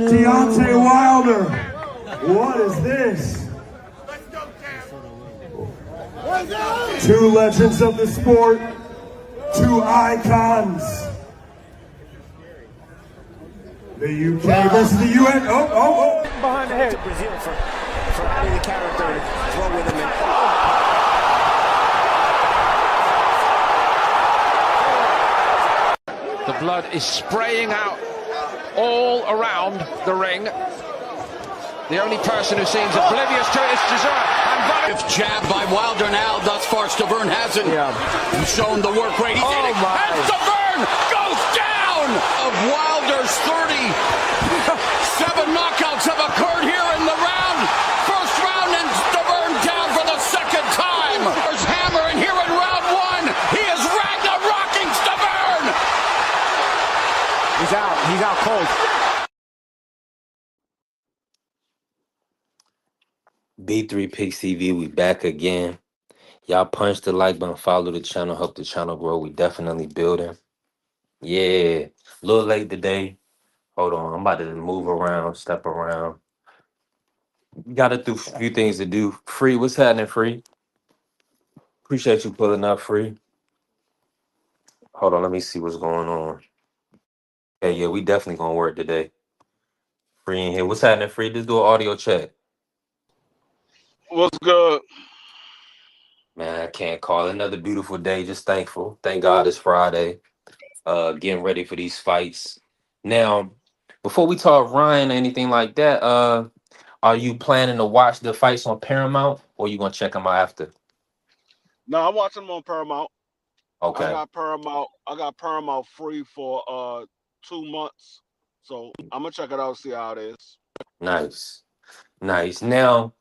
Deontay Wilder. What is this? Two legends of the sport, two icons. The UK versus the UN. Oh. Behind the head. To Brazil for adding the character and throw with him. The blood is spraying out all around the ring. The only person who seems oblivious to it is Cesar. If jabbed by Wilder now, thus far Stavern hasn't shown the work rate. He's hitting, and Stavern goes down! Of Wilder's 37 knockouts have occurred here in the round. First round, and Stavern down for the second time. There's Hammer, and here in round one, he is Ragnarocking Stavern! He's out cold. B3 Picks TV, we back again. Y'all punch the like button, follow the channel, help the channel grow. We definitely building. Yeah, a little late today. Hold on, I'm about to move around, step around. Got to do a few things to do. Free, what's happening, Free? Appreciate you pulling up, Free. Hold on, let me see what's going on. Yeah, we definitely gonna work today. Free in here. What's happening, Free? Just do an audio check. What's good? Man, I can't call it another beautiful day. Just thankful. Thank God it's Friday. Getting ready for these fights. Now, before we talk Ryan or anything like that, are you planning to watch the fights on Paramount, or you gonna check them out after? No, I'm watching them on Paramount. Okay. I got Paramount free for 2 months, so I'm gonna check it out, see how it is. Nice. Now,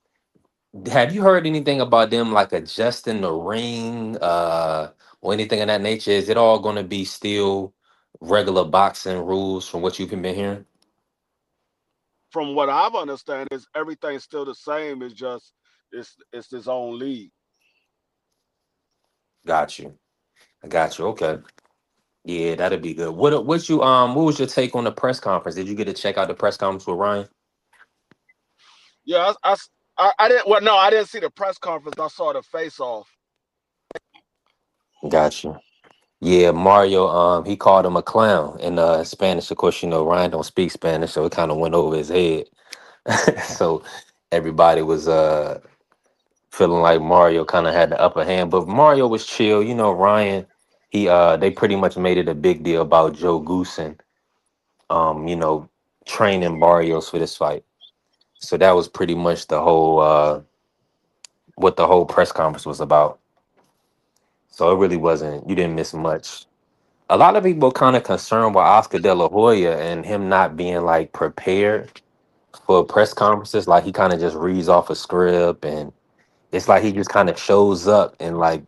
have you heard anything about them like adjusting the ring, or anything of that nature? Is it all going to be still regular boxing rules from what you've been hearing? From what I've understand, is everything's still the same. It's just it's its own league. Got you. I got you. Okay. Yeah, that'd be good. What was your take on the press conference? Did you get to check out the press conference with Ryan? Yeah, I didn't. Well, no, I didn't see the press conference. I saw the face off. Got you. Yeah, Mario, he called him a clown in Spanish. Of course, Ryan don't speak Spanish, so it kind of went over his head. So everybody was feeling like Mario kind of had the upper hand, but Mario was chill. Ryan, they pretty much made it a big deal about Joe Goosen, training Barrios for this fight. So that was pretty much the whole what the whole press conference was about. So it really wasn't, you didn't miss much. A lot of people kind of concerned with Oscar De La Hoya and him not being like prepared for press conferences. Like he kind of just reads off a script, and it's like he just kind of shows up and like,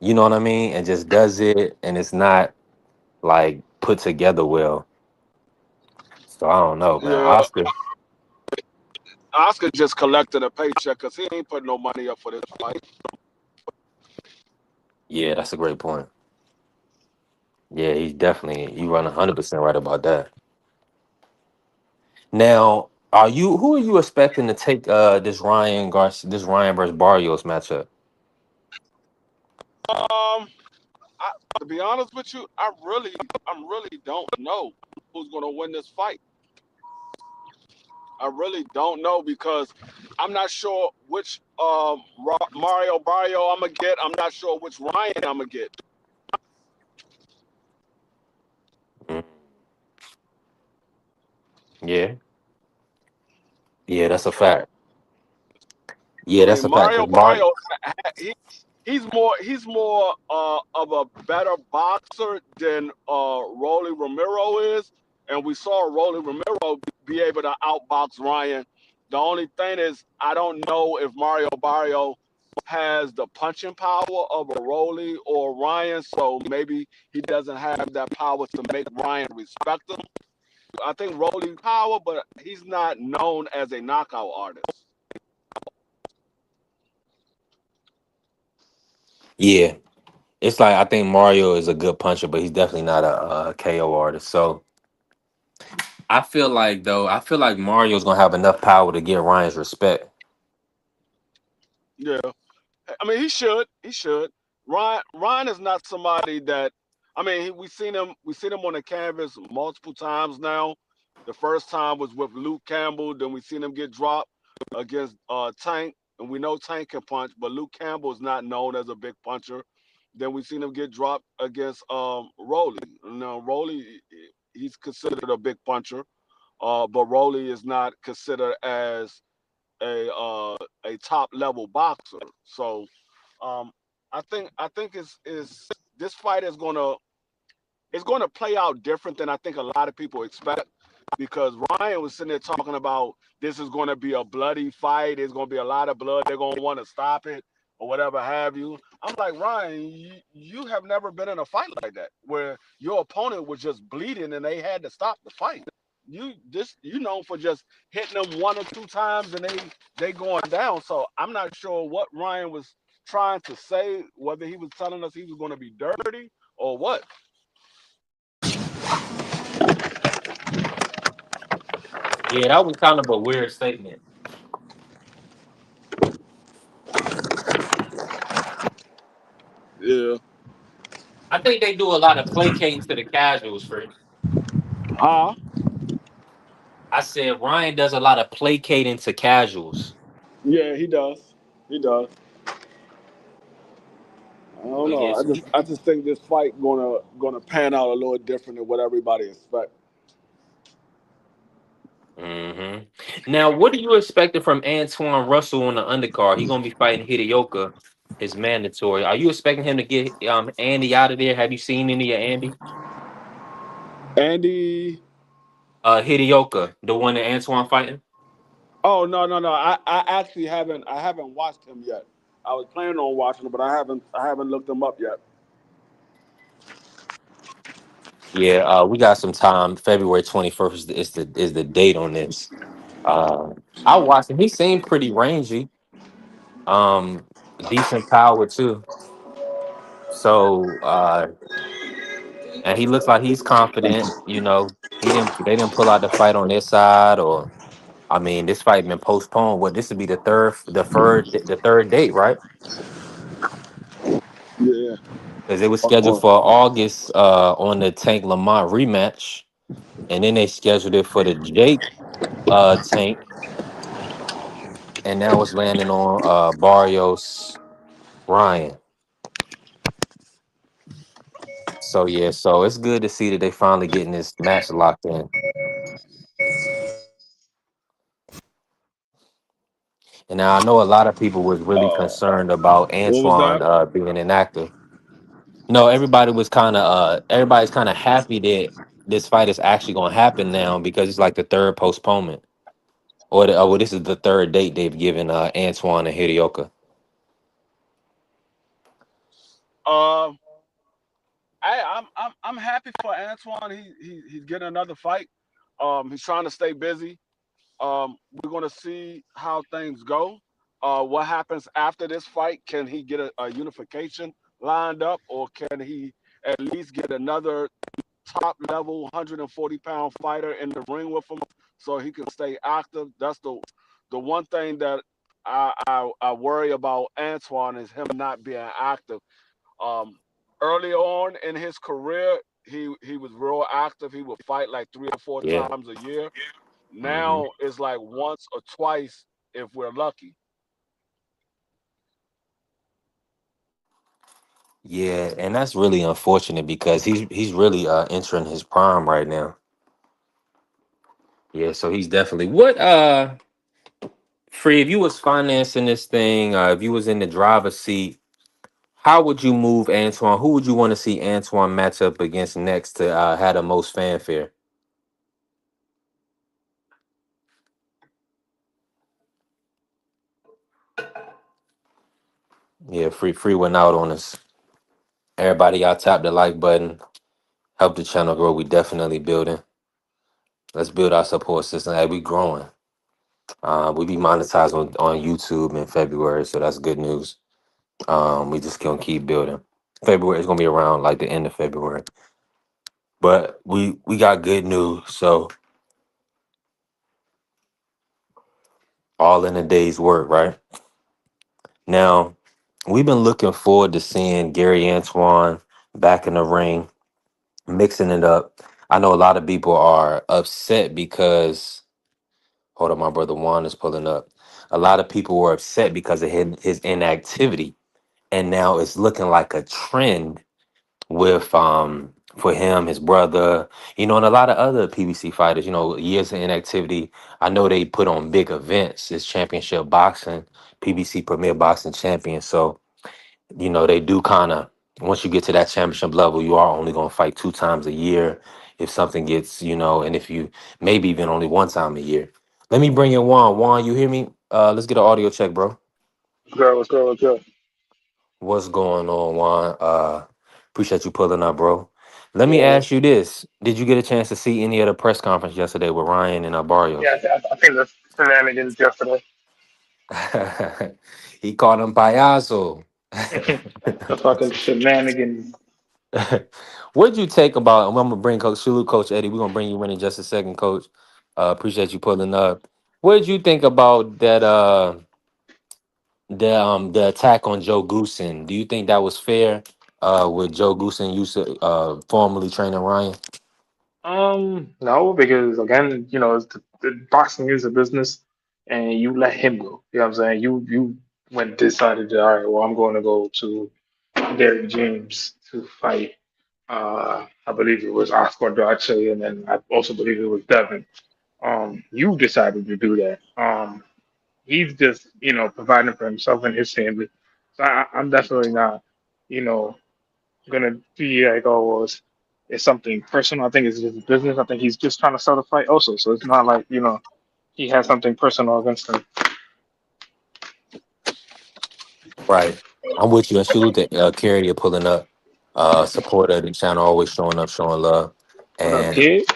you know what I mean? And just does it. And it's not like put together well. So I don't know, man. Yeah, Oscar just collected a paycheck because he ain't putting no money up for this fight. Yeah, that's a great point. Yeah, you run 100% right about that. Now, who are you expecting to take this Ryan versus Barrios matchup? To be honest with you, I really don't know who's gonna win this fight. I really don't know because I'm not sure which Mario Barrio I'm gonna get. I'm not sure which Ryan I'm gonna get. Mm. Yeah, that's a fact. Yeah, I that's mean, a fact. Mario 'Cause Mar- Barrio, he's more of a better boxer than Rolly Romero is, and we saw Rolly Romero be able to outbox Ryan. The only thing is, I don't know if Mario Barrio has the punching power of a Rolly or Ryan, so maybe he doesn't have that power to make Ryan respect him. I think Rolly power, but he's not known as a knockout artist. yeah, it's like I think Mario is a good puncher, but he's definitely not a KO artist. So I feel like Mario's gonna have enough power to get Ryan's respect. Yeah. I mean, he should. He should. Ryan is not somebody that. I mean, we seen him on the canvas multiple times now. The first time was with Luke Campbell. Then we seen him get dropped against Tank, and we know Tank can punch, but Luke Campbell is not known as a big puncher. Then we seen him get dropped against Rolly. Now Rolly, he's considered a big puncher, but Rolly is not considered as a top level boxer. So um, I think is this fight is gonna play out different than I think a lot of people expect, because Ryan was sitting there talking about this is gonna be a bloody fight. There's gonna be a lot of blood. They're gonna want to stop it or whatever have you. I'm like, Ryan, you have never been in a fight like that where your opponent was just bleeding and they had to stop the fight. You known for just hitting them one or two times and they going down. So I'm not sure what Ryan was trying to say, whether he was telling us he was going to be dirty or what. Yeah, that was kind of a weird statement. Yeah. I think they do a lot of placating to the casuals, Free. Huh? I said Ryan does a lot of placating to casuals. Yeah, he does. He does. I don't So know. yes. I just think this fight gonna pan out a little different than what everybody expect. Hmm. Now, what are you expecting from Antoine Russell on the undercard? He's gonna be fighting Hideo, his mandatory. Are you expecting him to get Andy out of there? Have you seen any of Andy? Andy. Hideo, the one that Antoine fighting? Oh, no. I actually haven't watched him yet. I was planning on watching him, but I haven't looked him up yet. Yeah, we got some time. February 21st is the date on this. Uh, I watched him. He seemed pretty rangy. Um, Decent power too. So, and he looks like he's confident. They didn't pull out the fight on their side, or I mean, this fight been postponed. What this would be the third date, right? Yeah. Because it was scheduled Uh-oh. for August on the Tank Lamont rematch, and then they scheduled it for the Jake Tank, and now it's landing on Barrios Ryan. So yeah, so it's good to see that they finally getting this match locked in. And now I know a lot of people was really concerned about What was Antoine that? being inactive. No, everybody's kind of happy that this fight is actually going to happen now because it's like the third postponement, well, this is the third date they've given Antoine and Hideo. Um, I'm happy for Antoine. He's getting another fight. He's trying to stay busy. We're gonna see how things go. What happens after this fight? Can he get a unification lined up, or can he at least get another top level 140-pound fighter in the ring with him so he can stay active? That's the one thing that I worry about Antoine, is him not being active. Um, Early on in his career, he was real active. He would fight like three or four Yeah. times a year. Hmm. Now it's like once or twice if we're lucky. Yeah, and that's really unfortunate because he's really entering his prime right now. Yeah, so he's definitely what Free, if you was financing this thing, if you was in the driver's seat, how would you move Antoine? Who would you want to see Antoine match up against next to have the most fanfare? Yeah, free went out on us. Everybody, y'all tap the like button. Help the channel grow. We definitely building. Let's build our support system. Hey, we growing. We be monetized on YouTube in February, so that's good news. We just gonna keep building. February is gonna be around like the end of February, but we got good news. So all in a day's work, right? Now, we've been looking forward to seeing Gary Antoine back in the ring, mixing it up. I know a lot of people are upset because, hold on, my brother Juan is pulling up. A lot of people were upset because of his inactivity. And now it's looking like a trend with for him, his brother, and a lot of other PBC fighters, years of inactivity. I know they put on big events, it's championship boxing, PBC Premier Boxing Champion. So, they do kind of, once you get to that championship level, you are only going to fight 2 times a year. If something gets, and if you maybe even only 1 time a year. Let me bring in Juan. Juan, you hear me? Let's get an audio check, bro. What's good? What's good? What's going on, Juan? Appreciate you pulling up, bro. Let me Yeah, ask you this. Did you get a chance to see any of the press conference yesterday with Ryan and yeah. Barrios? I think that's shenanigans yesterday. He called him payaso. The fucking shenanigans. What'd you take about, I'm gonna bring Coach Eddie. We're gonna bring you in just a second, Coach. Appreciate you pulling up. What did you think about that the attack on Joe Goosen? Do you think that was fair? With Joe Goosen used to formerly training Ryan? No, because again, the boxing is a business, and you let him go. You know what I'm saying? You went decided that, all right, well, I'm going to go to Derrick James to fight. I believe it was Oscar Duarte, and then I also believe it was Devin. You decided to do that. He's just, providing for himself and his family. So I'm definitely not, you know, gonna be like, oh, well, it's something personal. I think it's just business. I think he's just trying to sell the fight also. So it's not like, he has something personal against him. Right. I'm with you. And salute to Carrie pulling up. Supporter of the channel, always showing up, showing love. What up, And kid?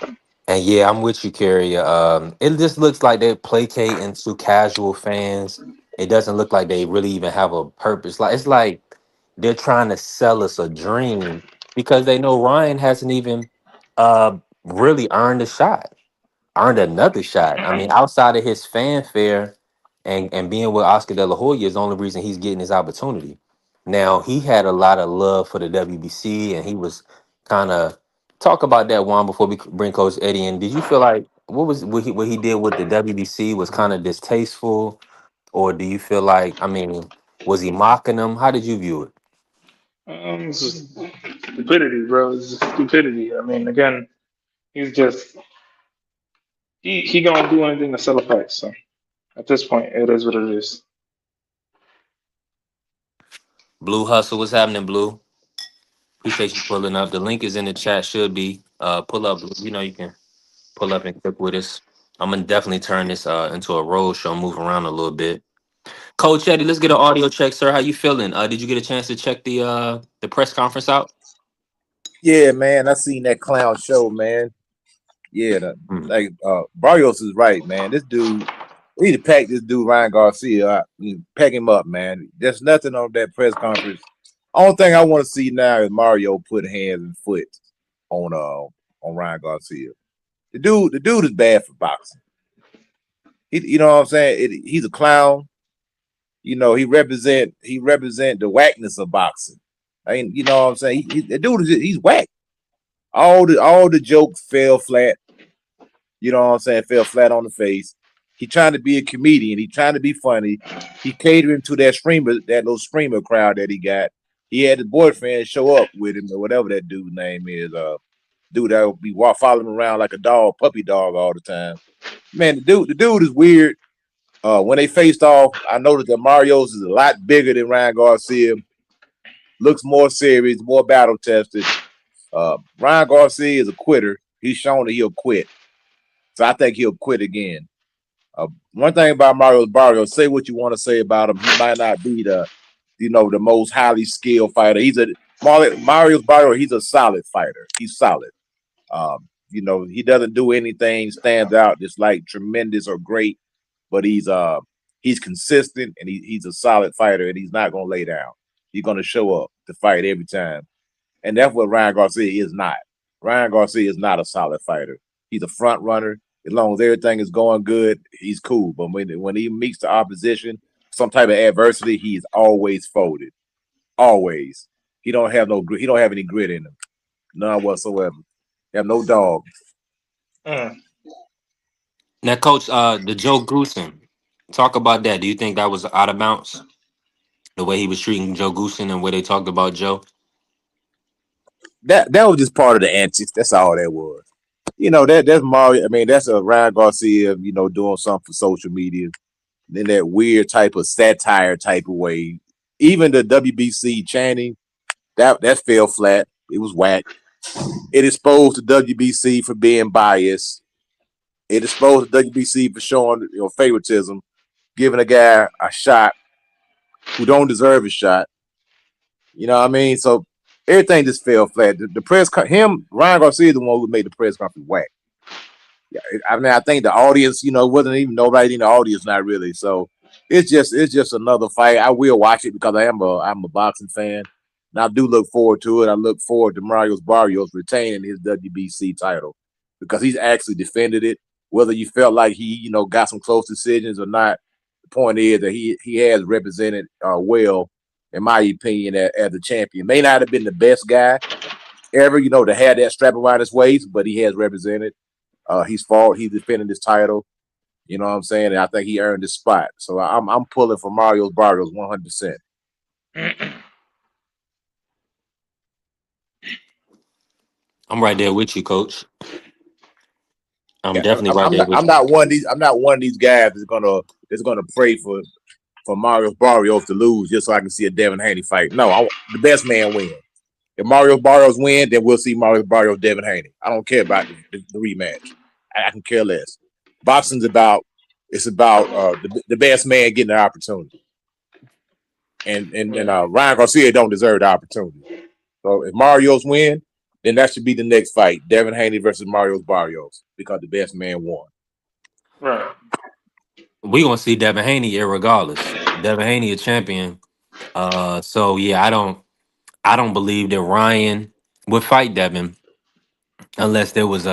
and yeah, I'm with you, Carrie. It just looks like they're placating to casual fans. It doesn't look like they really even have a purpose. Like it's like they're trying to sell us a dream because they know Ryan hasn't even really earned a shot, earned another shot. I mean, outside of his fanfare and being with Oscar De La Hoya is the only reason he's getting his opportunity. Now, he had a lot of love for the WBC, and he was kind of talk about that one before we bring Coach Eddie in. Did you feel like what he did with the WBC was kind of distasteful, or do you feel like, I mean, was he mocking them? How did you view it? It's just stupidity, bro. It's just stupidity. I mean, again, he's just he gonna do anything to sell a fight. So at this point, it is what it is. Blue Hustle, what's happening, Blue? Appreciate you pulling up. The link is in the chat. Should be pull up. You can pull up and click with us. I'm gonna definitely turn this into a road show, move around a little bit. Coach Eddie, let's get an audio check, sir. How you feeling? Did you get a chance to check the press conference out? Yeah, man, I seen that clown show, man. Yeah, Barrios is right, man. This dude, we need to pack this dude Ryan Garcia up. We need to pack him up, man. There's nothing on that press conference. Only thing I want to see now is Mario put hands and foot on Ryan Garcia. The dude is bad for boxing. You know what I'm saying? He's a clown. He represent the whackness of boxing. You know what I'm saying? The dude he's whack. All the jokes fell flat. You know what I'm saying? Fell flat on the face. He trying to be a comedian. He trying to be funny. He catering to that little streamer crowd that he got. He had his boyfriend show up with him or whatever that dude's name is. Dude that would be following him around like a dog, puppy dog all the time. Man, the dude is weird. When they faced off, I noticed that Mario's is a lot bigger than Ryan Garcia. Looks more serious, more battle tested. Ryan Garcia is a quitter. He's shown that he'll quit. So I think he'll quit again. One thing about Mario Barrios, say what you want to say about him. He might not be the most highly skilled fighter. Mario Barrios, he's a solid fighter. He's solid. He doesn't do anything stands out just like tremendous or great, but he's consistent and he's a solid fighter and he's not gonna lay down. He's gonna show up to fight every time. And that's what Ryan Garcia is not. Ryan Garcia is not a solid fighter. He's a front runner. As long as everything is going good, he's cool. But when he meets the opposition, some type of adversity, he's always folded. Always. He don't have no grit. He don't have any grit in him. None whatsoever. He have no dog. Mm. Now, Coach, the Joe Goosen, talk about that. Do you think that was out of bounds? The way he was treating Joe Goosen and where they talked about Joe? That was just part of the antics. That's all that was. That's Mario. I mean, that's a Ryan Garcia, doing something for social media. In that weird type of satire type of way. Even the WBC chanting, that fell flat. It was whack. It exposed the WBC for being biased. It exposed the WBC for showing favoritism, giving a guy a shot who don't deserve a shot. You know what I mean? So everything just fell flat. The press, Ryan Garcia, is the one who made the press conference whack. Yeah, I mean, I think the audience, wasn't even nobody in the audience, not really. So it's just another fight. I will watch it because I'm a boxing fan, and I do look forward to it. I look forward to Barrios retaining his WBC title because he's actually defended it. Whether you felt like he, got some close decisions or not, the point is that he has represented well, in my opinion, as the champion. May not have been the best guy ever, to have that strap around his waist, but he has represented. He's defending his title. You know what I'm saying? And I think he earned his spot. So I'm pulling for Barrios 100%. I'm right there with you, Coach. I'm Yeah, definitely right there with I'm you. not one of these. I'm not one of these guys that's gonna pray for Barrios to lose just so I can see a Devin Haney fight. No, the best man win. If Barrios win, then we'll see Barrios Devin Haney. I don't care about the rematch. I can care less. Boxing's about the best man getting the opportunity. And Ryan Garcia don't deserve the opportunity. So if Barrios win, then that should be the next fight: Devin Haney versus Barrios, because the best man won. Right. We gonna see Devin Haney irregardless. Devin Haney a champion. So yeah, I don't believe that Ryan would fight Devin unless there was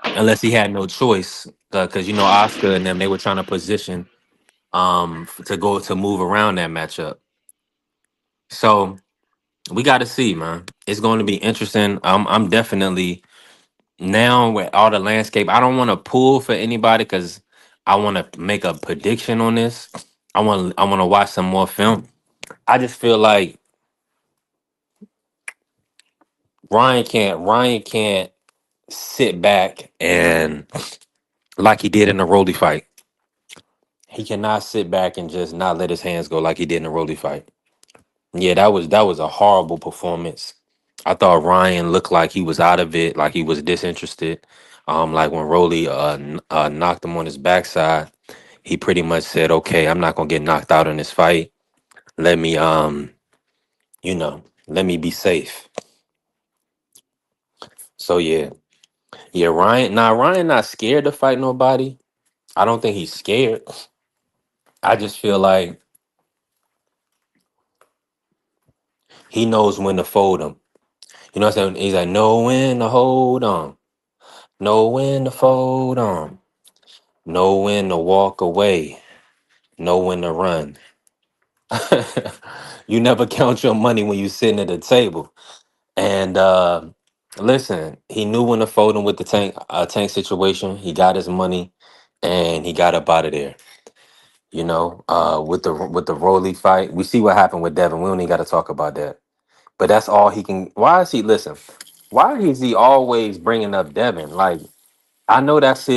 unless he had no choice. Because Oscar and them, they were trying to position to move around that matchup. So we got to see, man. It's going to be interesting. I'm definitely now with all the landscape. I don't want to pull for anybody because I want to make a prediction on this. I want to watch some more film. I just feel like Ryan can't sit back and like he did in the Rolly fight. He cannot sit back and just not let his hands go like he did in the Rolly fight. Yeah, that was a horrible performance. I thought Ryan looked like he was out of it, like he was disinterested. Like when Rolly knocked him on his backside, he pretty much said, "Okay, I'm not gonna get knocked out in this fight. Let me let me be safe." So yeah, Ryan not scared to fight nobody. I don't think he's scared. I just feel like he knows when to fold him. You know what I'm saying? He's like, know when to hold on, know when to fold on, know when to walk away, know when to run. You never count your money when you sitting at the table. And listen, he knew when to fold him with the tank situation. He got his money and he got up out of there. With the Rolly fight, we see what happened with Devin. We don't even got to talk about that. But that's all he can. Why is he listen? Why is he always bringing up Devin? Like I know that's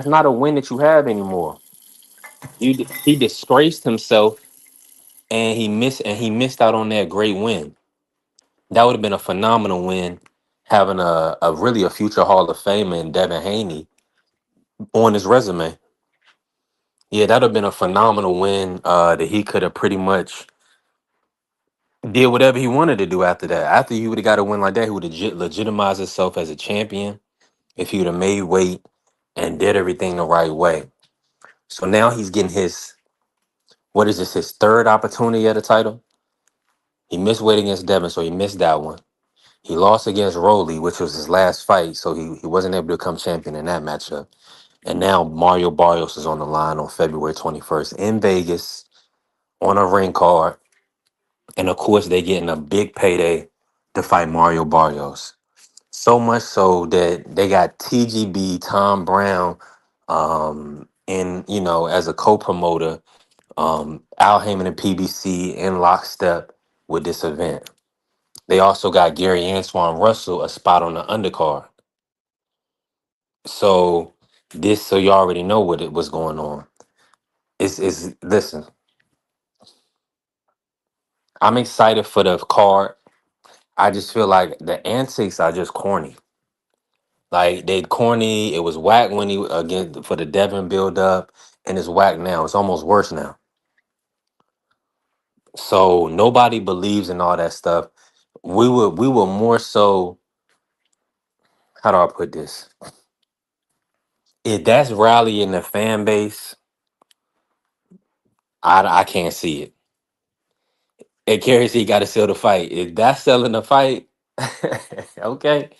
not a win that you have anymore. He disgraced himself and he missed out on that great win. That would have been a phenomenal win, having a really a future Hall of Famer in Devin Haney on his resume. Yeah, that would have been a phenomenal win that he could have pretty much did whatever he wanted to do after that. After he would have got a win like that, he would have legitimized himself as a champion if he would have made weight and did everything the right way. So now he's getting what is this, his third opportunity at a title? He missed weight against Devin, so he missed that one. He lost against Rolly, which was his last fight, so he wasn't able to become champion in that matchup. And now Mario Barrios is on the line on February 21st in Vegas on a ring card. And of course, they're getting a big payday to fight Mario Barrios. So much so that they got TGB Tom Brown in, as a co-promoter, Al Heyman and PBC in lockstep with this event. They also got Gary Antoine Russell a spot on the undercard. So you already know what it was going on. Is listen, I'm excited for the card. I just feel like the antics are just corny. Like they corny. It was whack when he again for the Devin build up, and it's whack now. It's almost worse now. So nobody believes in all that stuff. We were more so. How do I put this? If that's rallying the fan base, I can't see it. And Kerry said he got to sell the fight. If that's selling the fight, okay.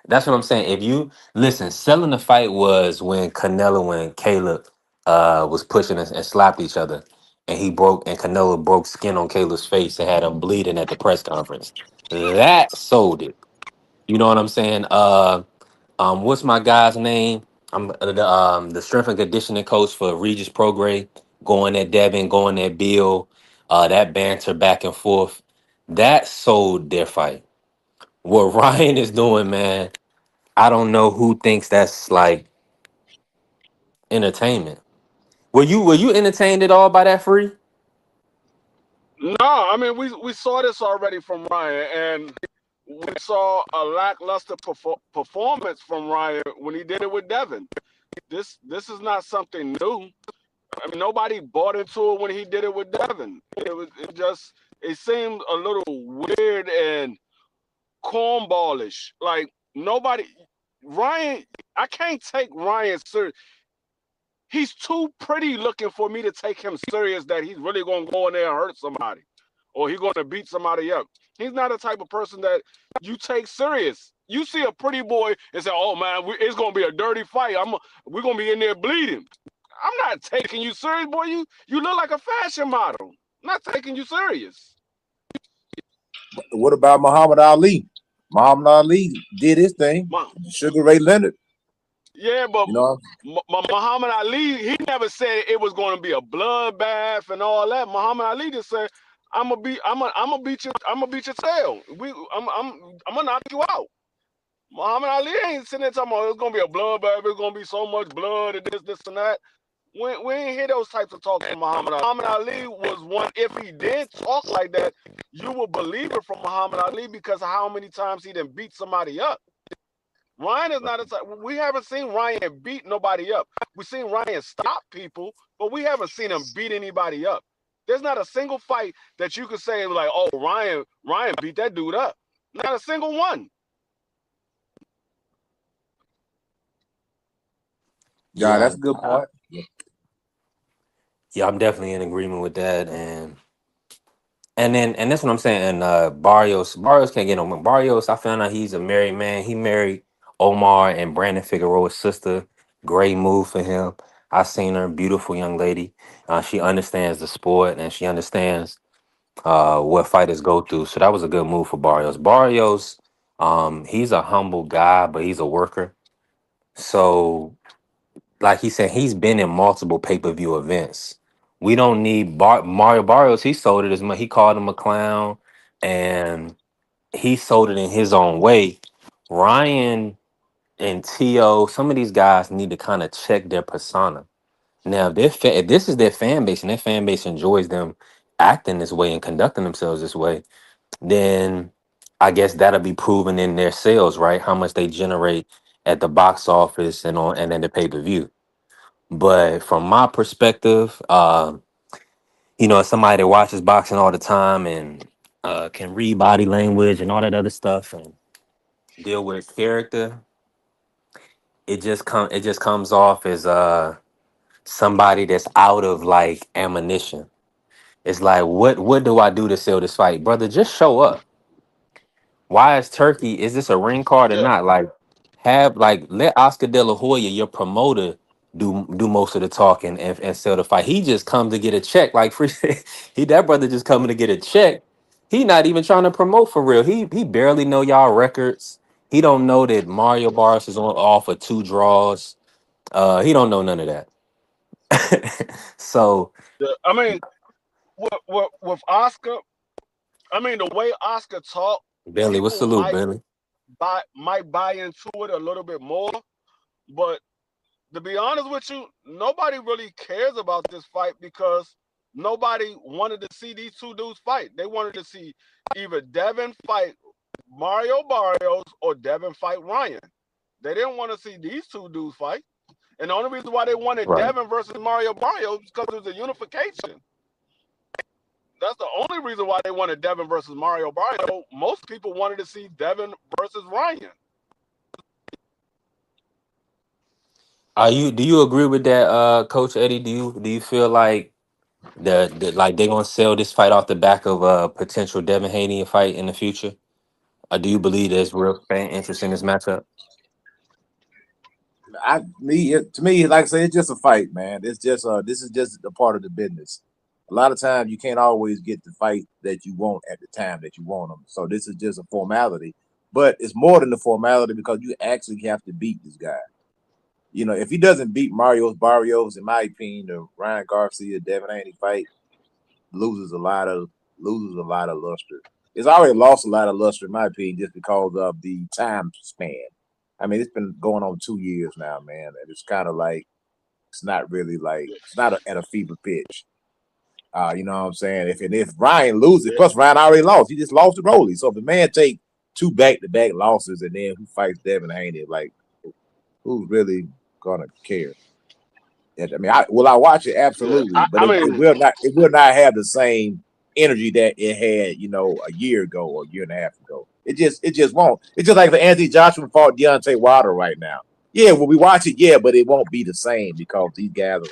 That's what I'm saying. If you listen, selling the fight was when Canelo and Caleb was pushing and slapped each other, and Canelo broke skin on Caleb's face and had him bleeding at the press conference. That sold it. You know what I'm saying? What's my guy's name? I'm the strength and conditioning coach for Regis Prograde, going at Devin, going at Bill, that banter back and forth. That sold their fight. What Ryan is doing, man, I don't know who thinks that's like entertainment. Were you entertained at all by that free? No, I mean we saw this already from Ryan, and we saw a lackluster performance from Ryan when he did it with Devin. This is not something new. I mean, nobody bought into it when he did it with Devin. It seemed a little weird and cornballish. Like nobody, Ryan. I can't take Ryan serious. He's too pretty looking for me to take him serious that he's really gonna go in there and hurt somebody, or he's gonna beat somebody up. He's not the type of person that you take serious. You see a pretty boy and say, "Oh man, it's gonna be a dirty fight. We're gonna be in there bleeding." I'm not taking you serious, boy. You look like a fashion model. I'm not taking you serious. What about Muhammad Ali? Muhammad Ali did his thing. Sugar Ray Leonard. Yeah, but You know, Muhammad Ali, he never said it was going to be a bloodbath and all that. Muhammad Ali just said, I'm gonna beat your tail. I'm gonna knock you out." Muhammad Ali ain't sitting there talking about it's gonna be a bloodbath. It's gonna be so much blood and this and that. We ain't hear those types of talks from Muhammad Ali. Muhammad Ali was one. If he did talk like that, you would believe it from Muhammad Ali because of how many times he done beat somebody up. Ryan is not a type. We haven't seen Ryan beat nobody up. We've seen Ryan stop people, but we haven't seen him beat anybody up. There's not a single fight that you could say like, "Oh, Ryan beat that dude up." Not a single one. yeah, that's a good point. Yeah, I'm definitely in agreement with that, and that's what I'm saying. And Barrios can't get on Barrios. I found out he's a married man. He married Omar and Brandon Figueroa's sister. Great move for him. I seen her, beautiful young lady. She understands the sport and she understands what fighters go through. So that was a good move for Barrios. Barrios, he's a humble guy, but he's a worker. So like he said, he's been in multiple pay-per-view events. We don't need Mario Barrios. He sold it as much. He called him a clown, and he sold it in his own way. Ryan and Tio, some of these guys need to kind of check their persona. Now, if this is their fan base and their fan base enjoys them acting this way and conducting themselves this way, then I guess that'll be proven in their sales, right? How much they generate at the box office and then the pay-per-view. But from my perspective, as somebody that watches boxing all the time and can read body language and all that other stuff and deal with character, it just comes off as somebody that's out of like ammunition. It's like, what do I do to sell this fight, brother? Just show up. why is Turkey? Is this a ring card or Yeah, not? Like, let Oscar De La Hoya, your promoter, do most of the talking and sell the fight. He just come to get a check. Like free, that brother just coming to get a check. He not even trying to promote for real. He barely know y'all records. He don't know that Mario Barrios is on off for 2 draws. He don't know none of that. So yeah. I mean, with Oscar, I mean the way Oscar talk, Bailey, what's people salute, Bailey? buy into it a little bit more. But to be honest with you, nobody really cares about this fight because nobody wanted to see these two dudes fight. They wanted to see either Devin fight Mario Barrios or Devin fight Ryan. They didn't want to see these two dudes fight. And the only reason why they wanted Right. Devin versus Mario Barrios is because it was a unification. That's the only reason why they wanted Devin versus Mario Barrios. Most people wanted to see Devin versus Ryan. Do you agree with that, Coach Eddie? Do you feel like like they gonna sell this fight off the back of a potential Devin Haney fight in the future? Or do you believe there's real fan interest in this matchup? To me, like I say, it's just a fight, man. It's just this is just a part of the business. A lot of times you can't always get the fight that you want at the time that you want them. So this is just a formality, but it's more than a formality because you actually have to beat this guy. You know, if he doesn't beat Mario Barrios, in my opinion, the Ryan Garcia Devin Haney fight loses a lot of luster. It's already lost a lot of luster, in my opinion, just because of the time span. I mean, it's been going on 2 years now, man, and it's kind of like it's not really like it's not at a fever pitch. You know what I'm saying? If Ryan loses, plus Ryan already lost, he just lost to Rolly. So if the man take 2 back-to-back losses and then who fights Devin Haney, like who's really gonna care? I mean, will I watch it? Absolutely, but it will not have the same energy that it had, you know, a year ago or a year and a half ago. It just won't. It's just like if Anthony Joshua fought Deontay Wilder right now. Yeah, when we watch it, yeah, but it won't be the same because these guys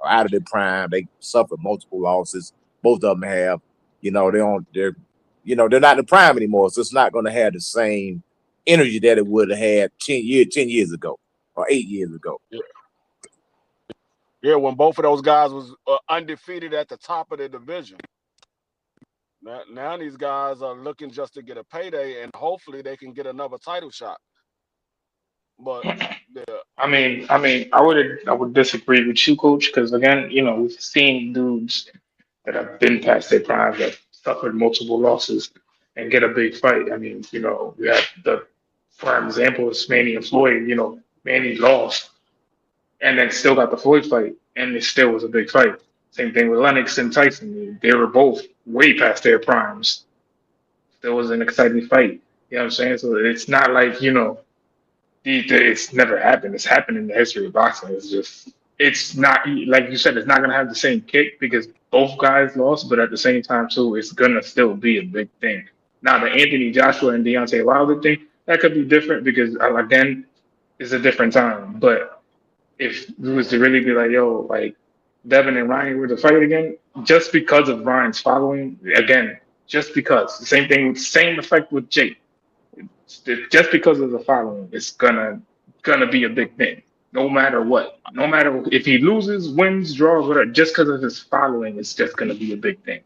are out of their prime. They suffered multiple losses. Both of them have, you know, they're not in the prime anymore. So it's not going to have the same energy that it would have had 10 years ago or 8 years ago. Yeah, when both of those guys was undefeated at the top of the division. Now these guys are looking just to get a payday, and hopefully they can get another title shot. But I mean, I would disagree with you, Coach, because again, you know, we've seen dudes that have been past their prime that suffered multiple losses and get a big fight. I mean, you know, we have for example, is Manny and Floyd. You know, Manny lost and then still got the Floyd fight, and it still was a big fight. Same thing with Lennox and Tyson. They were both way past their primes. Still was an exciting fight. You know what I'm saying? So it's not like, you know, it's never happened. It's happened in the history of boxing. It's not, like you said, it's not going to have the same kick because both guys lost, but at the same time, too, it's going to still be a big thing. Now, the Anthony Joshua and Deontay Wilder thing, that could be different because, again, it's a different time. But if it was to really be like, yo, like Devin and Ryan were to fight again, just because of Ryan's following, again, just because. The same effect with Jake. Just because of the following, it's gonna be a big thing. No matter what. No matter if he loses, wins, draws, whatever, just because of his following, it's just gonna be a big thing.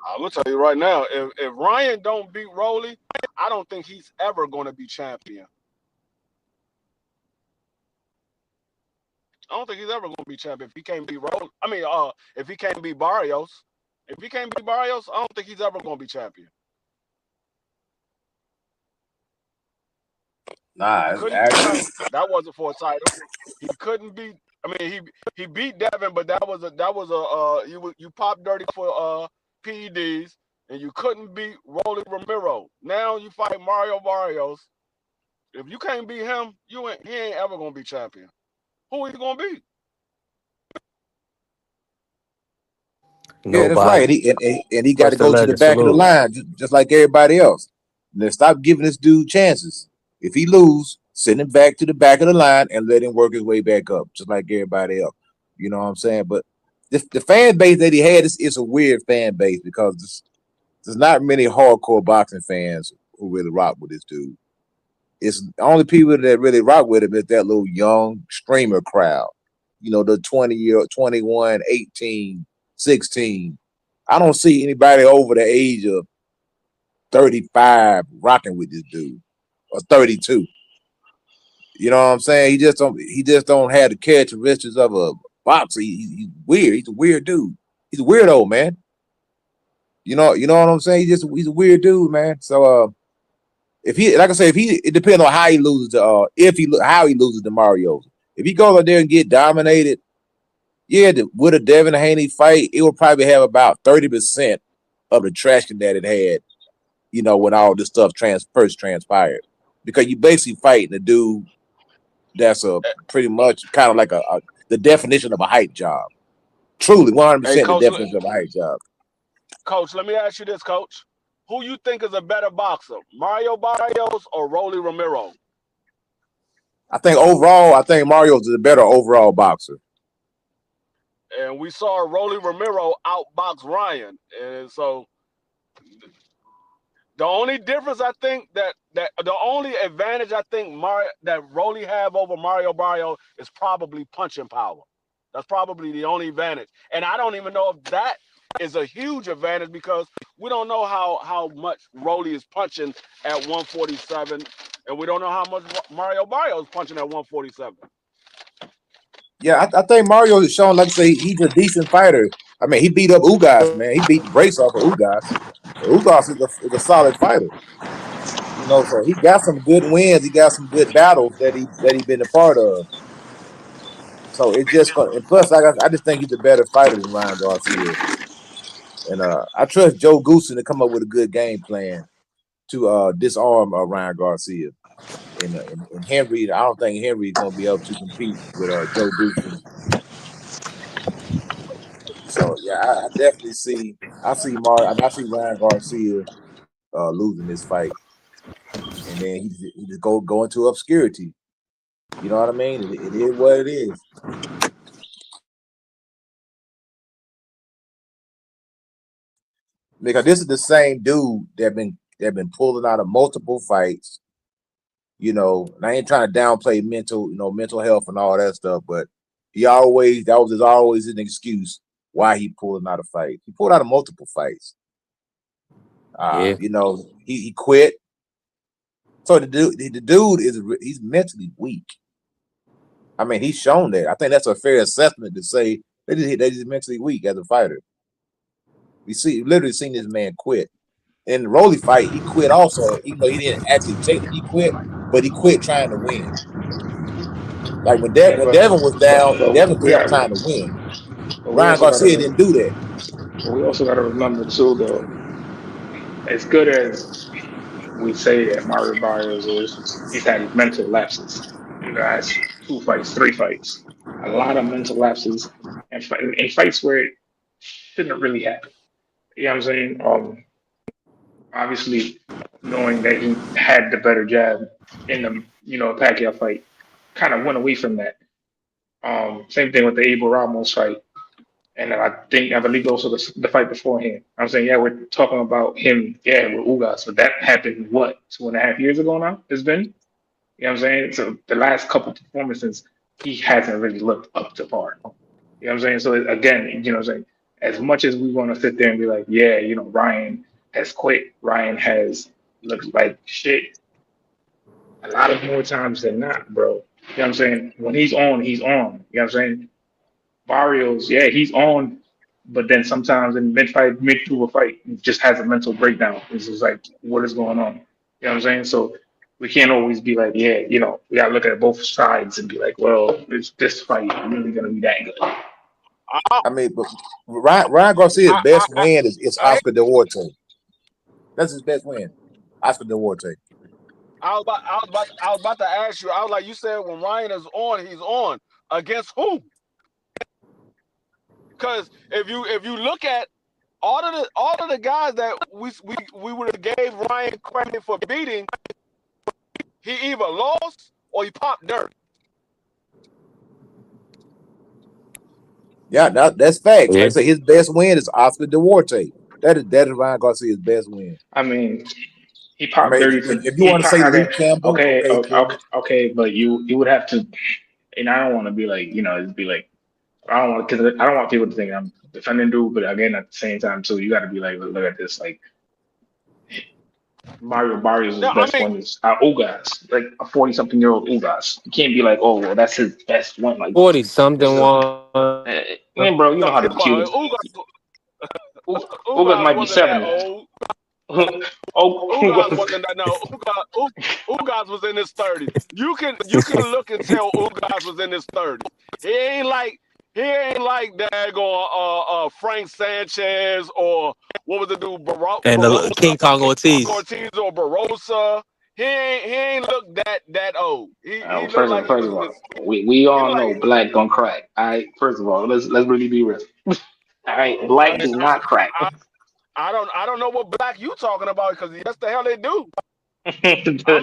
I'm gonna tell you right now, if Ryan don't beat Rolly, I don't think he's ever gonna be champion. I don't think he's ever gonna be champion if he can't beat Rolly. I mean, if he can't beat Barrios. If he can't beat Barrios, I don't think he's ever gonna be champion. Nah, that wasn't for a title. He couldn't beat. I mean, he beat Devin, but that was a you popped dirty for PEDs, and you couldn't beat Rolly Romero. Now you fight Mario Barrios. If you can't beat him, he ain't ever gonna be champion. Who are you gonna beat? Yeah, that's right. And he got to First go to the alleged, back of the salute. line, just like everybody else. Then stop giving this dude chances. If he lose, send him back to the back of the line and let him work his way back up, just like everybody else. You know what I'm saying? But the fan base that he had is a weird fan base because there's not many hardcore boxing fans who really rock with this dude. It's the only people that really rock with him is that little young streamer crowd. You know, the 20-year, 21, 18, 16. I don't see anybody over the age of 35 rocking with this dude, or 32. You know what I'm saying? He just don't have the characteristics of a boxer. He's weird. He's a weird dude. He's a weirdo, man. You know what I'm saying? He's a weird dude, man. So if he, like I say, it depends on how he loses to how he loses to Mario. If he goes out there and get dominated, yeah, with a Devin Haney fight, it will probably have about 30% of the traction that it had, you know, when all this stuff first transpired. Because you basically fighting a dude that's pretty much kind of like the definition of a hype job. Truly, 100% Hey, the definition of a hype job. Coach, let me ask you this, Coach. Who you think is a better boxer, Mario Barrios or Rolly Romero? I think Mario's a better overall boxer. And we saw Rolly Romero outbox Ryan. And so the only difference I think that the only advantage I think that Rolly have over Mario Barrios is probably punching power. That's probably the only advantage. And I don't even know if that is a huge advantage because we don't know how much Rolly is punching at 147, and we don't know how much Mario Barrios is punching at 147. Yeah, I think Mario is showing, like I say, he's a decent fighter. I mean, he beat up Ugas, man. He beat the brakes off of Ugas. Ugas is a solid fighter. You know, so he got some good wins. He got some good battles that he been a part of. So it just, and plus, I just think he's a better fighter than Ryan Garcia. And I trust Joe Goosen to come up with a good game plan to disarm Ryan Garcia. And Henry, I don't think Henry is going to be able to compete with Joe Goosen. So yeah, I definitely see Ryan Garcia losing this fight, and then he just go into obscurity. You know what I mean? It is what it is. Because this is the same dude that been pulling out of multiple fights. You know, and I ain't trying to downplay mental health and all that stuff, but that was always an excuse why he pulling out of fights. He pulled out of multiple fights. Yeah. You know, he quit. So the dude he's mentally weak. I mean, he's shown that. I think that's a fair assessment to say that he's mentally weak as a fighter. Literally seen this man quit. In the Rolly fight, he quit also, even though he didn't actually technically quit, but he quit trying to win. Like when Devin was down, Devin kept trying to win. Ryan Garcia didn't do that. But we also got to remember too, though, as good as we say that Mario Barrios is, he's had mental lapses in the last 2 fights, 3 fights. A lot of mental lapses and in fights where it shouldn't really happen. You know what I'm saying? Obviously, knowing that he had the better jab in the Pacquiao fight, kind of went away from that. Same thing with the Abel Ramos fight. And I believe also the fight beforehand. I'm saying, yeah, we're talking about him, yeah, with Ugas, but that happened, 2.5 years ago now? It's been? You know what I'm saying? So the last couple of performances, he hasn't really looked up to par. You know what I'm saying? So again, you know what I'm saying? As much as we want to sit there and be like, yeah, Ryan has quit, Ryan has looked like shit, a lot of more times than not, bro. You know what I'm saying? When he's on, he's on. You know what I'm saying? Barrios, yeah, he's on, but then sometimes in mid through a fight, he just has a mental breakdown. It's just like, what is going on? You know what I'm saying? So we can't always be like, yeah, we gotta look at both sides and be like, well, is this fight really gonna be that good? I mean, but Ryan Garcia's best win is Oscar Duarte. That's his best win, Oscar Duarte. I was about to ask you. I was like, you said when Ryan is on, he's on against who? Because if you look at all of the guys that we would have gave Ryan credit for beating, he either lost or he popped dirt. Yeah, that's facts. Like I say, his best win is Oscar Duarte. That is Ryan Garcia's best win. I mean, He I popped mean, 30. if you He want to popped, say okay, Luke Campbell, okay, okay, okay, cool. okay, okay, but you would have to, and I don't want to be like, just be like, I don't want, because I don't want people to think I'm defending dude, but again, at the same time, too, you got to be like, look at this, like Mario Barrios' No, I best mean, one is Ugas, like a 40-something-year-old Ugas. You can't be like, oh, well, that's his best one. Like, 40 this something is, one. man, bro, you no, know how the well, cute Ugas Ugas might be wasn't that 70. old. Oh, Ugas wasn't that no. Ugas was in his 30s. You can look and tell Ugas was in his 30s. He ain't like daggone Frank Sanchez or what was the dude And the King Kong Ortiz. Ortiz or Barossa. He ain't look that old. He looked first like of he first was of in all, his. we He all looked like know black don't crack. All right, first of all, let's really be real. All right, black do not crack. I don't know what black you talking about because yes the hell they do. I'm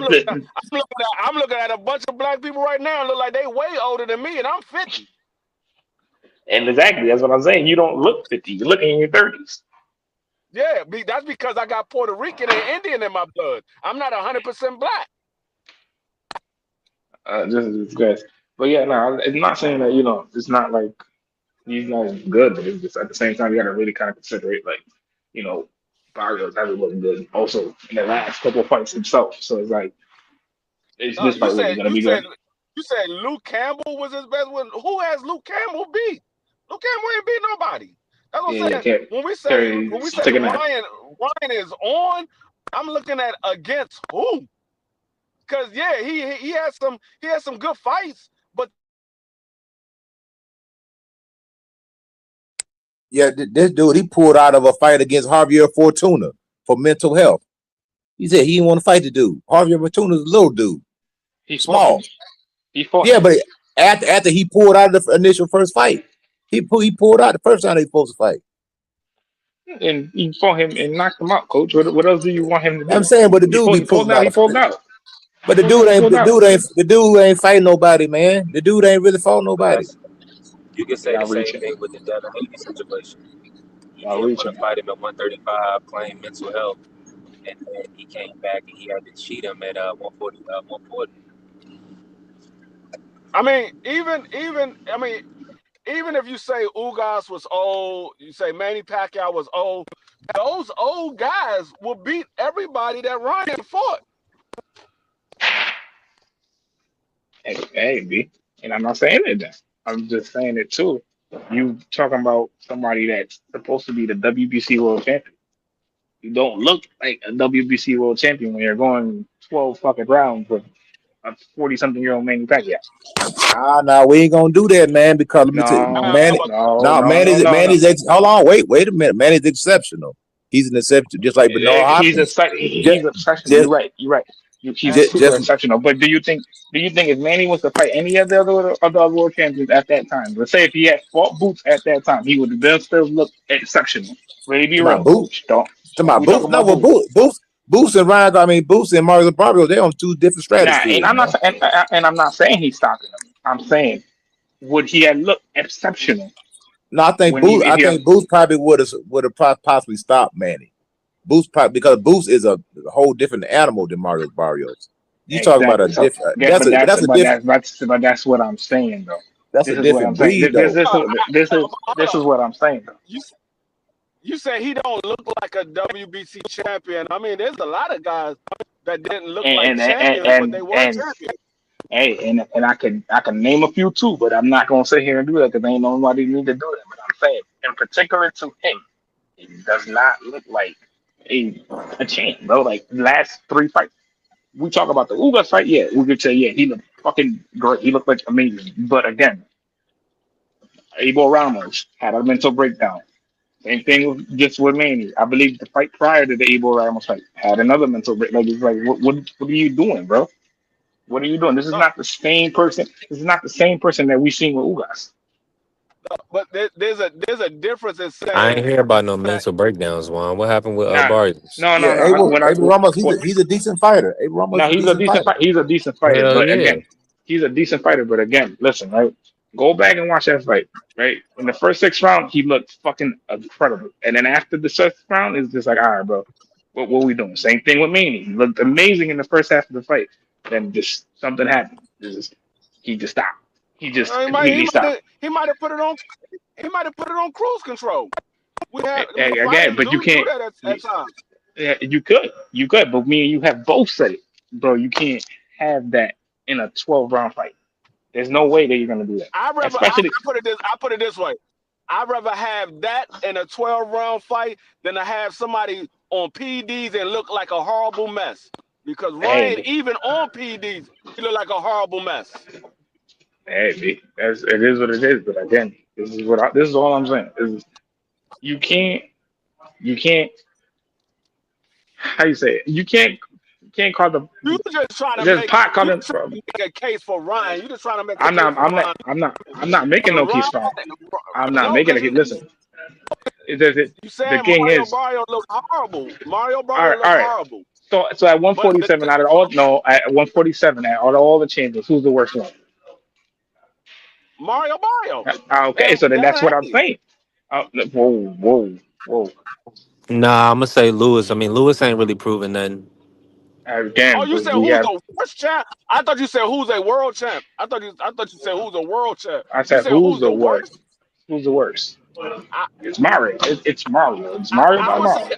looking at a bunch of black people right now and look like they way older than me and I'm 50. And exactly, that's what I'm saying. You don't look 50. You're looking in your 30s. Yeah, that's because I got Puerto Rican and Indian in my blood. I'm not 100% black. Just guys. But yeah, no, it's not saying that, it's not like he's not good, but it's just at the same time, you got to really kind of consider it like, you know, Barrios hasn't looked good also in the last couple of fights himself. So it's like, is Uh, this you fight really said going to you be said good? you said Luke Campbell was his best one. Who has Luke Campbell beat? Luke Campbell ain't beat nobody. That's what Yeah, I'm yeah, saying. When we say take a nap. Ryan is on, I'm looking at against who? Because yeah, he had some good fights, but Yeah, this dude, he pulled out of a fight against Javier Fortuna for mental health. He said he didn't want to fight the dude. Javier Fortuna's a little dude, He fought small. him. He fought Yeah, him. but after he pulled out of the initial first fight, he pulled out the first time they supposed to fight. And he fought him and knocked him out, coach. What else do you want him to I'm do? saying, but the He dude pulled, be he pulled pulling out. out He of. pulled out. But He pulled out. He pulled out. the dude ain't fighting nobody, man. The dude ain't really fought But nobody. that's you can say Y'all the same reaching. thing with the Devin Haney situation. He Y'all didn't want reaching. to fight him at 135, claim mental health, and then he came back and he had to cheat him at 140. 140. I mean, even if you say Ugas was old, you say Manny Pacquiao was old, those old guys will beat everybody that Ryan fought. Hey, B. And I'm not saying it then. I'm just saying it too. You talking about somebody that's supposed to be the WBC world champion. You don't look like a WBC world champion when you're going 12 fucking rounds with a 40-something-year-old Manny Pacquiao. Nah, we ain't gonna do that, man. Because let me tell you, No, man, no, nah, no, no, no, no. hold on, wait a minute, man is exceptional. He's an exception, just like Bernard He's Hopkins. he's exceptional. Just, You're right. You're right. He's just, super just exceptional. But do you think if Manny was to fight any of the other world champions at that time, let's say if he had fought Boots at that time, he would have then still looked exceptional. Really be to my real, boot, coach. Don't to my we talk boots. No, about well, Boots? Boots and Ryan. I mean, Boots and Mario Barrio, they're on two different Nah, and stratospheres, I'm not man. and I'm not saying he's stopping him. I'm saying would he have looked exceptional No, when he if he had, I think Boots probably would have possibly stopped Manny. Boots probably because Boots is a whole different animal than Mario Barrios. You talking about a exactly so different? yeah, That's that's what I'm saying though. a This is what I'm different saying. breed, though. This is what I'm saying though. You say he don't look like a WBC champion. I mean, there's a lot of guys that didn't look like champions, but they were And champions. hey, and I can name a few too, but I'm not gonna sit here and do that because ain't nobody need to do that. But I'm saying, in particular to him, he does not look like a champ, bro. Like last three fights, we talk about the Ugas fight, yeah, we could say, yeah, he looked fucking great. He looked like amazing. But again, Abel Ramos had a mental breakdown. Same thing with Manny. I believe the fight prior to the Abel Ramos fight had another mental break. Like it's like, what are you doing, bro? What are you doing? This is No, not the same person. This is not the same person that we seen with Ugas. but there's a difference in I ain't saying hear about no that. mental breakdowns, Juan. What happened with Nah, Barrios? no, no, Yeah, no. Abel Ramos, he's a decent fighter. Abel Ramos No, is a he's a decent decent fighter. fight. He's a decent fighter. Hell But yeah. again, he's a decent fighter. But again, listen, right? Go back and watch that fight. Right in the first 6 rounds, he looked fucking incredible. And then after the 6th round, it's just like, all right, bro. What were we doing? Same thing with Manny. He looked amazing in the first half of the fight. Then just something happened. He just stopped. He just completely stopped. He might have put it on. He might have put it on cruise control. We have Again, but you can't. do that at times. Yeah, you could, but me and you have both said it, bro. You can't have that in a 12-round fight. There's no way that you're gonna do that. I put it this way. I'd rather have that in a 12-round fight than to have somebody on PDs and look like a horrible mess. Because Ryan, even on PDs, he look like a horrible mess. Hey, it is what it is. But again, this is all I'm saying. You can't. How you say it? You can't call the. You just trying to make a case for Ryan. You just trying to make. I'm not making no case for him. I'm not making a case. Listen. You saying Mario Barrios look horrible. Mario Barrios look horrible. So at 147 at 147 out of all the champions, who's the worst one? Mario Barrios. Okay, so then that's what I'm saying. Whoa. Nah, I'm gonna say Lewis. I mean, Lewis ain't really proven nothing. Again, you said who's the worst champ? I thought you said who's a world champ. I thought you said who's a world champ. I said who's the worst? Who's the worst? It's Mario. It's Mario. It's Mario by Mario.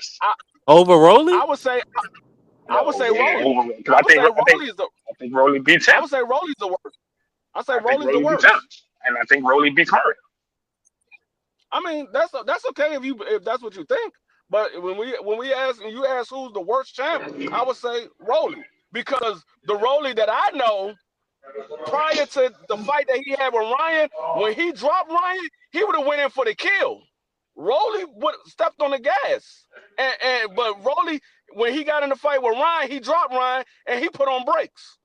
Over Rolly? I would say Rolly. I think Rolly beats him. I would say Rolly's the worst. I say Rolly's the worst. And I think Rolly beats Mario. I mean, that's okay if that's what you think. But when you ask who's the worst champ, I would say Rolly, because the Rolly that I know prior to the fight that he had with Ryan, when he dropped Ryan, he would have went in for the kill. Rolly would stepped on the gas, but Rolly, when he got in the fight with Ryan, he dropped Ryan and he put on brakes.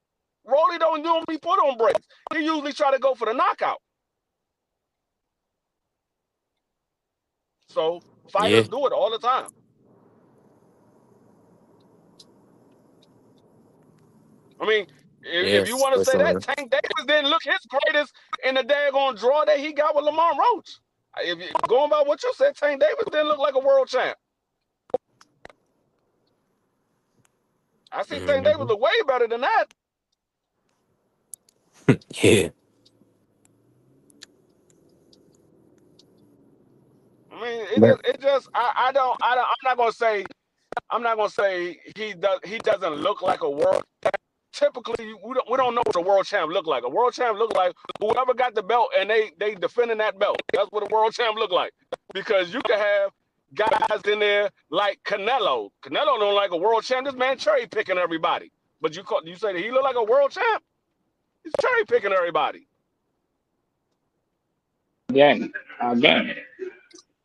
Rolly don't usually put on brakes. He usually try to go for the knockout. So fighters do it all the time. I mean, if you want to say that, Tank Davis didn't look his greatest in the daggone draw that he got with Lamont Roach. If you going by what you said, Tank Davis didn't look like a world champ. I see Tank Davis look way better than that. Yeah. I mean, I'm not gonna say he doesn't look like a world champ. Typically, we don't know what a world champ look like. A world champ look like whoever got the belt and they defending that belt. That's what a world champ look like. Because you can have guys in there like Canelo. Canelo don't like a world champ. This man cherry picking everybody. But you say that he look like a world champ? He's cherry picking everybody.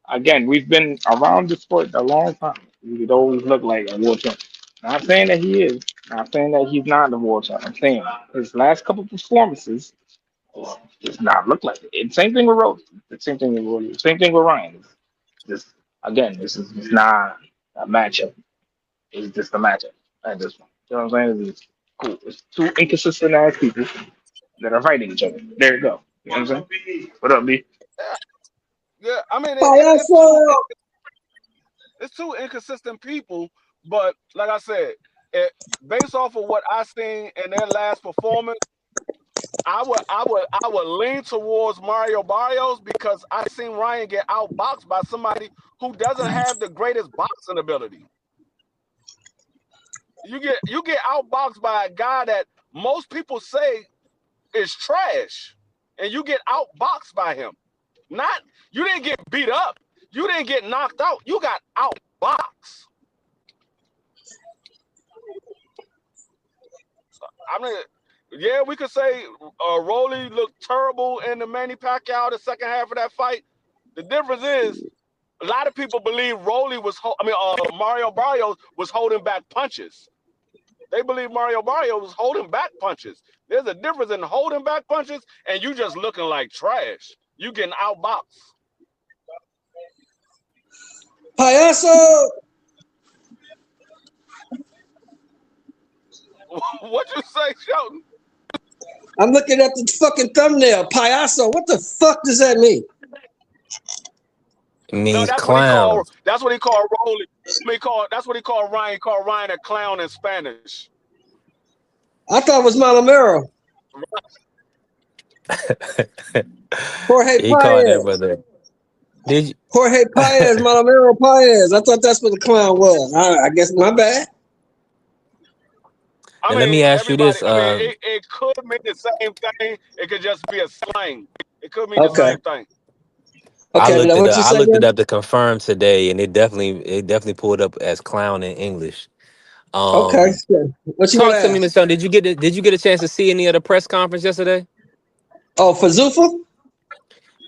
Again, we've been around the sport a long time. We'd always look like a world champ. Not saying that he is. Not saying that he's not a world champ. I'm saying his last couple of performances does not look like it. Same thing with Rose. The same thing with Rory. Same thing with Ryan. This is not a matchup. It's just a matchup at this point. You know what I'm saying? It's cool. It's two inconsistent ass people that are fighting each other. There you go. You know what I'm saying? What up, B? Yeah, I mean, it's two inconsistent people, but like I said, based off of what I seen in their last performance, I would lean towards Mario Barrios because I seen Ryan get outboxed by somebody who doesn't have the greatest boxing ability. You get outboxed by a guy that most people say is trash, and you get outboxed by him. You didn't get beat up. You didn't get knocked out. You got outboxed. I mean, yeah, we could say Rolly looked terrible in the Manny Pacquiao the second half of that fight. The difference is a lot of people believe Mario Barrios was holding back punches. They believe Mario Barrios was holding back punches. There's a difference in holding back punches and you just looking like trash. You getting outboxed. Payaso! What you say, Shelton? I'm looking at the fucking thumbnail. Payaso. What the fuck does that mean? It No, means that's what he called. clowns. That's what he called Rolly. That's what he called Ryan. He called Ryan a clown in Spanish. I thought it was Malamero. Jorge He called that Paez. brother. Did you? Jorge Paez, Malamero Paez. I thought that's what the clown was. I guess my bad. I And let mean, me ask you everybody. this. I mean, it could mean the same thing. It could just be a slang. It could mean the Okay. same thing. I Okay, looked now it what up. you I say looked it there? up to confirm today, and it definitely pulled up as clown in English. Okay. Sure. What you want Talk to to me, ask? Miss Stone. Did you get a chance to see any of the press conference yesterday? Oh, for Zufa?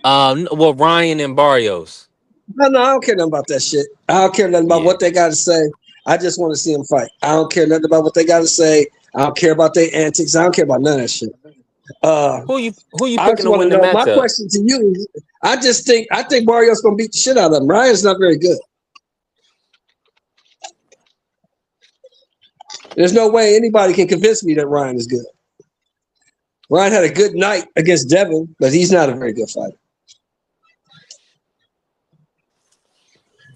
Well, Ryan and Barrios. No, I don't care nothing about that shit. I don't care nothing about Yeah. what they got to say. I just want to see them fight. I don't care nothing about what they got to say. I don't care about their antics. I don't care about none of that shit. Who you I picking just to want to win the know. My matchup? question to you is, I think Mario's gonna beat the shit out of him. Ryan's not very good. There's no way anybody can convince me that Ryan is good. Ryan had a good night against Devin, but he's not a very good fighter.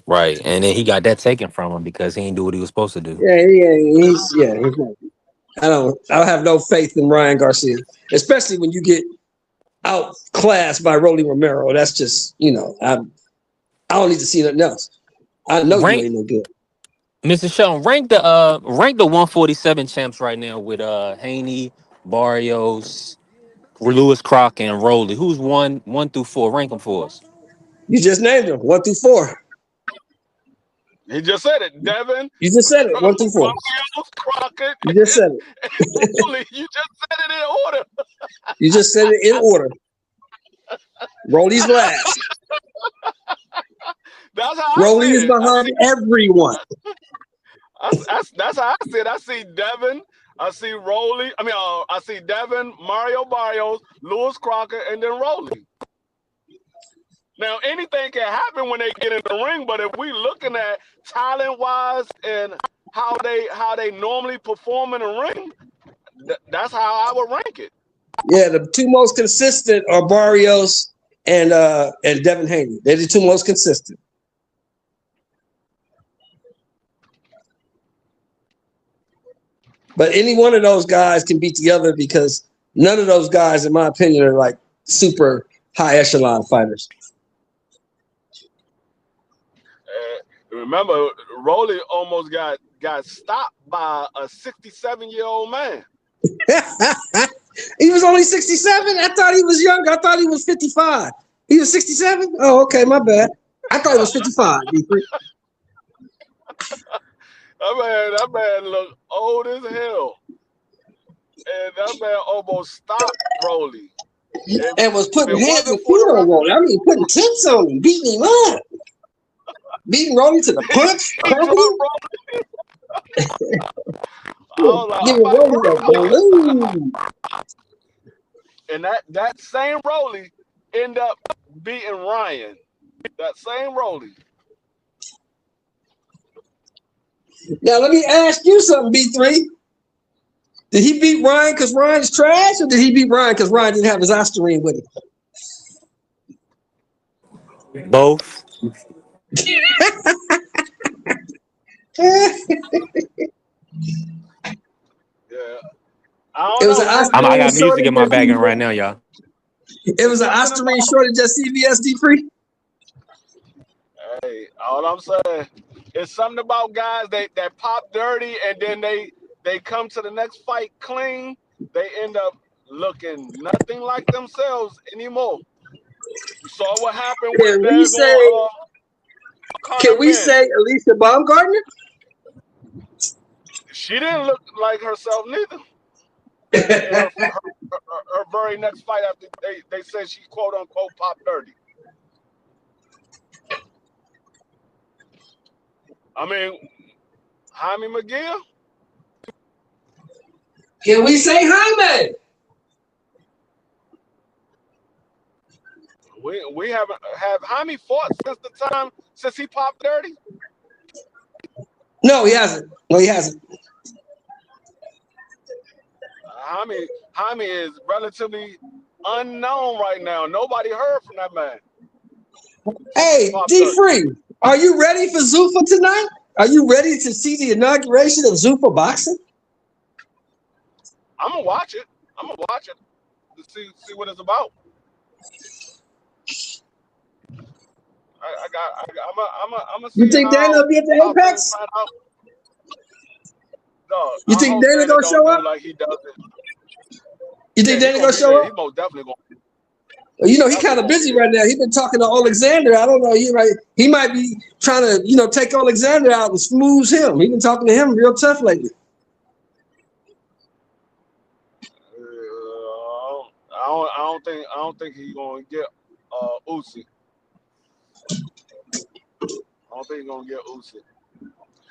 Right, and then he got that taken from him because he didn't do what he was supposed to do. He's not. I don't have no faith in Ryan Garcia, especially when you get outclassed by Rolly Romero. That's just, I don't need to see nothing else. I know you Rank, ain't no good. Mr. Sean, rank the 147 champs right now with Haney, Barrios, Lewis Crock, and Rowley. Who's one through four? Rank them for us. You just named them 1 through 4. He just said it. Devin, You just said it 1 through 4. Barrios, Crockett, You just said it. and Rolly. You just said it in order. You just said it in order. Rolly's last. That's how I Rolly see is it. behind everyone. That's how I see it. I see Devin. I see Rolly. I see Devin, Mario Barrios, Lewis Crockett, and then Rolly. Now, anything can happen when they get in the ring, but if we looking at talent-wise and how they normally perform in the ring, that's how I would rank it. Yeah, the two most consistent are Barrios and Devin Haney. They're the two most consistent. But any one of those guys can beat the other because none of those guys, in my opinion, are like super high echelon fighters. Remember, Rolly almost got stopped by a 67-year-old man. He was only 67? I thought he was young. I thought he was 55. He was 67? Oh, okay, my bad. I thought he was 55. That man looked old as hell. And that man almost stopped Rolly. And was putting hands and feet on Rolly. I mean, putting tents on him, beating him up. Beating Rolly to the punch. Giving Rolly a balloon. And that same Rolly ended up beating Ryan. That same Rolly. Now, let me ask you something, B3. Did he beat Ryan because Ryan's trash, or did he beat Ryan because Ryan didn't have his Ostarine with him? Both. Yeah. I got music in my background right now, y'all. It was an Ostarine shortage at CVS, D3. Hey, all I'm saying is something about guys that pop dirty and then they come to the next fight clean. They end up looking nothing like themselves anymore. You saw what happened with Can we say Alicia Baumgartner? She didn't look like herself neither. her very next fight after they said she quote unquote pop dirty. I mean, Jaime McGill. Can we say Jaime? We haven't have Jaime fought since he popped dirty. No, he hasn't. No, he hasn't. Jaime is relatively unknown right now. Nobody heard from that man. Hey, Pop D 30. Free, are you ready for Zuffa tonight? Are you ready to see the inauguration of Zuffa boxing? I'm gonna watch it. I'm gonna watch it to see what it's about. I'm gonna You see think Dana will be at the how things Apex? pan out. No, You I think hope Dana Dana gonna don't show do up? like he does it. You Yeah, think he Dana gonna gonna be show there. up? He most definitely gonna You know, he kind definitely of gonna be busy there. right now. He's been talking to Alexander. I don't know. He might be trying to, take Alexander out and smooth him. He's been talking to him real tough lately. I don't think he's gonna get Usyk. I don't think he's gonna get Usyk.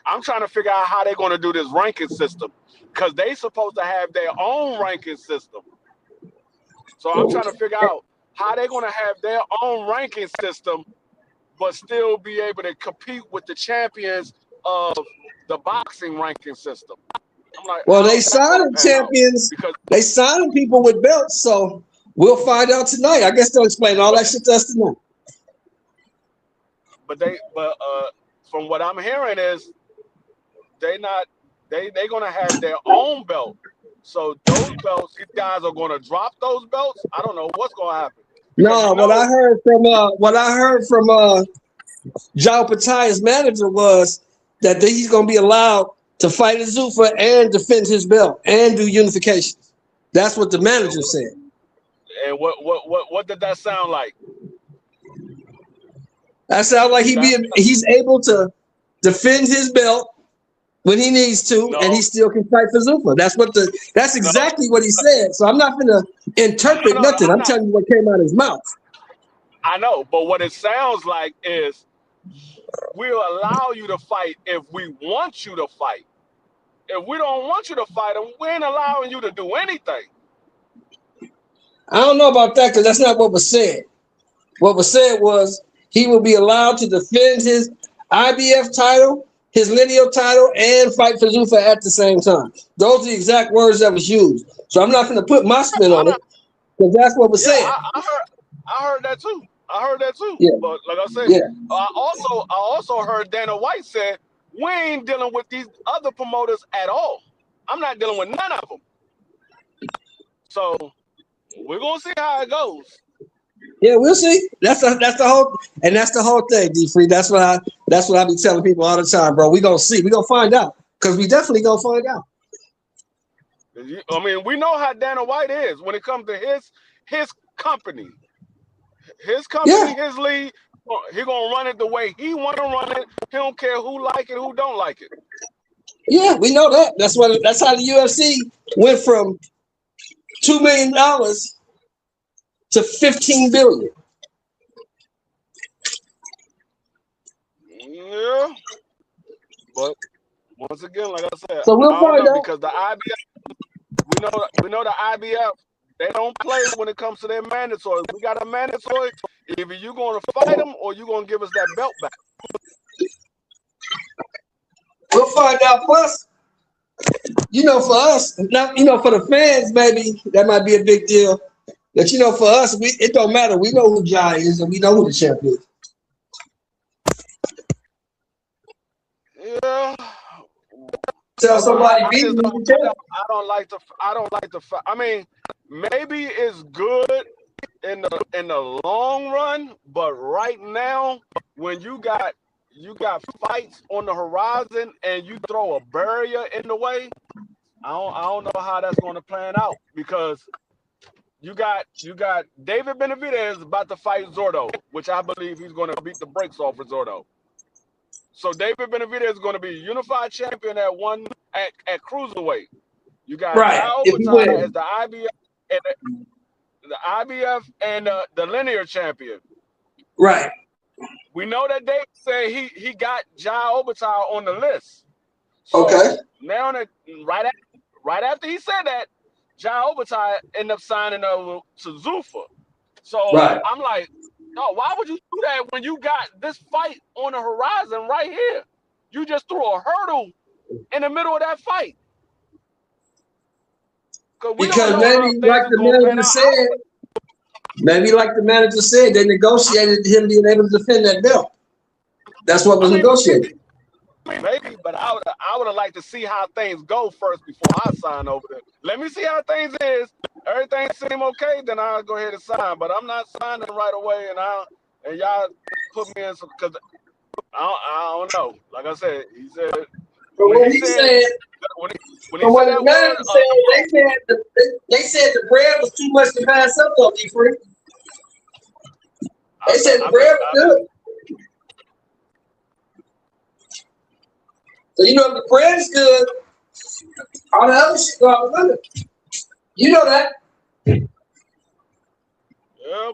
I'm trying to figure out how they're gonna do this ranking system because they supposed to have their own ranking system. So I'm trying to figure out how they're gonna have their own ranking system, but still be able to compete with the champions of the boxing ranking system. I'm like, Well, they how's that gonna signing pan out? champions. Because They signing people with belts, so we'll find out tonight. I guess they'll explain all that shit to us tonight. but from what I'm hearing is they're gonna have their own belt. So those belts, these guys are gonna drop those belts. I don't know what's gonna happen because No, what I heard from Jao Pataya's manager was that he's going to be allowed to fight a Zuffa and defend his belt and do unifications. That's what the manager said. and what did that sound like? That sounds like he's able to defend his belt when he needs to, No, and he still can fight for Zuffa. That's exactly what he said. So I'm not going to interpret nothing. I'm telling you what came out of his mouth. I know, but what it sounds like is we'll allow you to fight if we want you to fight. If we don't want you to fight them, we ain't allowing you to do anything. I don't know about that because that's not what was said. What was said was he will be allowed to defend his IBF title, his lineal title, and fight for Zuffa at the same time. Those are the exact words that was used. So I'm not going to put my spin on it because that's what was said. I heard that too. Yeah. But like I said, Yeah. I also heard Dana White said we ain't dealing with these other promoters at all. I'm not dealing with none of them. So we're gonna see how it goes. Yeah, we'll see. That's the whole thing, D Free. That's what I be telling people all the time, bro. We gonna see. We gonna find out because we definitely gonna find out. I mean, we know how Dana White is when it comes to his company. His company, his league, he gonna run it the way he wanna run it. He don't care who like it, who don't like it. Yeah, we know that. That's how the UFC went from $2 million to $15 billion. Yeah, but once again, like I said, So we'll I don't find know out. because the IBF, we know the IBF. They don't play when it comes to their mandatory. We got a mandatory. Either you going to fight them or you going to give us that belt back. We'll find out. Plus, for us, not, for the fans, maybe that might be a big deal. But for us, it don't matter. We know who Jai is, and we know who the champ is. Yeah. Tell somebody I don't like to. I mean, maybe it's good in the long run, but right now, when you got fights on the horizon and you throw a barrier in the way, I don't know how that's going to plan out because you got David Benavidez about to fight Zordo, which I believe he's going to beat the brakes off of Zordo. So David Benavidez is going to be unified champion at cruiserweight. You got Jao Opetaia as the IBF and the linear champion. Right. We know that David said he got Jao Opetaia on the list. So now that right after he said that, Jao Opetaia ended up signing over to Zuffa. So I'm like, no, why would you do that when you got this fight on the horizon right here? You just threw a hurdle in the middle of that fight. Because maybe, like the manager said, Maybe like the manager said, they negotiated him being able to defend that belt. That's what was negotiated. Maybe, but I would have liked to see how things go first before I sign over there. Let me see how things is. Everything seem okay, then I'll go ahead and sign. But I'm not signing right away, and y'all put me in some because I don't know. Like I said, he said When he said when he what said the that manager said, they said the bread was too much to pass up on D3. They said the bread was good. So you know if the bread is good, all the other shit go out the window. You know that. Yeah,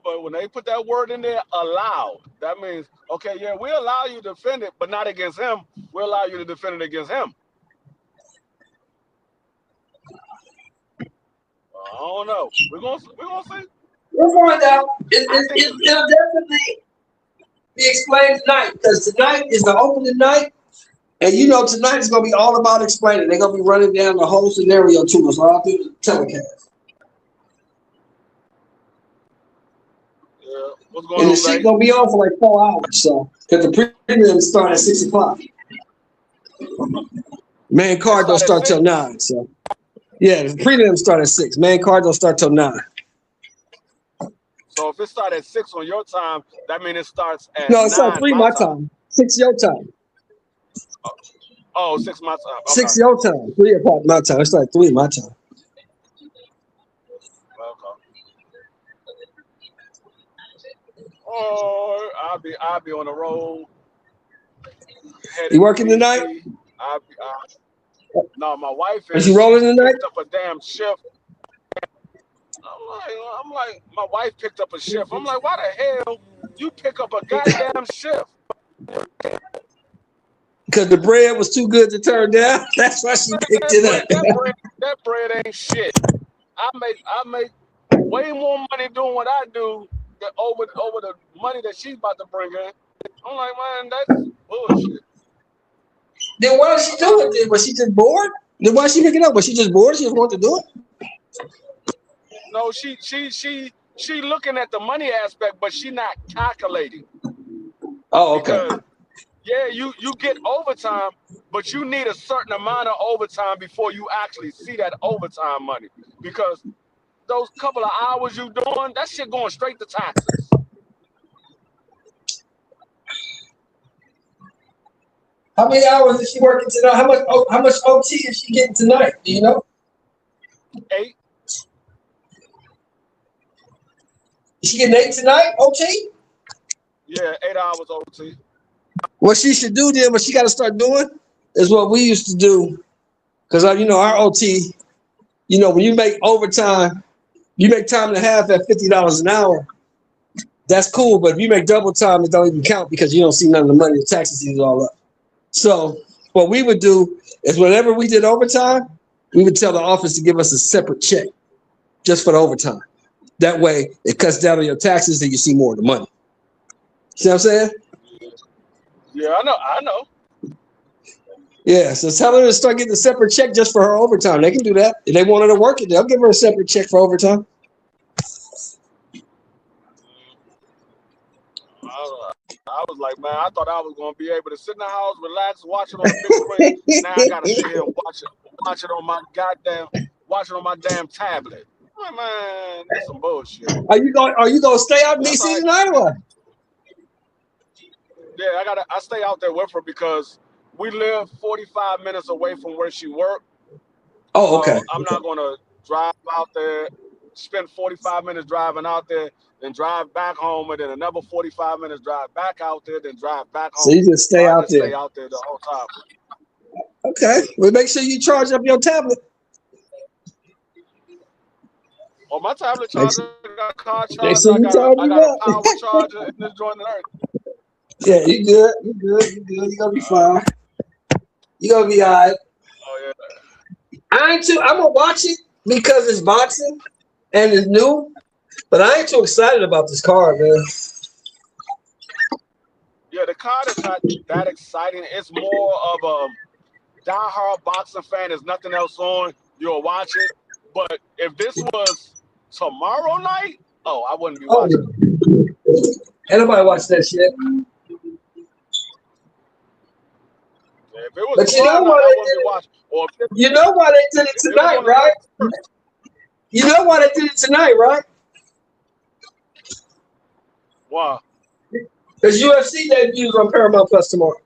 but when they put that word in there, allowed, that means, okay, yeah, we allow you to defend it, but not against him. We allow you to defend it against him. I don't know. We're gonna see. We'll find out. It'll definitely be explained tonight because tonight is the opening night. And you know, tonight is going to be all about explaining. They're going to be running down the whole scenario to us all through the telecast. Yeah, what's going And on, the shit going to be on for like 4 hours. So, because the prelims start at 6 o'clock. Main card don't start till 9. So, yeah, the prelims start at 6. Main card don't start till 9. So if it starts at 6 on your time, that means it starts at No, it's 9 at 3 my time. 6 your time. Oh, 6 my time. Okay. 6 your time. 3 o'clock my time. It's like 3 my time. Okay. Oh, I'll be on the road. You working tonight? No, my wife is. You rolling tonight? Picked up a damn shift. I'm like, my wife picked up a shift. I'm like, why the hell you pick up a goddamn shift? Because the bread was too good to turn down. That's why she picked it up. That bread ain't shit. I make way more money doing what I do than over the money that she's about to bring in. I'm like, man, that's bullshit. Then why did she do it then? Was she just bored? Then why she pick it up? Was she just bored? She just wanted to do it? No, she looking at the money aspect, but she not calculating. Oh, okay. Because, yeah, you get overtime, but you need a certain amount of overtime before you actually see that overtime money. Because those couple of hours you doing, that shit going straight to taxes. How many hours is she working tonight? How much OT is she getting tonight? Do you know? 8. Is she getting 8 tonight? OT? Yeah, 8 hours OT. What she should do then, what she got to start doing, is what we used to do. Because, you know, our OT, you know, when you make overtime, you make time and a half at $50 an hour. That's cool. But if you make double time, it don't even count because you don't see none of the money. The taxes eat it all up. So what we would do is whenever we did overtime, we would tell the office to give us a separate check just for the overtime. That way, it cuts down on your taxes and you see more of the money. See what I'm saying? Yeah, I know. Yeah, so tell her to start getting a separate check just for her overtime. They can do that. If they want her to work it, they'll give her a separate check for overtime. I was like, man, I thought I was gonna be able to sit in the house, relax, watch it on the big screen. Now I gotta sit here and watch it on my damn tablet. I'm like, man, that's some bullshit. Are you gonna stay out in DC tonight or what? Yeah, I stay out there with her because we live 45 minutes away from where she works. Oh, okay. I'm not gonna drive out there, spend 45 minutes driving out there, then drive back home, and then another 45 minutes drive back out there, then drive back home. So you just stay out there. Stay out there the whole time. Okay. Well, make sure you charge up your tablet. On my tablet charger, I got a car charger, Make sure I got a power charger in this joint and everything. Yeah, you good. You good. You're gonna be fine. You're gonna be all right. Oh yeah. I'm gonna watch it because it's boxing and it's new, but I ain't too excited about this card, man. Yeah, the card is not that exciting. It's more of a diehard boxing fan. There's nothing else on. You'll watch it. But if this was tomorrow night, Oh, I wouldn't be Oh, watching. ain't nobody watch that shit. If it was But you know tomorrow night, why I they wouldn't be did it? watching. Or if You know why they did it it was tonight, on the right? 31st. You know why they did it tonight, right? Wow. Because UFC debuts on Paramount Plus tomorrow.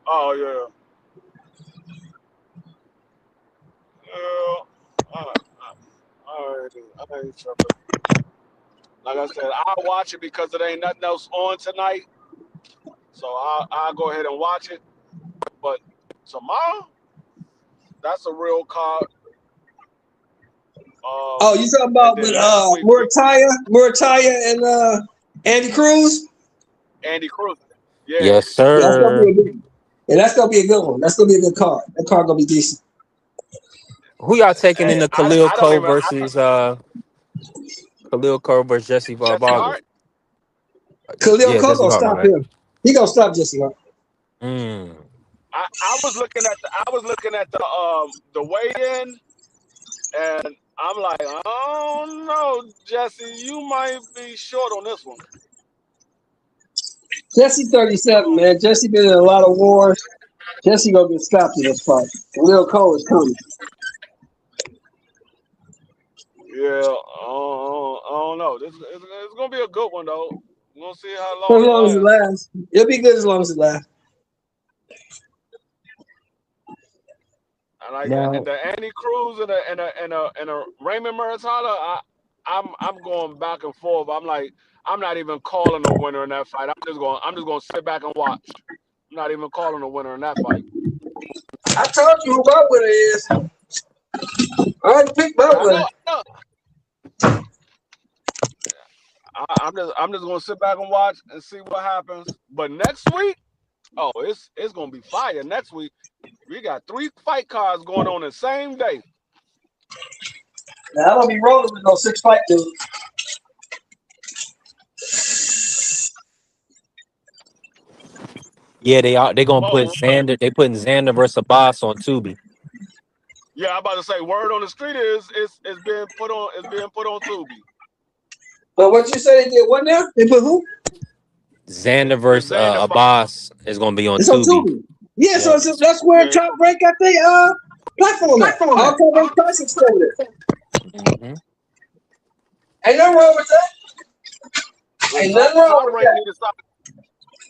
Oh, yeah. I ain't tripping. Like I said, I'll watch it because there ain't nothing else on tonight. So I'll go ahead and watch it. But tomorrow, that's a real card. Oh, you talking about And with then next week, Murataya and Andy Cruz? Andy Cruz. Yeah. Yes, Yeah, that's gonna be sir. a good one. Yeah, that's gonna be a good one. That's gonna be a good card. That card gonna be decent. Who y'all taking in Hey, the I don't even. Khalil Cole versus Jesse Jesse Vargas? Hart. Khalil Yeah, Cole Jesse gonna Hart, my stop bad. him. He gonna stop Jesse Hart. I was looking at the weigh-in, and I'm like, oh no, Jesse, you might be short on this one. Jesse 37, man. Jesse been in a lot of wars. Jesse gonna get stopped in this fight. Khalil Cole is coming. Yeah, I don't know. It's gonna be a good one though. We're gonna see how As long it long as it lasts. lasts. It'll be good as long as it lasts. And like and Now, the Andy Cruz and a Raymond Muratalla, I'm going back and forth. I'm like, I'm not even calling a winner in that fight. I'm just gonna sit back and watch. I'm not even calling a winner in that fight. I told you who my winner is. I already picked my Yeah, I winner. know. I'm just gonna sit back and watch and see what happens. But next week, oh, it's gonna be fire. Next week, we got 3 fight cards going on the same day. Now I don't be rolling with no 6-fight dude. yeah, they gonna put Well, Xander. They putting Xander versus Abbas on Tubi. yeah, I'm about to say word on the street is it's being put on Tubi. But what you say they did what now? They put who? Xander The versus Xander fight. Abbas is gonna be on It's on Tubi. Tubi. Yeah, Yep. so that's where Yeah, Top Rank got their platform at. I'll tell them prices over there. Mm-hmm. Ain't nothing wrong with that. yeah. Ain't nothing wrong Top with Rank that. need to stop.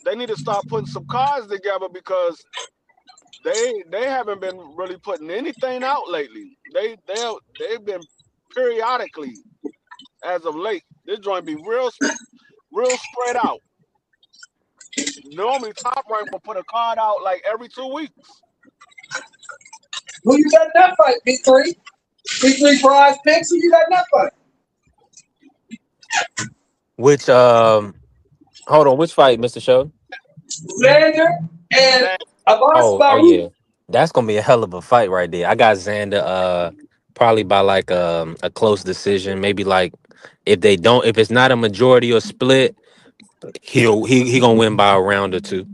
They need to start putting some cards together because they haven't been really putting anything out lately. They've been periodically as of late. This joint be real spread out. Normally, Top Rank will put a card out like every 2 weeks. Who you got in that fight, B3? B3 prize picks. Who you got in that fight? Which hold on, which fight, Mr. Show? Xander and Xander. Abbas Oh yeah, Baruch. that's gonna be a hell of a fight right there. I got Xander probably by like a close decision. Maybe like if it's not a majority or split, he gonna win by a round or two.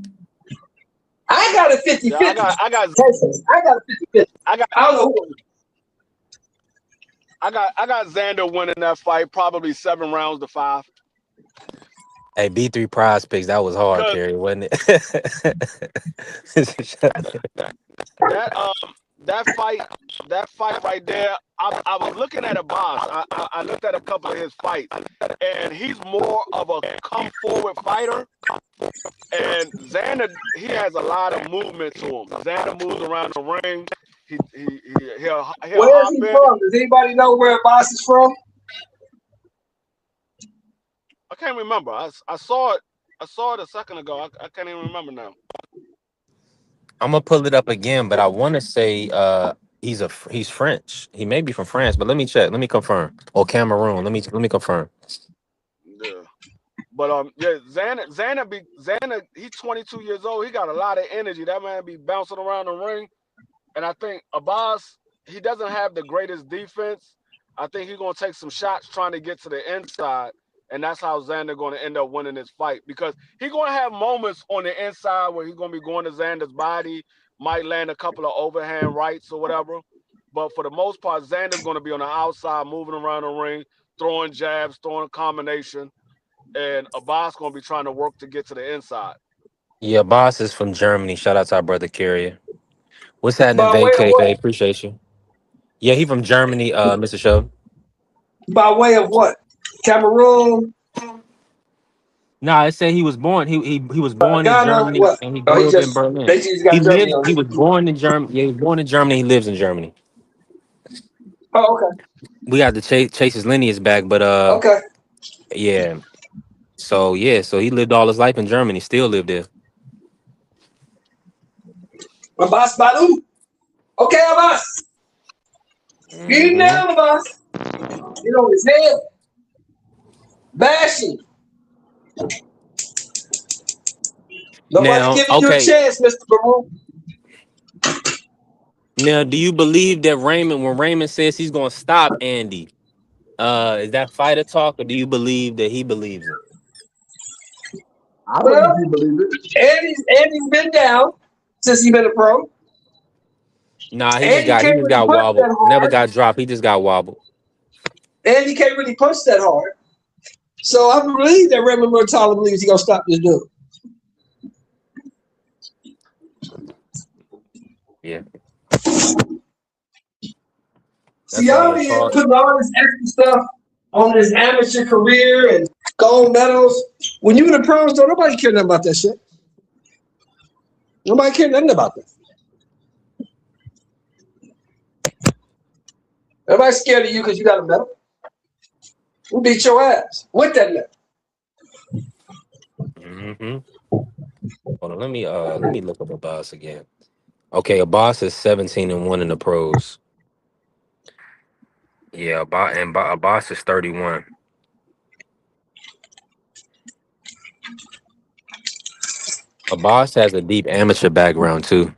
I got a Yeah, 50-50. I got I got a 50-50. I got I don't know who. I got Xander winning that fight, probably 7 rounds to 5. Hey, B3 Prize Picks, that was hard, Cause Perry, wasn't it? that that fight right there, I was looking at a boss. I looked at a couple of his fights, and he's more of a come forward fighter. And Xander, he has a lot of movement to him. Xander moves around the ring. He'll Where is hop he in. from? Does anybody know where Abbas is from? I can't remember. I saw it. I saw it a second ago. I can't even remember now. I'm gonna pull it up again, but I want to say he's French. He may be from France, but let me check. Let me confirm. Or Cameroon. Let me confirm. Yeah. But yeah, Xander, he's 22 years old. He got a lot of energy. That man be bouncing around the ring. And I think Abbas, he doesn't have the greatest defense. I think he's gonna take some shots trying to get to the inside. And that's how Xander gonna end up winning this fight because he's gonna have moments on the inside where he's gonna be going to Xander's body, might land a couple of overhand rights or whatever. But for the most part, Xander's gonna be on the outside, moving around the ring, throwing jabs, throwing a combination, and Abbas gonna be trying to work to get to the inside. Yeah, boss is from Germany. Shout out to our brother Carrier. What's happening, By way of VKK? what? Appreciate you. Yeah, he from Germany, Mr. Show. By way of what? Cameroon, Nah, it said he was born. He was born in Ghana, Germany what? and he Oh, he grew up in just Berlin. they just got Germany on He it. was born in Germany. Yeah, he was born in Germany. He lives in Germany. Oh, okay. We got to chase his lineage back, but Okay. yeah. So he lived all his life in Germany. Still live there. Abbas Badu. Okay, Abbas. Get him Mhm. down, Abbas. Get on his head. Bash him. Nobody Now, giving you a okay. chance, Mr. Baru. Now, do you believe that when Raymond says he's gonna stop Andy, is that fighter talk, or do you believe that he believes it? I believe he believes it. Andy's been down since he been a pro. Nah, he Andy just can't really got punch wobbled. that Never hard. got dropped. He just got wobbled. Andy can't really punch that hard. So I believe that Raymond Murtala believes he's gonna stop this dude. Yeah. See, y'all be putting all this extra stuff on his amateur career and gold medals. When you in the pros, though, nobody care nothing about that shit. Nobody care nothing about that. Everybody's scared of you because you got a medal. We'll beat your ass with that medal. Mm-hmm. Hold on, let me look up Abbas again. Okay, Abbas is 17-1 in the pros. Yeah, Abbas is 31. Abbas has a deep amateur background too.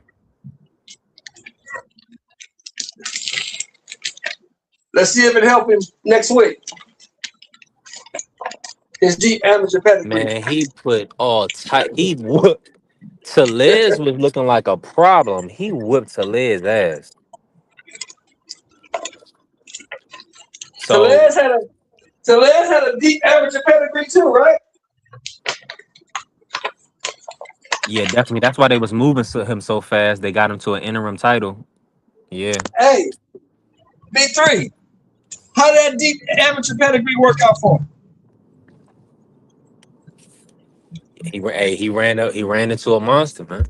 Let's see if it helps him next week. His deep amateur pedigree. Man, he put all tight. He whooped. Talez was looking like a problem. He whooped Talez's ass. So Talez had a deep amateur pedigree too, right? yeah, definitely. That's why they was moving him so fast. They got him to an interim title. Yeah. Hey, B3, how did that deep amateur pedigree work out for him? He ran into a monster, man.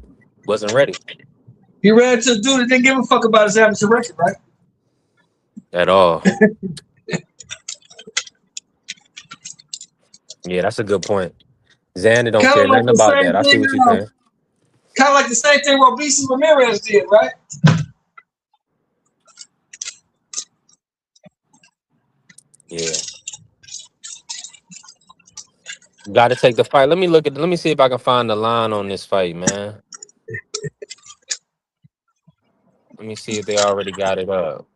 Wasn't ready He ran to a dude that didn't give a fuck about his amateur record, right? at all. Yeah, that's a good point. Xander don't Kind care of like nothing the about same that. I see thing. what you're saying. Kind of like the same thing Robeisy Ramirez did, right? Yeah. Got to take the fight. Let me see if I can find the line on this fight, man. Let me see if they already got it up.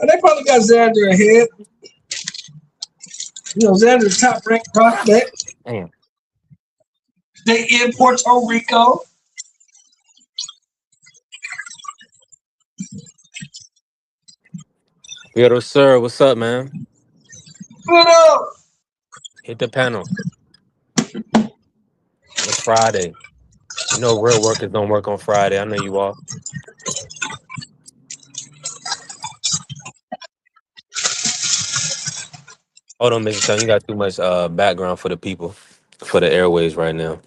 And they probably got Xander ahead. You know, Xander's top ranked prospect. Damn. They in Puerto Rico. Yo, sir, what's up, man? What up? Hit the panel. It's Friday. You know, real workers don't work on Friday. I know you all. Hold on, Mr. Son. You got too much background for the people, for the airways right now.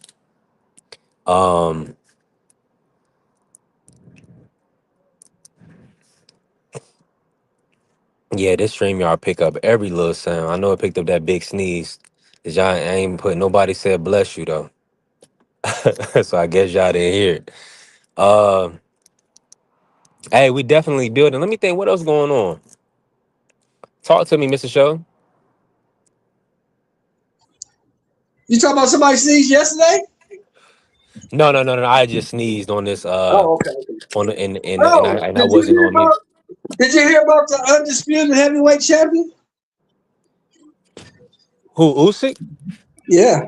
Yeah, this StreamYard pick up every little sound. I know it picked up that big sneeze. Y'all ain't put nobody said bless you though. So I guess y'all didn't hear it. Hey, we definitely building. Let me think what else going on. Talk to me, Mr. Show. You talking about somebody sneezed yesterday? No. I just sneezed on this Oh, okay. on the and I Did you wasn't hear on mute. Did you hear about the undisputed heavyweight champion? Who Usyk? Yeah.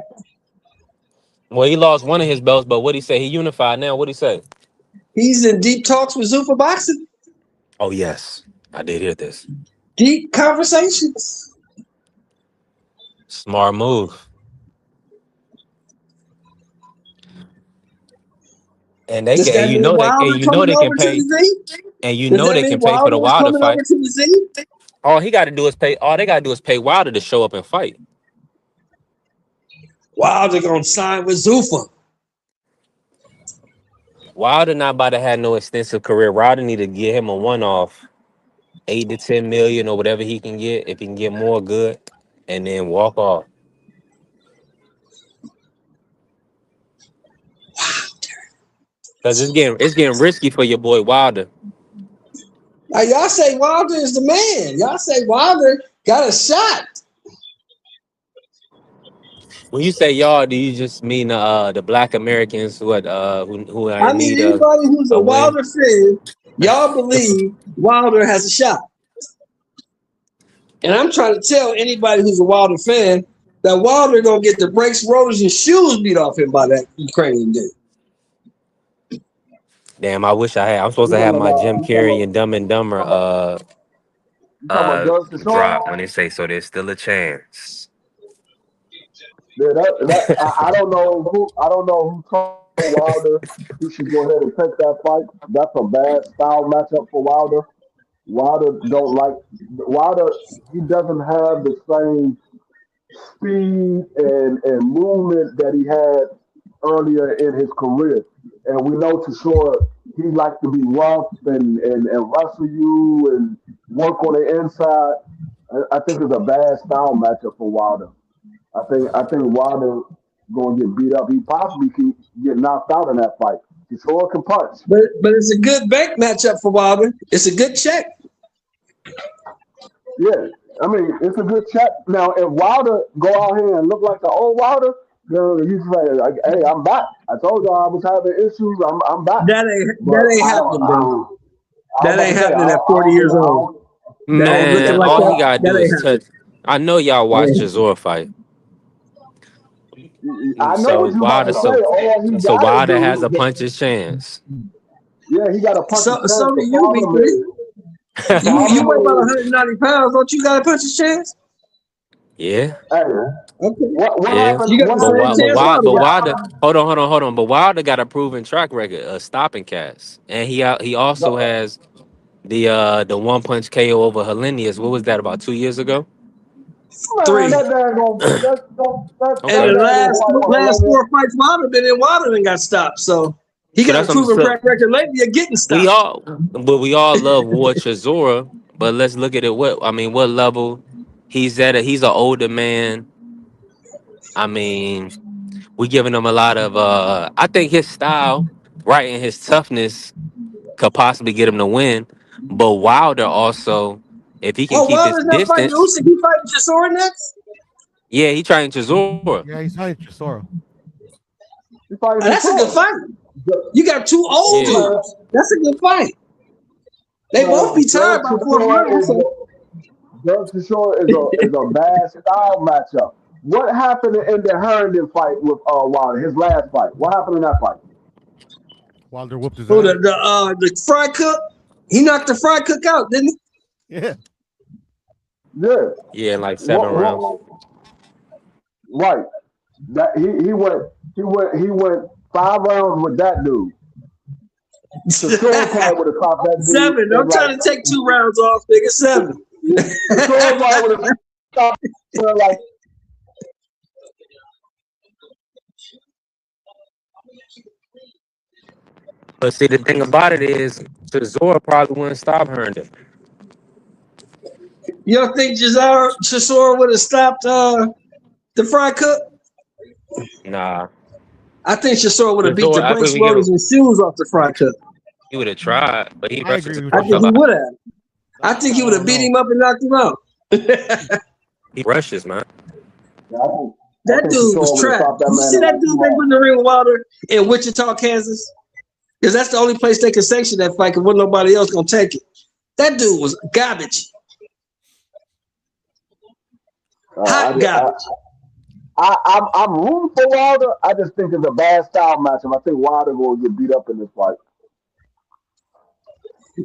Well, he lost one of his belts, but what'd he say? He unified now. What'd he say? He's in deep talks with Zuffa Boxing. Oh yes, I did hear this. Deep conversations. Smart move. And they Does can, and that you mean know they, and Wilder you know coming they can over to pay, the Z? and you Does know that they mean can pay for the Wilder is Wilder coming over fight. to the Z? All he got to do is pay. All they got to do is pay Wilder to show up and fight. Wilder gonna sign with Zuffa. Wilder not about to have no extensive career. Wilder need to get him a one-off, 8 to 10 million or whatever he can get. If he can get more, good, and then walk off. Cause it's getting risky for your boy Wilder. Now, y'all say Wilder is the man. Y'all say Wilder got a shot. When you say y'all, do you just mean the Black Americans who are I in mean, need of anybody who's a a win? Wilder fan, y'all believe Wilder has a shot. And I'm trying to tell anybody who's a Wilder fan that Wilder gonna get the brakes, rollers, and shoes beat off him by that Ukrainian dude. Damn, I wish I had. I'm supposed You to have talking my about Jim Carrey and Dumb and Dumber you talking about Garcia? drop when they say so. There's still a chance. Yeah, I don't know who told Wilder he should go ahead and take that fight. That's a bad style matchup for Wilder. Wilder. He doesn't have the same speed and movement that he had earlier in his career. And we know for sure he likes to be rough and wrestle you and work on the inside. I think it's a bad style matchup for Wilder. I think Wilder gonna get beat up. He possibly can get knocked out in that fight. He sure can punch. But it's a good bank matchup for Wilder. It's a good check. Yeah, I mean it's a good check. Now if Wilder go out here and look like the old Wilder, then you say, like, "Hey, I'm back. I told y'all I was having issues. I'm back." But That ain't I don't. happening, I dude. don't. I was That about to ain't say happening at 40 years old. That ain't looking Man, like all that. he gotta do That is ain't touch. I know y'all watch happening. Chisora fight. I know So what you about Wilder, to say. All he so gotta Wilder has a do, puncher's chance. yeah, he got to punch his chance. So do The you, problem B3. is, the You problem weigh about is, 190 pounds. Don't you got a puncher's chance? Yeah, hey, Okay. what yeah. happened? You got What the But same happened? but chance why? Wilder But got. Wilder, hold on. But Wilder got a proven track record of stopping cats, and he also has the one punch KO over Helenius. What was that, about 2 years ago? Man, 3. that daggone And Okay. the daggone fight with last Helenius. 4 fights Wilder been in, Wilder and got stopped. So he So got a that's what I'm proven saying. track record lately of getting We stopped. all, but we all love War Chisora. But let's look at it. What level he's at? He's an older man. I mean, we giving him a lot of. I think his style, right, and his toughness could possibly get him to win. But Wilder also, if he can Oh, keep his Wilder's not fighting distance, Usyk. He fighting Chisora next. yeah, he trying Chisora. Yeah, he's fighting Chisora. He fighting Oh, that's a good Chisora. fight. You got 2 old Yeah, Man, dudes. That's a good fight. They both be tired Doug by 4th round. So Chisora is a bad style matchup. What happened in the Herndon fight with Wilder? His last fight. What happened in that fight? Wilder whooped his who ass. the fry cook? He knocked the fry cook out, didn't he? Yeah. Yeah. yeah, in like 7 rounds. Right. That he went 5 rounds with that dude. Chisora probably would have stopped that dude. 7. I'm trying to take 2 rounds off, nigga. 7. Chisora probably would have stopped like. But see, the thing about it is, Chisora probably wouldn't stop Herndon. You don't think Chisora would have stopped the fry cook? Nah, I think Chisora would have beat Chisora. the I think brakes, we give him. rotors, and shoes off the fry cook. He would have tried, but he I rushed agree into with I the you, think he Sean. would have. I think he would have beat him up and knocked him out. He rushes, man. Yeah, I That think dude Chisora was would have trapped. stopped that You man see in that like dude 2 they put rounds. in the ring with Wilder in Wichita, Kansas? Because that's the only place they could sanction that fight because wasn't nobody else going to take it. That dude was garbage. Hot garbage. I'm rooting for Wilder. I just think it's a bad style matchup. I think Wilder will get beat up in this fight.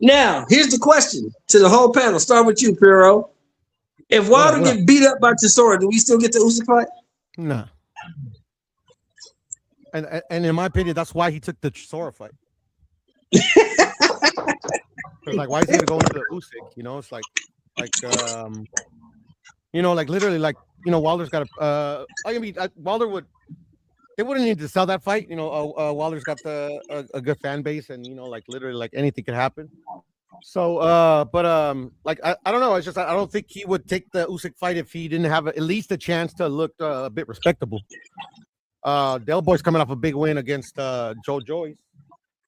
Now, here's the question to the whole panel. Start with you, Piro. If Wilder get beat up by Chisora, do we still get the Usyk fight? No. And in my opinion, that's why he took the Chisora fight. Like, why is he gonna go into the Usyk? You know, it's like literally, Wilder's got Wilder would. They wouldn't need to sell that fight. Wilder's got a good fan base, and literally, anything could happen. So, I don't know. It's just I don't think he would take the Usyk fight if he didn't have at least a chance to look a bit respectable. Del Boy's coming off a big win against Joe Joyce.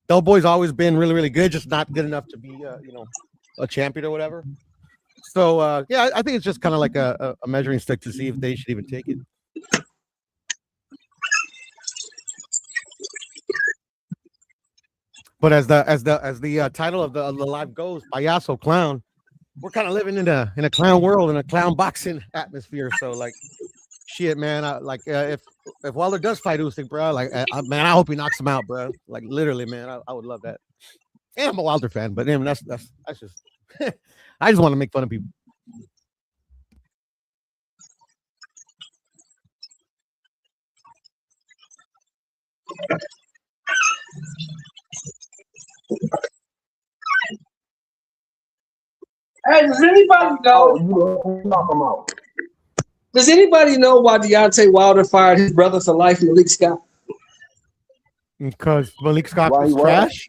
Del Boy's always been really, really good, just not good enough to be a champion or whatever. So I think it's just kind of like a measuring stick to see if they should even take it. But as the title of the live goes, Payaso Clown, we're kind of living in a clown world, in a clown boxing atmosphere. So shit, man, if Wilder does fight Usyk, bro, I hope he knocks him out, bro. Literally, man, I would love that. And I'm a Wilder fan, but that's just I just want to make fun of people. Hey, does anybody know? Does anybody know why Deontay Wilder fired his brother for life, Malik Scott? Because Malik Scott was trash,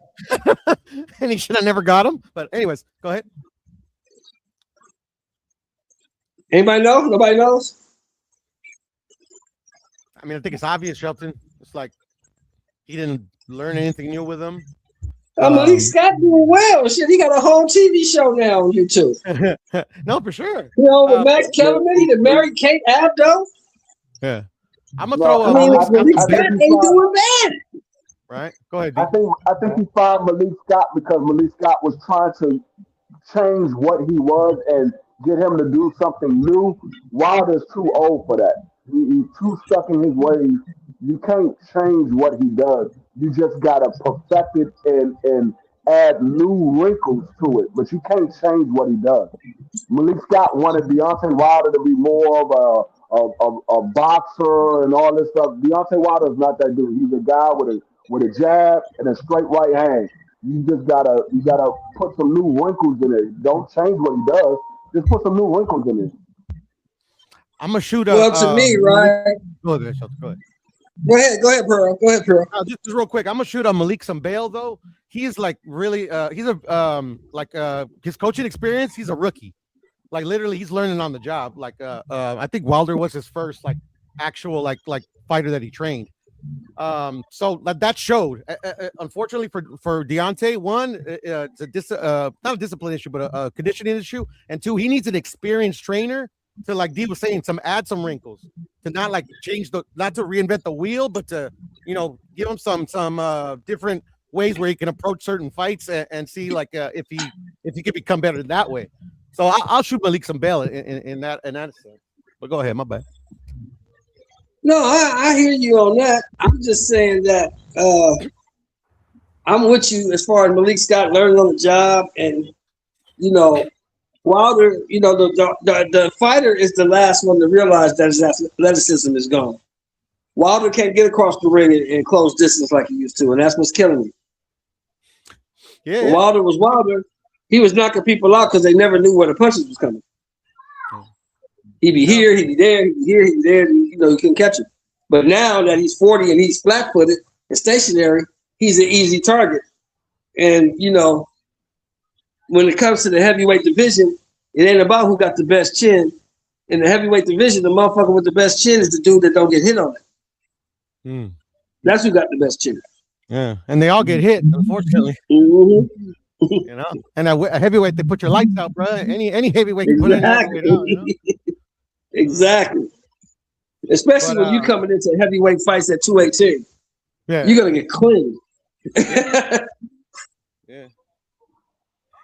and he should have never got him. But anyways, go ahead. Anybody know? Nobody knows? I mean, I think it's obvious, Shelton. It's like he didn't learn anything new with him. Malik Scott doing well. Shit, he got a whole TV show now on YouTube. No, for sure. With Max Kellerman, he married Kate Abdo. Yeah, I'm gonna throw. Malik Scott ain't doing bad. Right? Go ahead. I think he fired Malik Scott because Malik Scott was trying to change what he was and get him to do something new. Wilder's too old for that. He's too stuck in his ways. You can't change what he does. You just gotta perfect it and add new wrinkles to it. But you can't change what he does. Malik Scott wanted Deontay Wilder to be more of a boxer and all this stuff. Deontay Wilder's not that dude. He's a guy with a jab and a straight right hand. You gotta put some new wrinkles in it. Don't change what he does. Just put some new wrinkles in it. I'm gonna shoot. To me, right? Go ahead, Shelton. Go ahead. Go ahead, Pearl. Go ahead, Pearl. Just real quick, I'm gonna shoot on Malik some bail though. He's really he's his coaching experience. He's a rookie. Literally, he's learning on the job. I think Wilder was his first actual fighter that he trained. So that showed. Unfortunately for Deontay, one, it's not a discipline issue, but a conditioning issue, and two, he needs an experienced trainer to, like Dee was saying, add some wrinkles, to not change not to reinvent the wheel, but to give him some different ways where he can approach certain fights and see if he could become better that way. So I'll shoot Malik some bail in that sense. But go ahead, my bad. No, I hear you on that. I'm just saying that I'm with you as far as Malik Scott learning on the job, and Wilder, the fighter is the last one to realize that his athleticism is gone. Wilder can't get across the ring in close distance like he used to, and that's what's killing him. Yeah. When Wilder was Wilder, he was knocking people out because they never knew where the punches was coming. He'd be here, he'd be there, he'd be here, he'd be there. You couldn't catch him. But now that he's 40 and he's flat-footed and stationary, he's an easy target. And, when it comes to the heavyweight division, it ain't about who got the best chin. In the heavyweight division, the motherfucker with the best chin is the dude that don't get hit on it. That's who got the best chin. Yeah, and they all get hit, unfortunately. Mm-hmm. And a heavyweight, they put your lights out, bro. Any heavyweight can put it out. Exactly. Especially when you coming into heavyweight fights at 218. Yeah, you're gonna get clean. Yeah.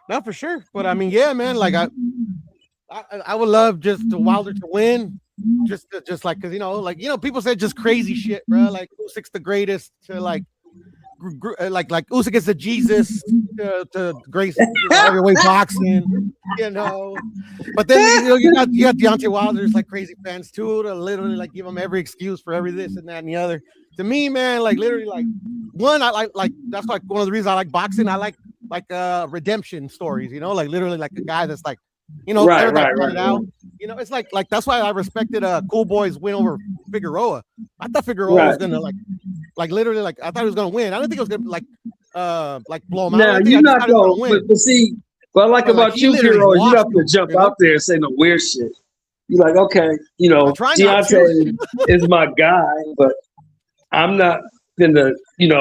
Not for sure, but I mean, yeah, man. I would love just to Wilder to win, just because people say just crazy shit, bro. Usyk's the greatest. To like Usyk gets the Jesus to Grace heavyweight boxing, But then you got Deontay Wilder's like crazy fans too to literally like give him every excuse for every this and that and the other. To me, man, like literally like one, I like that's like one of the reasons I like boxing. I like redemption stories, like literally like a guy that's like, right. Out. It's like that's why I respected Cool Boy's win over Figueroa. I thought Figueroa was gonna like literally like I thought he was gonna win. I didn't think it was gonna like blow him out. Now you're not going, but see, what I like about you, Figueroa, you have to jump out there and say no weird shit. You're like, okay, Deontay is my guy, but I'm not gonna,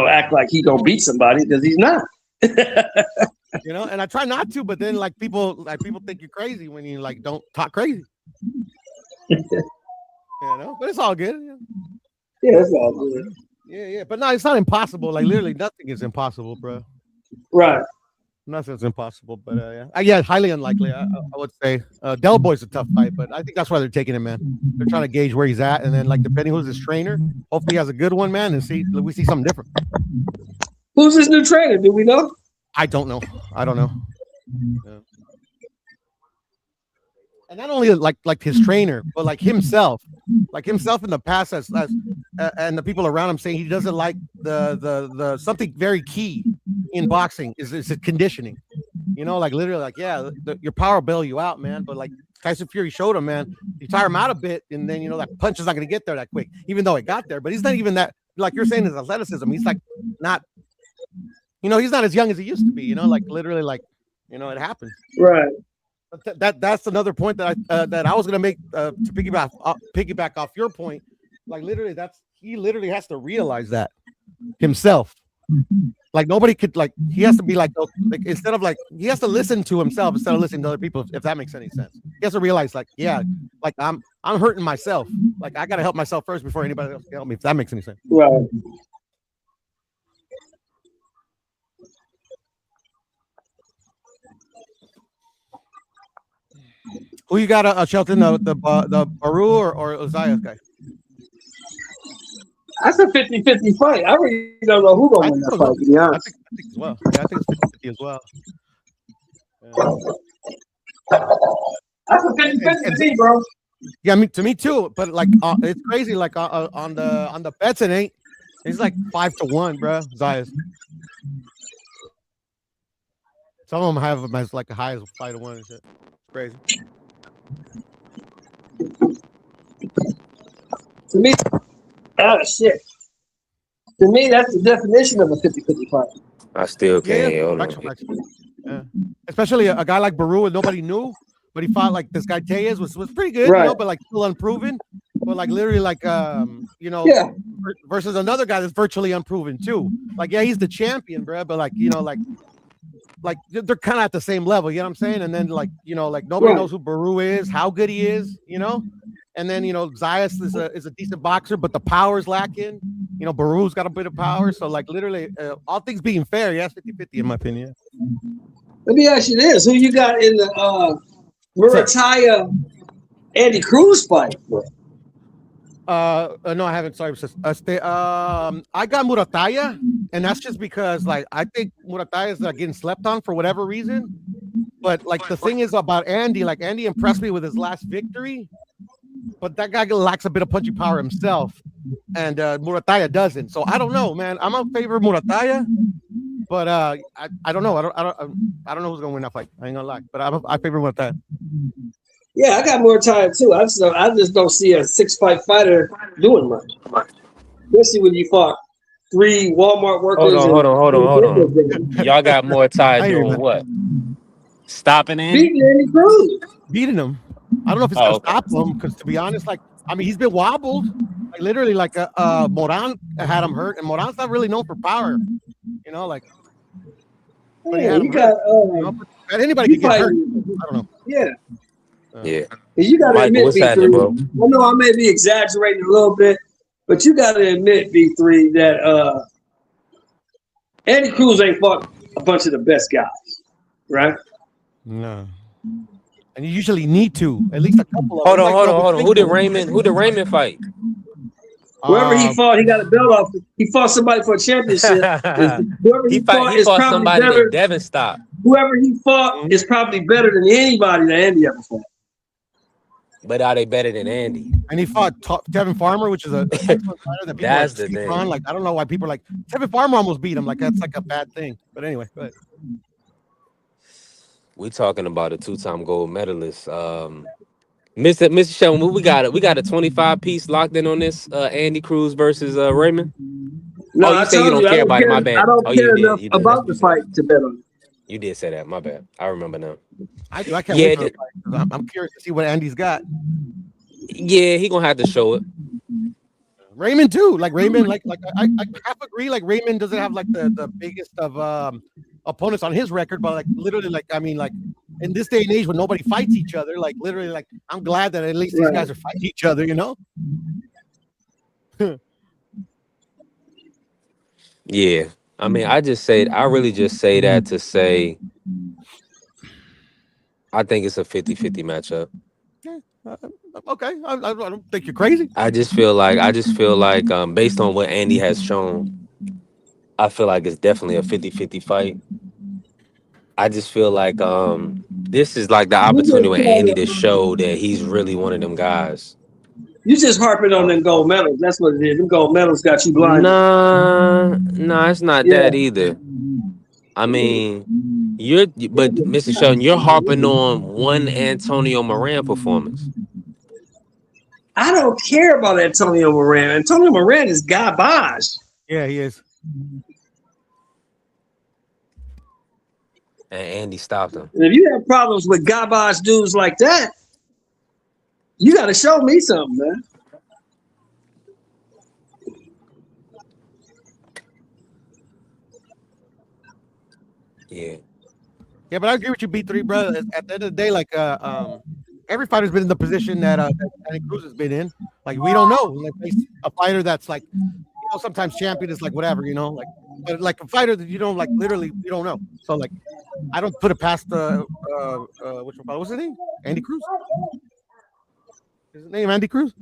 act like he gonna beat somebody because he's not. And I try not to, but then people think you're crazy when you like don't talk crazy. But it's all good. Yeah, it's all good. Yeah. But no, it's not impossible. Like literally nothing is impossible, bro. Right. Nothing's impossible, but highly unlikely. I would say Del Boy's a tough fight, but I think that's why they're taking him, man. They're trying to gauge where he's at, and then like depending who's his trainer, hopefully he has a good one, man, and we see something different. Who's his new trainer? Do we know? I don't know. Yeah. And not only like his trainer, but like himself in the past as and the people around him saying he doesn't like the something very key in boxing is conditioning. Like literally like your power will bail you out, man. But like Tyson Fury showed him, man, you tire him out a bit, and then that punch is not going to get there that quick, even though it got there. But he's not even that, like you're saying, his athleticism. He's like not. He's not as young as he used to be. Like literally, like it happens. Right. But that's another point that I was gonna make to piggyback off your point. Like literally, he literally has to realize that himself. Like nobody could he has to be like instead of he has to listen to himself instead of listening to other people. If that makes any sense, he has to realize I'm hurting myself. Like I gotta help myself first before anybody else can help me. If that makes any sense. Right. Who you got, Shelton? The Baru or Ozias guy? That's a 50-50 fight. I really don't know who's gonna win that fight. To be honest, I think as well. Yeah, I think it's 50-50 as well. That's a 50-50 to me, bro. Yeah, to me too. But it's crazy. Like on the bets, it ain't. It's like 5-1, bro. Zayas. Some of them have them as like a high as 5-1 and shit. It's crazy. To me, shit. To me, that's the definition of a 50-50 fight. I still can't. Yeah. Especially a guy like Baru, and nobody knew, but he fought like this guy Tellez was pretty good, right. But like still unproven. But like literally versus another guy that's virtually unproven too. Like he's the champion, bro. But like like they're kind of at the same level, you know what I'm saying? And then like nobody knows who Baru is, how good he is, And then Zayas is a decent boxer, but the power's lacking. Baru's got a bit of power, so like literally, all things being fair, 50-50 in my opinion. Let me ask you this: who you got in the Murataya Andy Cruz fight? No, I haven't. Sorry, I got Murataya, and that's just because like I think Murataya is getting slept on for whatever reason. But like the thing is about Andy, like Andy impressed me with his last victory, but that guy lacks a bit of punching power himself, and Murataya doesn't. So I don't know, man. I'm in favor of Murataya, but I don't know. I don't know who's gonna win that fight. I ain't gonna lie, but I favor Murataya. Yeah, I got more time too. I just don't see a 6-fight fighter doing much. Especially when you fought 3 Walmart workers. Hold on. Y'all got more ties doing what? Stopping him? Beating Andy Cruz. Beating him. I don't know if it's gonna stop him because to be honest, he's been wobbled. Like literally, Moran had him hurt, and Moran's not really known for power. But he had him hurt. Anybody can get hurt. I don't know. Yeah. Yeah. You got to admit, B3, bro? I know I may be exaggerating a little bit, but you got to admit, B3, that Andy Cruz ain't fought a bunch of the best guys, right? No. And you usually need to at least a couple of. Hold on. Who did Raymond fight? Whoever he fought, he got a belt off. He fought somebody for a championship. Whoever he fought he is fought probably somebody that better. Devin stopped. Whoever he fought is probably better than anybody that Andy ever fought. But are they better than Andy? And he fought Tevin Farmer, which is an excellent fighter that people That's like the sleep thing. on. Like, I don't know why people are like, Tevin Farmer almost beat him. Like, that's like a bad thing. But anyway, go ahead. We talking about a 2-time gold medalist. Mr. Shelton, we got it. We got a 25 piece locked in on this. Andy Cruz versus Raymond. No, Oh, you I say you told don't you I care don't about it. care. My I bad. don't Oh, care you enough did. You did. That's about what the you said. fight to bet on. You did say that. My bad. I remember now. I do. I can't Yeah, wait for the fight. I'm curious to see what Andy's got. yeah, he gonna have to show it. Raymond too. Like Raymond, like I half agree. Like Raymond doesn't have like the biggest of opponents on his record, but like literally, like I mean, like in this day and age when nobody fights each other, like literally, like I'm glad that at least these guys are fighting each other. You know. Yeah, I mean, I really just say that to say I think it's a 50-50 matchup. Okay, I don't think you're crazy. I just feel like based on what Andy has shown, I feel like it's definitely a 50-50 fight. I just feel like this is like the opportunity with Andy to show that he's really one of them guys. You just harping on them gold medals. That's what it is. Them gold medals got you blinded. Nah, it's not that either. I mean, but Mr. Shelton, you're harping on one Antonio Moran performance. I don't care about Antonio Moran. Antonio Moran is garbage. Yeah, he is. And Andy stopped him. And if you have problems with garbage dudes like that, you got to show me something, man. Yeah. Yeah, but I agree with you, B3, bro. At the end of the day, like every fighter's been in the position that Andy Cruz has been in. Like we don't know. Like a fighter that's like, sometimes champion is like whatever, like, but like a fighter that you don't like, literally, you don't know. So like, I don't put it past what's his name? Andy Cruz. Is his name Andy Cruz?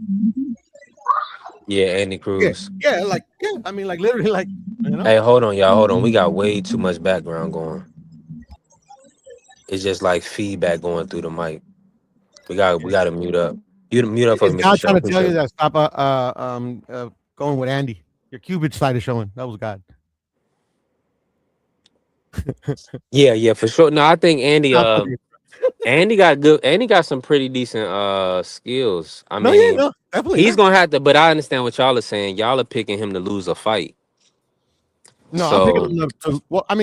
Yeah, Andy Cruz. Yeah, like I mean, like literally, like. Hey, hold on, y'all. Hold on. We got way too much background going. It's just like feedback going through the mic. We got to mute up. You mute up for me. I'm trying to tell you that stop going with Andy. Your Cuban side is showing. That was God. Yeah, for sure. No, I think Andy Andy got some pretty decent skills. I mean, definitely he's gonna have to, but I understand what y'all are saying. Y'all are picking him to lose a fight. No, I'm picking him to well, I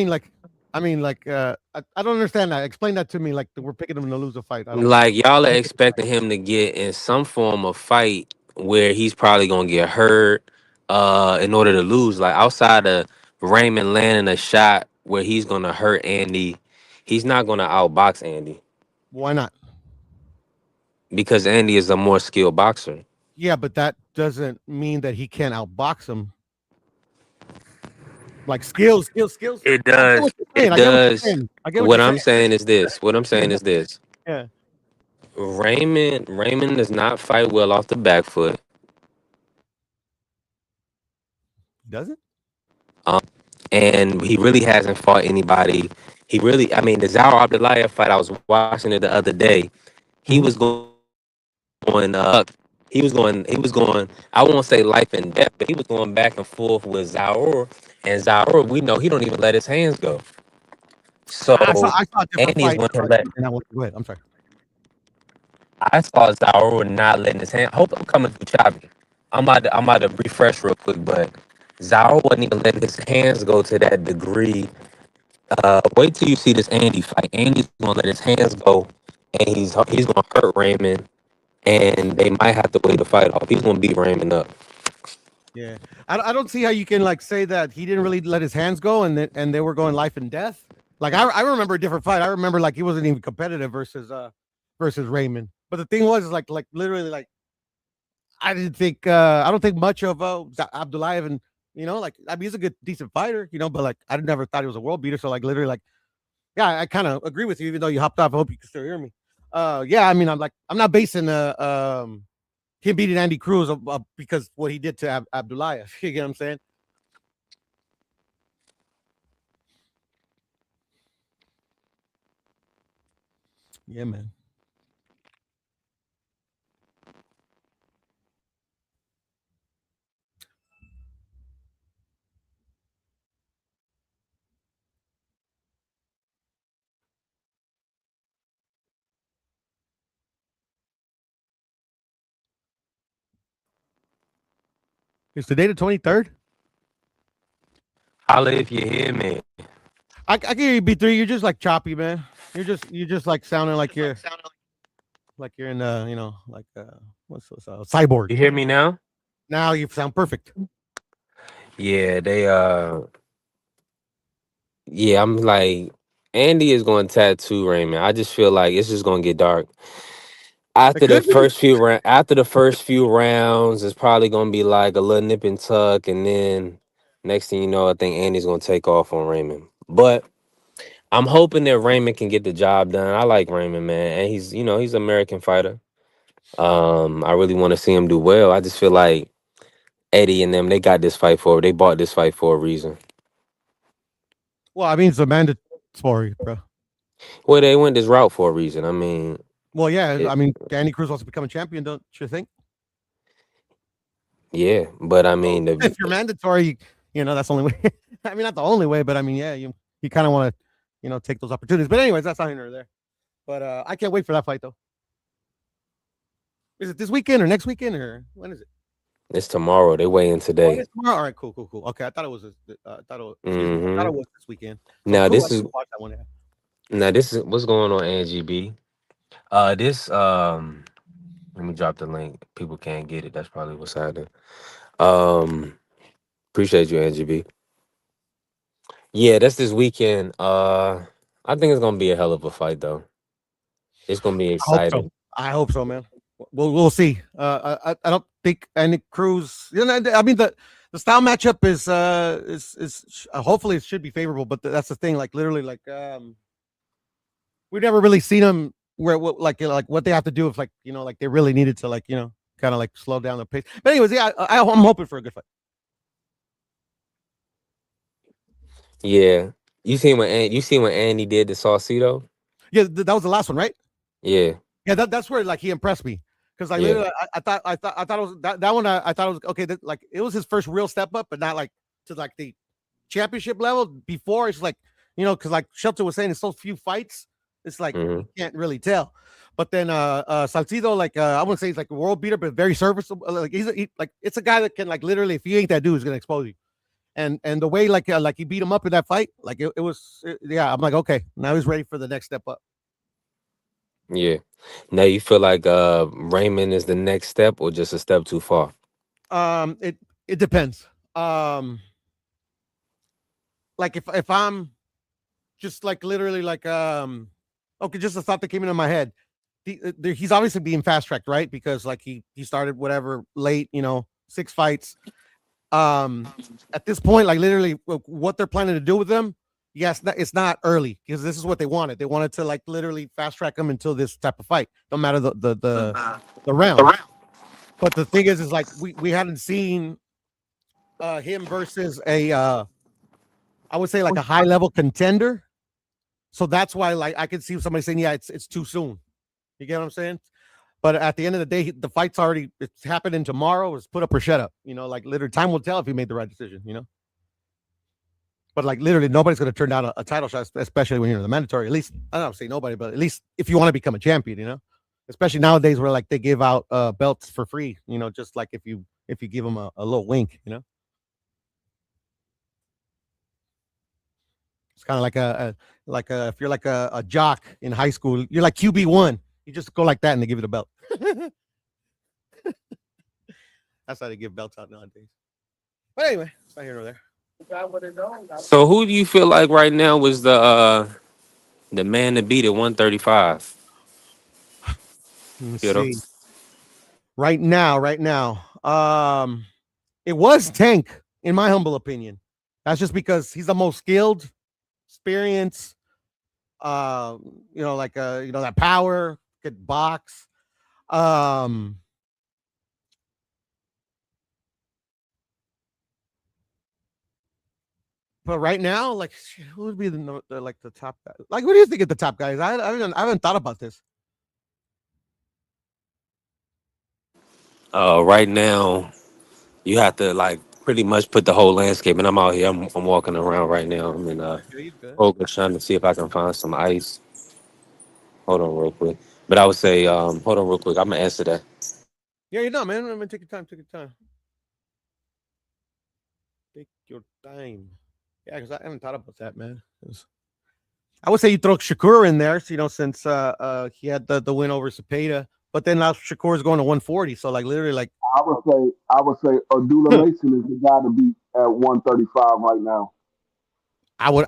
don't understand that. Explain that to me. Like we're picking him to lose a fight. Like y'all are expecting him to get in some form of fight where he's probably gonna get hurt in order to lose. Like outside of Raymond landing a shot where he's gonna hurt Andy, he's not gonna outbox Andy. Why not? Because Andy is a more skilled boxer. Yeah, but that doesn't mean that he can't outbox him. Like skills. It does. It does. What I'm saying is this. Yeah. Raymond does not fight well off the back foot. Does it? And he really hasn't fought anybody. The Zara Abdullayev fight, I was watching it the other day. He was going I won't say life and death, but he was going back and forth with Zaur. And Zaur, we know he don't even let his hands go. So I saw a different Andy's fight. going to let. Go ahead. I'm sorry. I saw Zaur not letting his hand. I hope I'm coming through choppy. I'm about to refresh real quick, but Zaur wasn't even letting his hands go to that degree. Wait till you see this Andy fight. Andy's gonna let his hands go, and he's gonna hurt Raymond, and they might have to wait the fight off. He's gonna beat Raymond up. Yeah, I don't see how you can like say that he didn't really let his hands go, and they were going life and death. Like I remember a different fight. I remember like he wasn't even competitive versus Raymond. But the thing was like literally like I don't think much of Abdullayev, and like I mean he's a good decent fighter, but like I never thought he was a world beater. So like literally like yeah, I kind of agree with you, even though you hopped off. I hope you can still hear me. Yeah, I mean I'm not basing him him beating Andy Cruz because what he did to Abdullah. You get what I'm saying? Yeah, man. Is today the 23rd? Holla if you hear me. I can hear you, B3. You're just like choppy, man. You're just like sounding like you're in what's cyborg. You hear me now? Now you sound perfect. Yeah, yeah, I'm like, Andy is going to tattoo Raymond. I just feel like it's just going to get dark. It After the could be. first few rounds, it's probably going to be like a little nip and tuck, and then next thing you know, I think Andy's going to take off on Raymond. But I'm hoping that Raymond can get the job done. I like Raymond, man, and he's he's an American fighter. I really want to see him do well. I just feel like Eddie and them, they bought this fight for a reason. Well, I mean, it's a mandatory, bro. Well, they went this route for a reason. I mean, Well, yeah. it, I mean, Andy Cruz wants to become a champion, don't you think? yeah, but I So mean, if you're mandatory, that's the only way. I mean, not the only way, but I mean, yeah, you kind of want to, take those opportunities. But anyways, that's not here nor there. But I can't wait for that fight, though. Is it this weekend or next weekend or when is it? it's tomorrow. They weigh in Oh, today. it's tomorrow. All right, cool. Okay, I thought it was. Excuse me. I thought Hmm it was this weekend. So Now cool. I this can is go watch that one. Yeah. this is what's going on, NGB. This let me drop the link. People can't get it. That's probably what's happening. Um, appreciate you, NGB. Yeah, that's this weekend. I think it's gonna be a hell of a fight, though. It's gonna be I hope so. exciting. I hope so, man. We'll see. I don't think any Cruz. I mean the style matchup is hopefully it should be favorable, but that's the thing. Like literally, we've never really seen them where like what they have to do if like they really needed to kind of like slow down the pace. But anyways, yeah, I'm hoping for a good fight. Yeah, you seen what Andy did to Saucedo? Yeah, that was the last one, right? Yeah, Yeah, that's where like he impressed me because like yeah. literally, I thought it was that one. I thought it was okay. Like it was his first real step up, but not like to like the championship level. Before it's like because like Shelter was saying, it's so few fights. It's like hmm you can't really tell. But then Salcido, like I wouldn't say he's like a world beater, but very serviceable. Like like it's a guy that can like literally, if you ain't that dude, he's gonna expose you. And the way like he beat him up in that fight, like it was yeah. I'm like okay, now he's ready for the next step up. Yeah. Now you feel like Raymond is the next step or just a step too far? It depends. Like if I'm just like literally like okay, just a thought that came into my head. He's obviously being fast tracked, right? Because like he started whatever late, 6 fights. At this point, like literally what they're planning to do with them, yes, it's not early because this is what they wanted. They wanted to like literally fast track them until this type of fight, no matter the round. But the thing is like we hadn't seen him versus a I would say like a high level contender. So that's why like I could see somebody saying, yeah, it's too soon. You get what I'm saying? But at the end of the day, the fight's it's happening tomorrow. It's put up or shut up. Like literally time will tell if he made the right decision. But like literally nobody's going to turn down a title shot, especially when you're in the mandatory. At least I don't say nobody, but at least if you want to become a champion, especially nowadays where like they give out belts for free, just like if you give them a little wink. It's kind of like if you're like a jock in high school, you're like QB1. You just go like that and they give you the belt. That's how they give belts out nowadays. But anyway, it's not here nor there. So who do you feel like right now was the man to beat at 135? Let me You know? see. Right now, it was Tank, in my humble opinion. That's just because he's the most skilled, experienced, that power, could box. But right now, like, shit, who would be like the top guy? Like, what do you think of the top guys? I haven't thought about this. Right now, you have to like pretty much put the whole landscape. And I'm out here. I'm walking around right now. I'm in Good. Kroger trying to see if I can find some ice. Hold on real quick. But I would say, hold on real quick. I'm gonna answer that. Yeah, you know, man. I'm gonna take your time. Take your time. Take your time. Yeah, because I haven't thought about that, man. 'Cause I would say you throw Shakur in there, you know, since he had the win over Cepeda, but then now Shakur is going to 140. So like literally, like I would say Abdullah Mason is the guy to beat at 135 right now. I would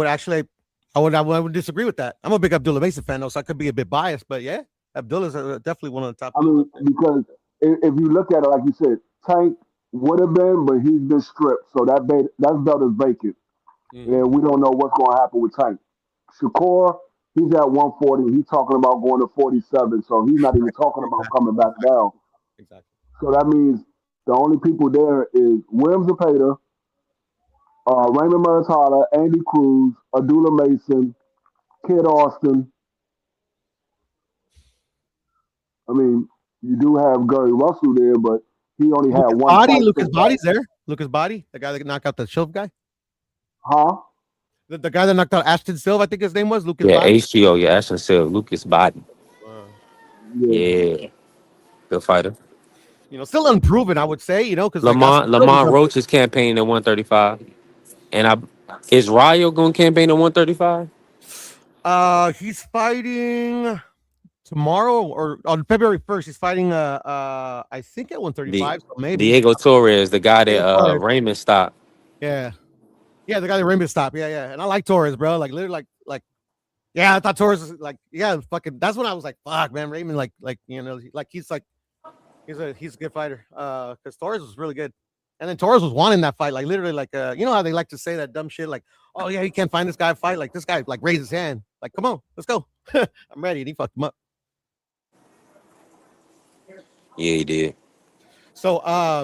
actually, I would disagree with that. I'm a big Abdullah Mason fan, though, so I could be a bit biased, but yeah, Abdullah's definitely one of the top. I mean, because if you look at it, like you said, Tank would have been, but he's been stripped, so that belt is vacant, and we don't know what's going to happen with Tank. Shakur, he's at 140. He's talking about going to 47, so he's not even talking about coming back down. Exactly. So that means the only people there is William Zepeda, Raymond Muratala, Andy Cruz, Abdullah Mason, Kid Austin. I mean, you do have Gary Russell there, but he only had one fight. Lucas Body's there. Lucas Body, the guy that knocked out the Silva guy. Huh? The guy that knocked out Ashton Silva, I think his name was Lucas. Yeah, Body. HGO. Yeah, Ashton Silva, Lucas Body. Yeah. Yeah, good fighter. You know, still unproven, I would say. You know, because Lamont Roach is campaigning at 135, and is Rayo going to campaign at 135? He's fighting tomorrow or on February 1st. He's fighting I think at 135. So maybe Diego Torres, the guy that Raymond stopped. Yeah, the guy that Raymond stopped. Yeah. And I like Torres, bro. Like literally, like. Yeah, I thought Torres was like, yeah, fucking. That's when I was like, fuck, man, Raymond, like, you know, like he's a good fighter. Because Torres was really good, and then Torres was wanting that fight, like literally, like, you know how they like to say that dumb shit, like, oh yeah, he can't find this guy a fight, like this guy, like raised his hand, like, come on, let's go, I'm ready, and he fucked him up. Yeah, he did. So,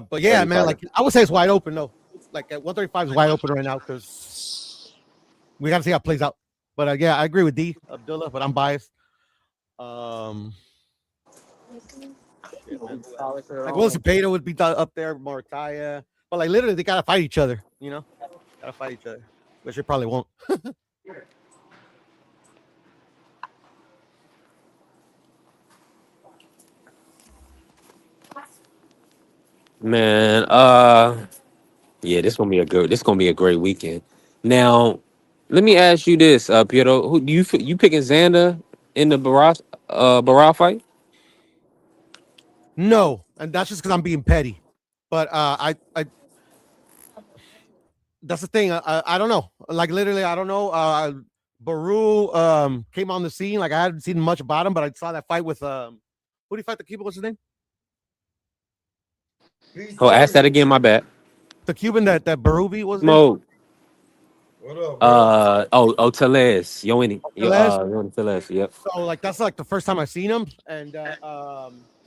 but yeah, man, like I would say it's wide open though, like at 135 is wide open right now because we got to see how it plays out. But yeah, I agree with D Abdullah, but I'm biased. Like Will Cepeda would be up there, Morataya, but like literally they gotta fight each other, you know, which they probably won't. Man, yeah, this gonna be a great weekend. Now, let me ask you this, Piero. Who do you picking Xander in the Barra fight? No, and that's just because I'm being petty. But I that's the thing. I don't know. Like literally, I don't know. Baru came on the scene. Like I hadn't seen much about him, but I saw that fight with who did he fight? The Cuban? What's his name? Oh, ask that again. My bad. The Cuban that Baru beat was. Smoke. What up, bro? Teles. Teles. Yep. So like that's like the first time I've seen him, and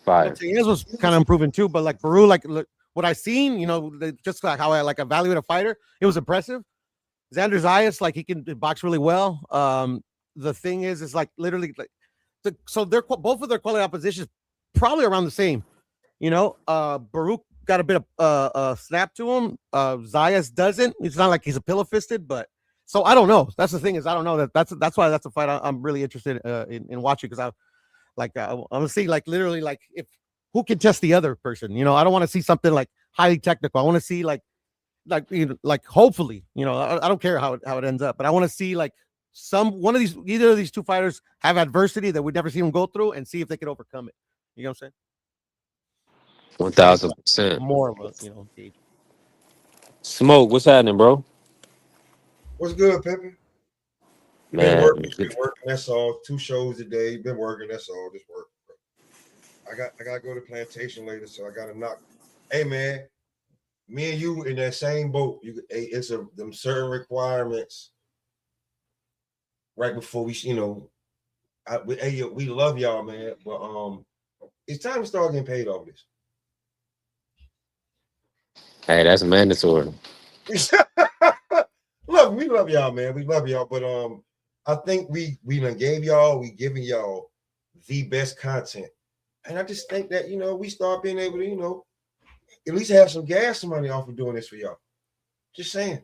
Fire. Teles was kind of improving too. But like Baru, like what I seen, you know, just like how I like evaluate a fighter, it was impressive. Xander Zayas, like he can box really well. The thing is like literally like so they're both of their quality oppositions probably around the same. You know, Baruch got a bit of snap to him. Zayas doesn't. It's not like he's a pillow fisted, but so I don't know. That's the thing is I don't know that's why that's a fight I'm really interested in watching because I want to see like literally like if who can test the other person. You know, I don't want to see something like highly technical. I want to see like hopefully, you know, I don't care how it ends up, but I want to see like either of these two fighters have adversity that we've never seen them go through and see if they can overcome it. You know what I'm saying? 1000%. More of a, you know, gauge. Smoke, what's happening, bro? What's good, Pepe? Man, been working. That's all. 2 shows a day. Been working. That's all. Just work. Bro. I gotta go to plantation later, so I gotta knock. Hey, man, me and you in that same boat. It's them certain requirements. Right before we, you know, we love y'all, man, but it's time to start getting paid off this. Hey, that's mandatory. Look, love y'all, man. We love y'all. But I think we done giving y'all the best content. And I just think that, we start being able to, at least have some gas money off of doing this for y'all. Just saying.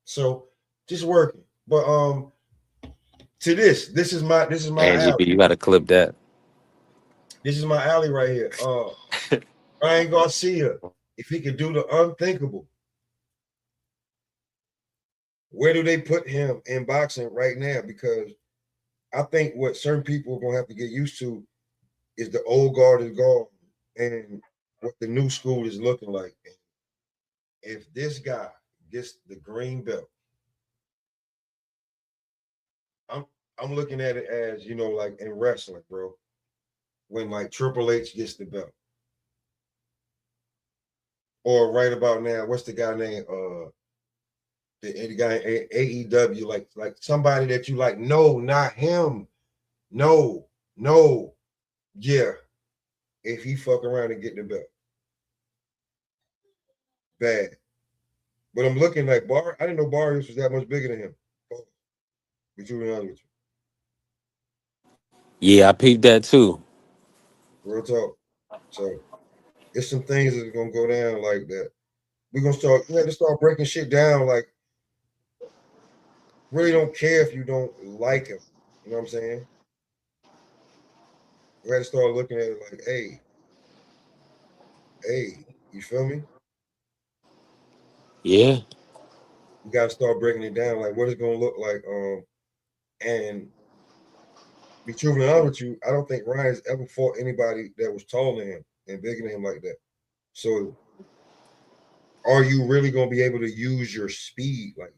So just working. But to this is my And alley. GB, you got to clip that. This is my alley right here. Ryan Garcia, if he could do the unthinkable, where do they put him in boxing right now? Because I think what certain people are gonna have to get used to is the old guard is gone and what the new school is looking like. If this guy gets the green belt, I'm looking at it as, like in wrestling, bro. When like Triple H gets the belt. Or right about now, what's the guy named the guy in AEW, like somebody that you like, no, not him. No, yeah. If he fuck around and get the belt. Bad. But I'm looking like I didn't know Barrios was that much bigger than him. Between honest with you. Yeah, I peeped that too. Real talk. So it's some things that's gonna go down like that. We're gonna we have to start breaking shit down. Like, really don't care if you don't like him. You know what I'm saying? We had to start looking at it like, hey, you feel me? Yeah. We gotta start breaking it down, like what it's gonna look like. And be truthfully honest with you, I don't think Ryan's ever fought anybody that was taller than him and bigger than him like that. So are you really gonna be able to use your speed like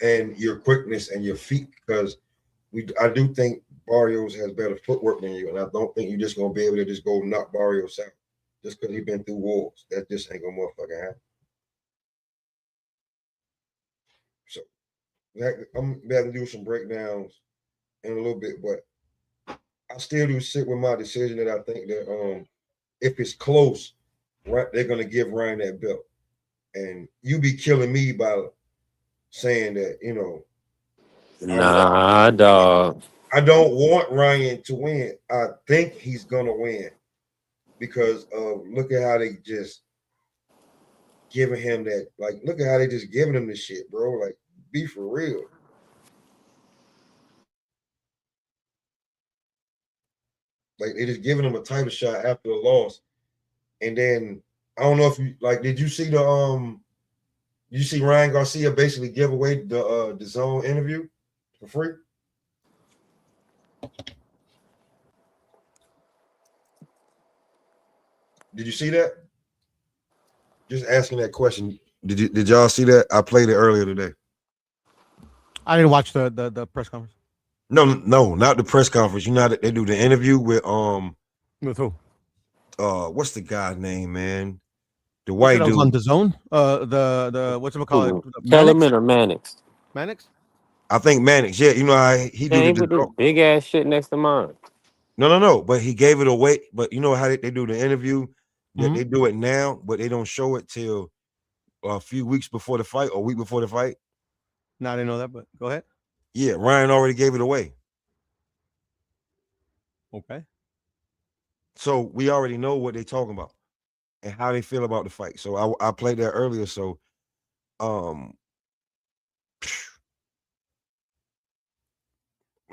that? And your quickness and your feet? Because I do think Barrios has better footwork than you, and I don't think you're just gonna be able to just go knock Barrios out just because he's been through wars. That just ain't gonna motherfucking happen. So I'm about to do some breakdowns in a little bit, but I still do sit with my decision that I think that if it's close, right, they're gonna give Ryan that belt. And you be killing me by saying that, Nah, dog. I don't want Ryan to win. I think he's gonna win because look at how they just giving him that. Like, look at how they just giving him this shit, bro. Like, be for real. Like, they just giving him a title shot after a loss, and then I don't know if you like. Did you see you see Ryan Garcia basically give away the zone interview for free? Did you see that? Just asking that question. Did y'all see that? I played it earlier today. I didn't watch the press conference. No, not the press conference. You know how they do the interview with who? What's the guy's name, man? The You white said I was dude. on the zone. The what's it called? Kellerman or Mannix? Mannix? I think Mannix. Yeah, you know how he do Yeah, he the put this big ass shit next to mine. No. But he gave it away. But you know how they do the interview? Mm-hmm. They do it now, but they don't show it till a few weeks before the fight or a week before the fight. No, I didn't know that, but go ahead. Yeah, Ryan already gave it away. Okay. So we already know what they're talking about and how they feel about the fight. So I played that earlier. So you're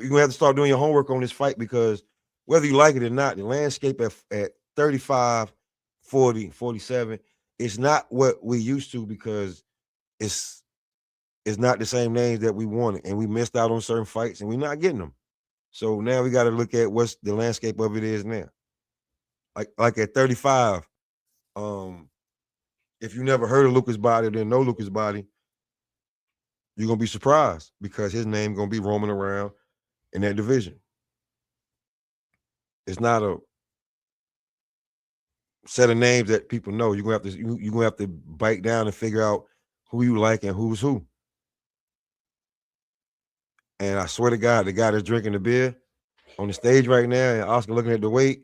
gonna have to start doing your homework on this fight because whether you like it or not, the landscape at 35, 40, 47, it's not what we used to because it's not the same names that we wanted, and we missed out on certain fights, and we're not getting them. So now we got to look at what's the landscape of it is now. Like at 35, if you never heard of Lucas Body or didn't know Lucas Body, you're gonna be surprised because his name gonna be roaming around in that division. It's not a set of names that people know. You're gonna have to bite down and figure out who you like and who's who. And I swear to God, the guy that's drinking the beer on the stage right now, and Oscar looking at the weight,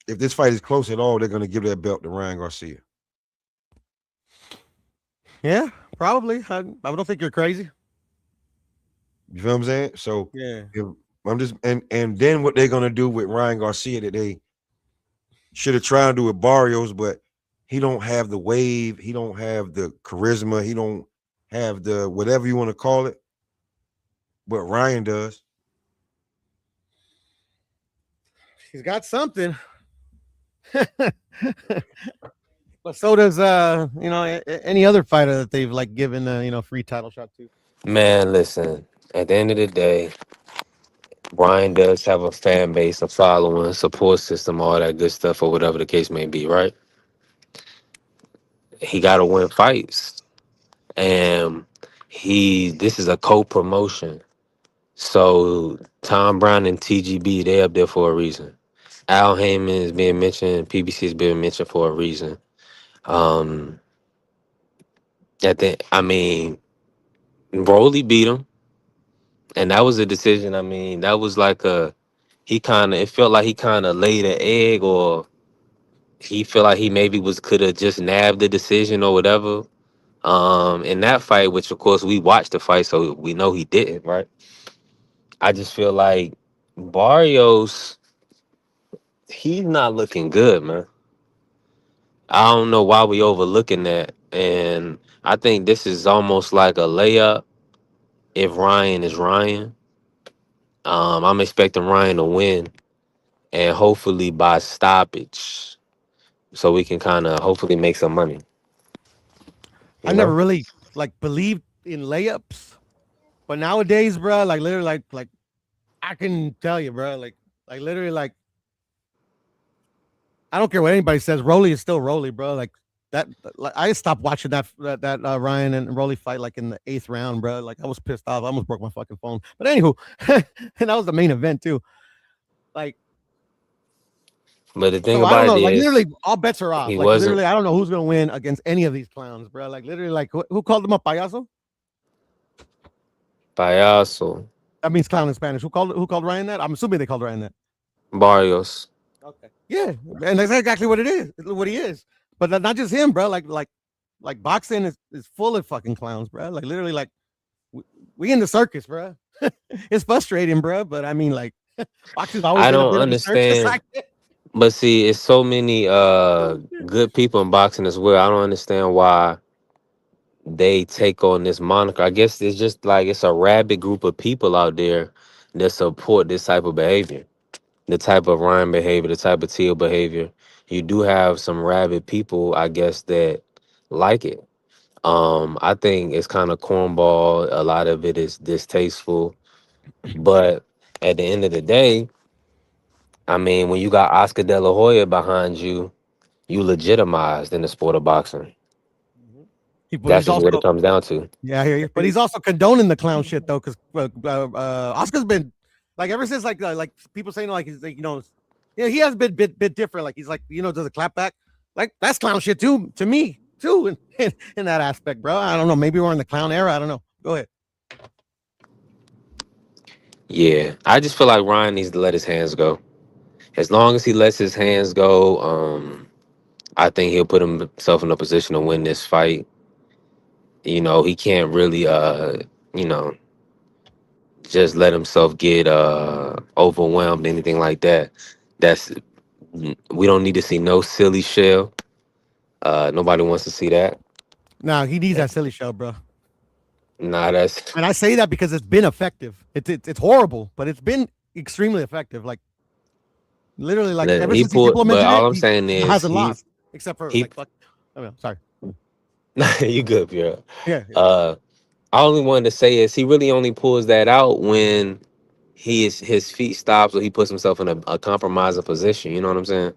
if this fight is close at all, they're gonna give that belt to Ryan Garcia. Yeah, probably. I don't think you're crazy. You feel what I'm saying? So Yeah. if I'm just and then what they're gonna do with Ryan Garcia that they should have tried to do with Barrios, but he don't have the wave, he don't have the charisma, he don't have the whatever you want to call it, but Ryan does. He's got something. But so does any other fighter that they've like given free title shot to. Man, listen. At the end of the day, Brian does have a fan base, a following, support system, all that good stuff, or whatever the case may be, right? He got to win fights, and this is a co-promotion. So Tom Brown and TGB, they up there for a reason. Al Heyman is being mentioned. PBC is being mentioned for a reason. I mean, Rolly beat him, and that was a decision. I mean, that was like it felt like he kind of laid an egg, or he felt like he maybe could have just nabbed the decision or whatever. In that fight, which of course we watched the fight, so we know he didn't, right? I just feel like Barrios, he's not looking good, man. I don't know why we overlooking that. And I think this is almost like a layup if Ryan is Ryan. I'm expecting Ryan to win and hopefully by stoppage so we can kind of hopefully make some money. I never really like believed in layups, but nowadays, bro, like literally like I can tell you, bro, like literally like I don't care what anybody says, Rolly is still Rolly, bro. Like that, like I stopped watching that Ryan and Rolly fight like in the 8th round, bro. Like I was pissed off. I almost broke my fucking phone. But anywho, and that was the main event too. Like, but the thing so I don't about know. it Like is, literally, all bets are off. he Like wasn't literally, I don't know who's gonna win against any of these clowns, bro. Like literally, like who called them a payaso? payaso. That means clown in Spanish. Who called Ryan that? I'm assuming they called Ryan that. Barrios. Okay. Yeah, and that's exactly what it is. What he is. But not just him, bro. Like boxing is full of fucking clowns, bro. Like literally, like we in the circus, bro. It's frustrating, bro. But I mean, like boxing's always I been a don't bit of a circus. understand. But see, it's so many good people in boxing as well. I don't understand why they take on this moniker. I guess it's just like it's a rabid group of people out there that support this type of behavior, the type of Ryan behavior, the type of Teal behavior. You do have some rabid people, I guess, that like it. I think it's kind of cornball. A lot of it is distasteful, but at the end of the day, I mean, when you got Oscar De La Hoya behind you, you legitimized in the sport of boxing. But That's he's just what also it comes down to. yeah, I hear you. But he's also condoning the clown shit though, because Oscar's been like ever since like people saying like he's like he has been bit different. Like he's like does a clap back like that's clown shit too to me too in that aspect, bro. I don't know. Maybe we're in the clown era. I don't know. Go ahead. Yeah, I just feel like Ryan needs to let his hands go. As long as he lets his hands go, I think he'll put himself in a position to win this fight. He can't really, just let himself get overwhelmed, anything like that. That's we don't need to see no silly shell. Nobody wants to see that. Nah, he needs that silly show, bro. Nah, that's And I say that because it's been effective. It's horrible, but it's been extremely effective. Like literally, like ever he since he's pulled. But implemented all it, I'm saying he is hasn't lost except for he. like fuck. I mean, sorry. You good, Pierre? Yeah. I only wanted to say is he really only pulls that out when his feet stops or he puts himself in a compromising position. You know what I'm saying?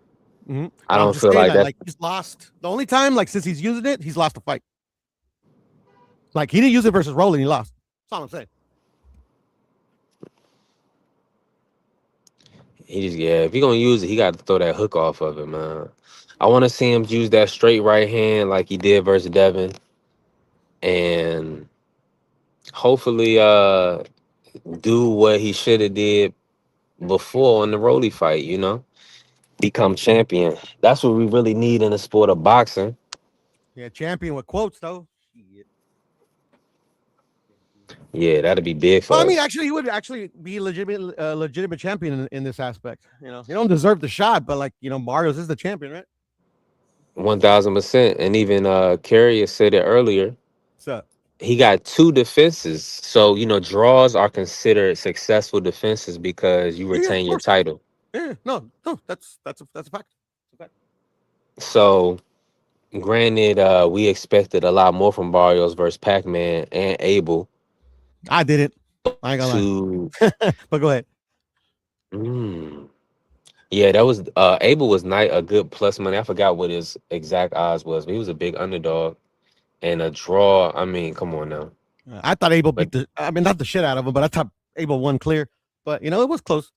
Mm-hmm. I I'm don't just feel saying like that that's like he's lost. The only time like since he's using it, he's lost a fight. Like he didn't use it versus Roland, he lost. That's all I'm saying. if he gonna use it, he got to throw that hook off of it, man. I want to see him use that straight right hand like he did versus Devin, and hopefully do what he should have did before in the Rolly fight. become champion. That's what we really need in the sport of boxing. Yeah, champion with quotes though. Yeah, that'd be big for Well, I mean, us. actually, he would actually be legitimate champion in this aspect. You don't deserve the shot, but like Barrios is the champion, right? 1000%. And even Carrier said it earlier. So He got 2 defenses. So, draws are considered successful defenses because you yeah, of retain your course. title. Yeah, no, that's a fact. That's a fact. So, granted, we expected a lot more from Barrios versus Pac-Man and Abel I didn't. I ain't gonna to lie. But go ahead. mm, yeah, that was Abel was not a good plus money. I forgot what his exact odds was, but he was a big underdog and a draw. I mean, come on now. I thought Abel But not the shit out of him, but I thought Abel won clear. But it was close.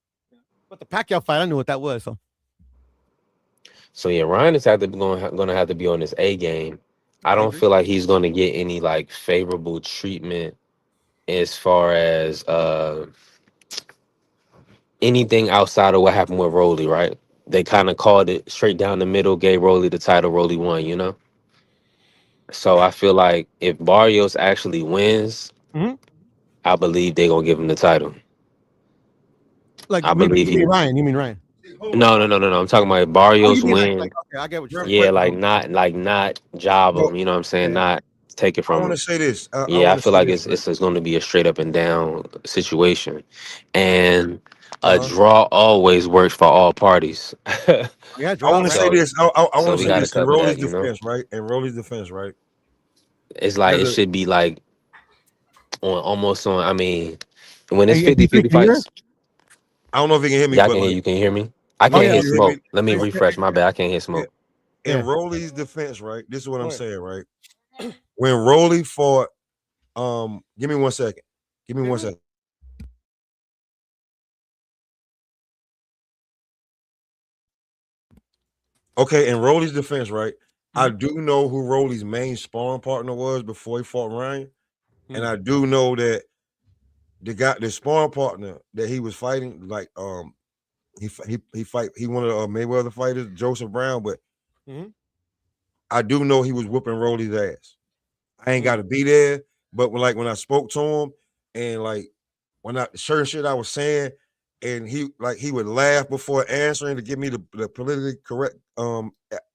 But the Pacquiao fight, I knew what that was. so yeah, Ryan is gonna have to be on his A game. I I don't agree. feel like he's gonna get any like favorable treatment as far as anything outside of what happened with Rolly, right? They kind of called it straight down the middle, gave Rolly the title, Rolly won. So I feel like if Barrios actually wins, Mhm. I believe they're gonna give him the title. Like I believe you mean he Ryan? You mean Ryan? no. I'm talking about if Oh, you Barrios mean win. okay? I get what you're Real saying. Yeah, quick, like not job bro. him, you know what I'm saying? Yeah, Not take it I from want to him. say this. I Yeah, I want to feel say like this, it's right? it's, it's going to be a straight up and down situation, and a Uh-huh. draw always works for all parties. Yeah, I want draws to say right. so, this. I so want to we say got to this in cover Rolly's that. defense, right? In Rolly's defense, right? It's like There's it a. should be like on almost on. I mean, when it's Hey, do you think 50-50 you hear us? fights, I don't know if you can hear me, yeah, I but can hear like, you. Can you hear me? I Oh can't yeah. hear can you hear me? smoke. Let me Hey, refresh. My bad. I can't hear Yeah. smoke. In yeah. Rolly's defense, right? This is what Go I'm ahead. saying, right? When Rolly fought, give me 1 second. Give me Yeah, one go ahead. second. Okay, in Rolly's defense, right? I Mhm. do know who Rolly's main sparring partner was before he fought Ryan, and Mhm. I do know that the sparring partner that he was fighting, like he one of the Mayweather fighters, Joseph Brown, but Mhm. I do know he was whooping Rolly's ass. I ain't got Mhm. to be there, but when I spoke to him and like when I certain shit I was saying, and he would laugh before answering to give me the politically correct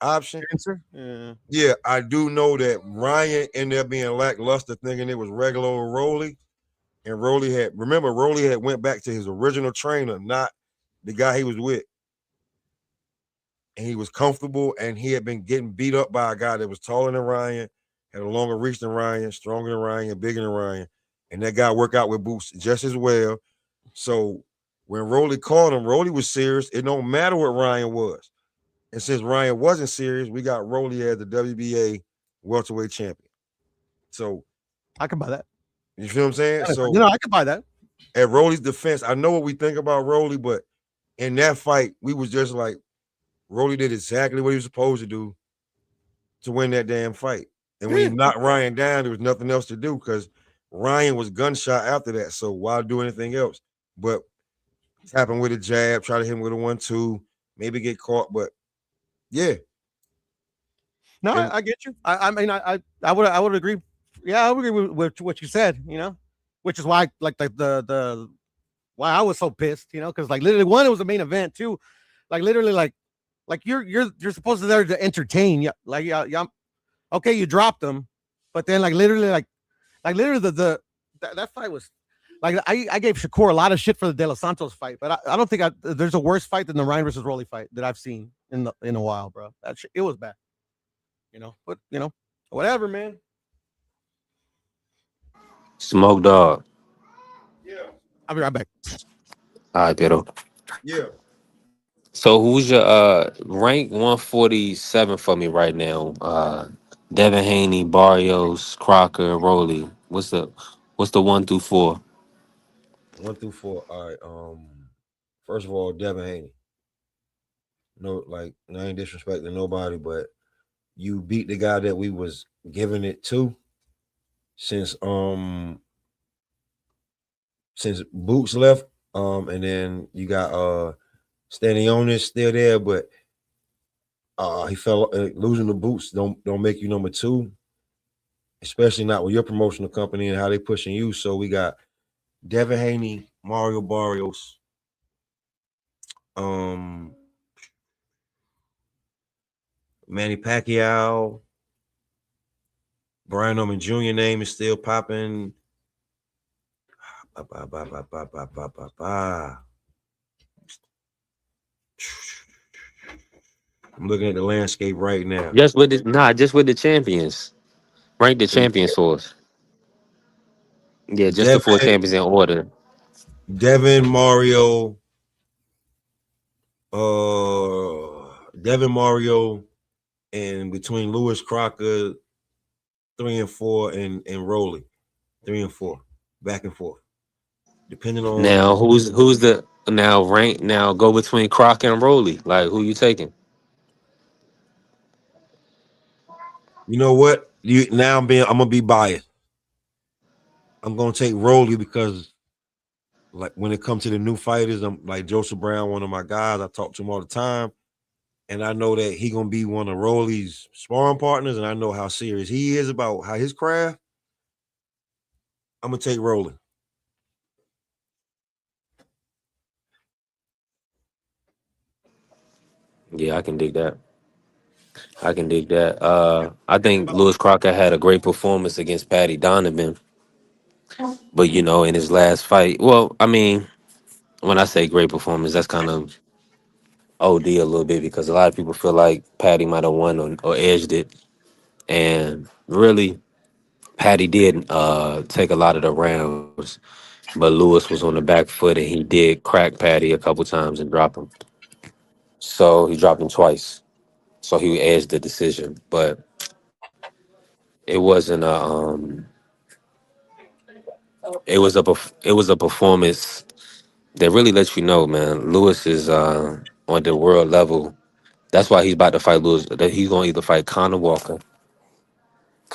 option. Answer. Yeah. Yeah, I do know that Ryan ended up being lackluster, thinking it was regular old Rolly. And Rolly had went back to his original trainer, not the guy he was with. And he was comfortable, and he had been getting beat up by a guy that was taller than Ryan, had a longer reach than Ryan, stronger than Ryan, bigger than Ryan. And that guy worked out with Boots just as well. So when Rolly called him, Rolly was serious. It don't matter what Ryan was. And since Ryan wasn't serious, we got Rolly as the WBA welterweight champion. So I can buy that. you feel what I'm saying? So I can buy that. at Rolly's defense, I know what we think about Rolly, but in that fight, we was just like Rolly did exactly what he was supposed to do to win that damn fight. And when he Yeah. knocked Ryan down, there was nothing else to do because Ryan was gunshot after that. So why do anything else? But tap him with a jab, try to hit him with a 1-2, maybe get caught. But yeah. No, And I get you. I mean, I would agree. Yeah, I would agree with what you said. Which is why like the why I was so pissed. Because like literally one, it was a main event. Two, like literally like you're supposed to there to entertain. Yeah, like yeah, okay, you dropped them, but then like literally like literally that fight was like I gave Shakur a lot of shit for the De Los Santos fight, but I don't think there's a worse fight than the Ryan versus Rolly fight that I've seen in a while, bro. That shit, it was bad. But whatever, man. Smoke dog. yeah, I'll be right back. All right, Pedro. yeah. So who's your rank 147 for me right now? Devin Haney, Barrios, Crocker, Rowley. What's the 1 through 4? 1-4. All right. First of all, Devin Haney. No, like I ain't disrespecting nobody, but you beat the guy that we was giving it to since since Boots left. And then you got Stanionis is still there, but he fell losing the boots. Don't make you number two, especially not with your promotional company and how they pushing you. So we got Devin Haney, Mario Barrios, um, Manny Pacquiao, Brian Norman Jr. name is still popping. Ba, ba, ba, ba, ba, ba, ba, ba, ba. I'm looking at the landscape right now. Just with the champions. Rank the champions for us. Yeah, just the four Devin, champions in order. Mario, Devin Mario, and between Lewis Crocker, 3 and 4, and Rowley, 3 and 4, back and forth, depending Now on. who's the now rank now go between Croc and Rowley. Like who you taking? You know what? I'm gonna be biased. I'm gonna take Rowley because, like, when it comes to the new fighters, I'm like Joseph Brown, one of my guys. I talk to him all the time, and I know that he gonna be one of Rowley's sparring partners, and I know how serious he is about how his craft. I'm gonna take Rowley. Yeah, I can dig that. I can dig that. I think Lewis Crocker had a great performance against Patty Donovan, but in his last fight, well, I mean, when I say great performance, that's kind of OD a little bit because a lot of people feel like Patty might have won or edged it, and really, Patty did take a lot of the rounds, but Lewis was on the back foot and he did crack Patty a couple times and drop him. So he dropped him twice. So he edged the decision, but it wasn't a it was a performance that really lets you know, man, Lewis is on the world level. That's why he's about to fight Lewis. That he's gonna either fight Conor Walker,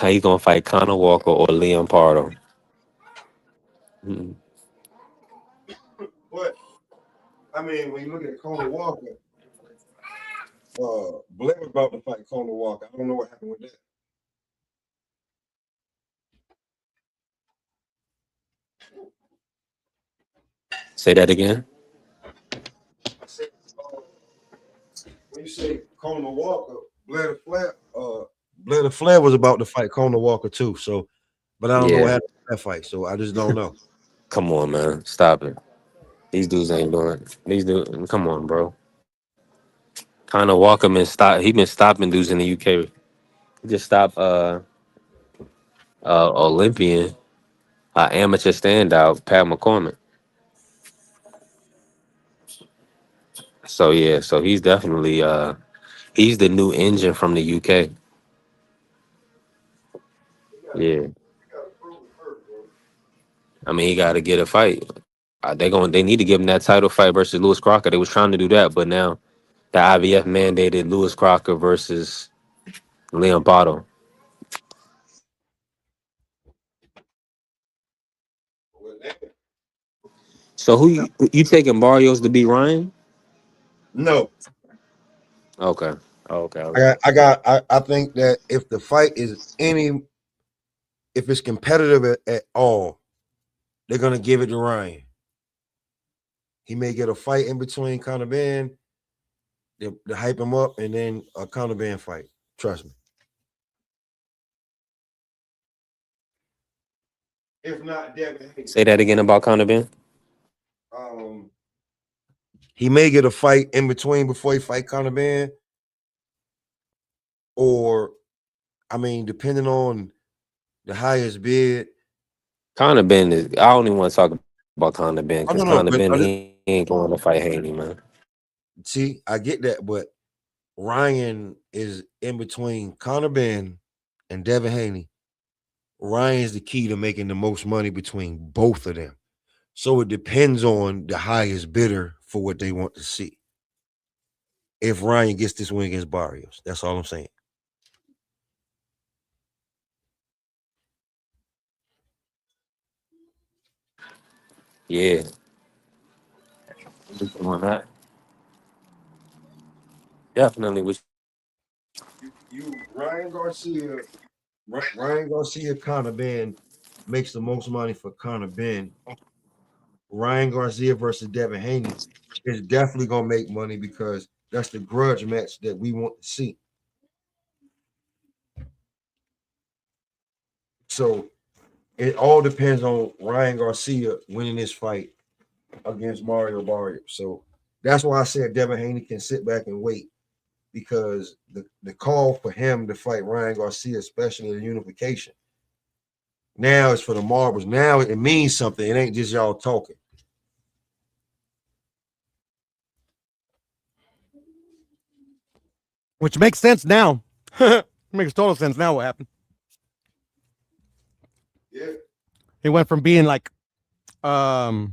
he's gonna fight Conor Walker or Leon Pardo. Mhm. But I mean, when you look at Conor Walker, Blair was about to fight Conor Walker. I don't know what happened with that. Say that again. I said, when you say Conor Walker, Blair the Flair was about to fight Conor Walker too. So, but I don't know what Yeah, happened in that fight. So I just don't know. come on, man, stop it. These dudes ain't doing it. These dudes, come on, bro. Conor Walker been stop. He been stopping dudes in the UK. He just stopped Olympian amateur standout Pat McCormick. So yeah, so he's definitely he's the new engine from the UK. Yeah, I mean he got to get a fight. They need to give him that title fight versus Lewis Crocker. They was trying to do that, but now the IBF mandated Lewis Crocker versus Leon Botto. So who you taking Barrios to beat Ryan? No, Okay, okay. I think that if the fight is if it's competitive at all, they're gonna give it to Ryan. He may get a fight in between Conor Ben. They hype him up, and then a Conor Ben fight. Trust me. If not, Devin Haney. Say that again about Conor Ben. Um, he may get a fight in between before he fight Conor Ben, or I mean, depending on the highest bid. Conor Ben is. I don't even want to talk about Conor Ben I because don't know, Conor but Ben he ain't going to fight Haney, man. see, I get that, but Ryan is in between Conor Ben and Devin Haney. Ryan's the key to making the most money between both of them. So it depends on the highest bidder for what they want to see. If Ryan gets this win against Barrios, that's all I'm saying. Yeah, on that. Definitely. Which Ryan Garcia, Conor Ben makes the most money for Conor Ben. Ryan Garcia versus Devin Haney is definitely gonna make money because that's the grudge match that we want to see. So it all depends on Ryan Garcia winning this fight against Mario Barrios. So that's why I said Devin Haney can sit back and wait because the call for him to fight Ryan Garcia, especially in the unification, now is for the marbles. Now it means something. It ain't just y'all talking. Which makes sense now. Makes total sense now what happened. Yeah. It went from being like a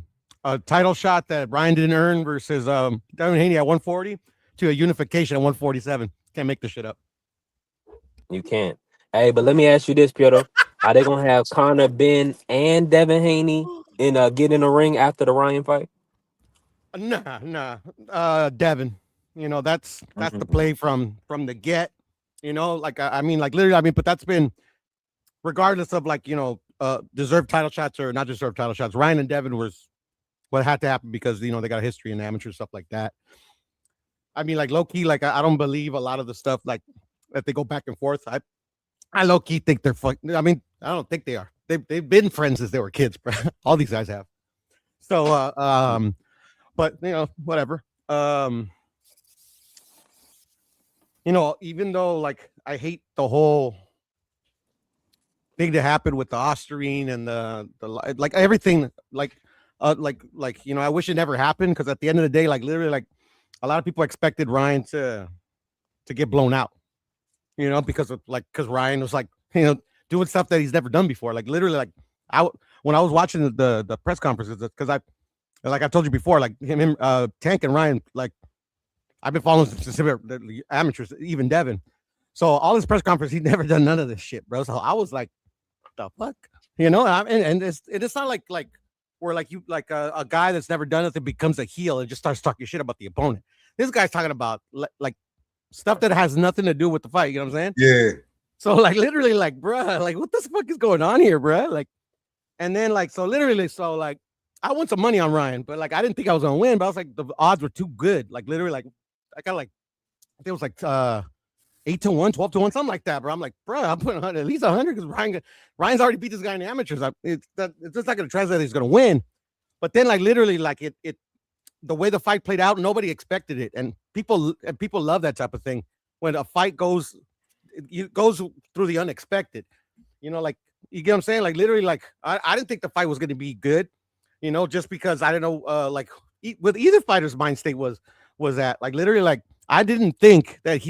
title shot that Ryan didn't earn versus Devin Haney at 140 to a unification at 147. Can't make this shit up. you can't. Hey, but let me ask you this, Piotr. Are they gonna have Conor Ben and Devin Haney get in the ring after the Ryan fight? Nah. Devin. You know, that's the play from the get. You know, like I mean, like literally, I mean, but that's been regardless of like, you know, deserved title shots or not deserved title shots. Ryan and Devin was what had to happen because, you know, they got a history in amateur stuff like that. I mean, like low key, like I don't believe a lot of the stuff like that they go back and forth. I low key think they're fucking. I mean, I don't think they are. They've been friends since they were kids, bro. All these guys have. So, but you know, whatever. You know, even though like I hate the whole thing that happened with the Osterine and the like everything like you know, I wish it never happened because at the end of the day, like literally, like a lot of people expected Ryan to get blown out, you know, because Ryan was like, you know, doing stuff that he's never done before. Like literally, like when I was watching the press conferences, because I told you before, like him Tank and Ryan, like I've been following the amateurs, even Devin. So all his press conference, he'd never done none of this shit, bro. So I was like, the fuck, you know? And it's not like where like you like a guy that's never done it becomes a heel and just starts talking shit about the opponent. This guy's talking about like stuff that has nothing to do with the fight. You know what I'm saying? Yeah. So like literally, like, bruh, like what the fuck is going on here, bruh? Like, and then like so literally, so like I won some money on Ryan, but like I didn't think I was gonna win, but I was like the odds were too good. Like literally, like I got like I think it was like 8-1, 12-1, something like that, bro. I'm like, bro, I'm putting at least 100 because Ryan's already beat this guy in the amateurs. It's just not gonna translate that he's gonna win. But then like literally, like it the way the fight played out, nobody expected it, and people love that type of thing when a fight goes through the unexpected. You know, like you get what I'm saying? Like literally, like I didn't think the fight was gonna be good, you know, just because I don't know, like with either fighter's mind state was at. Like literally, like I didn't think that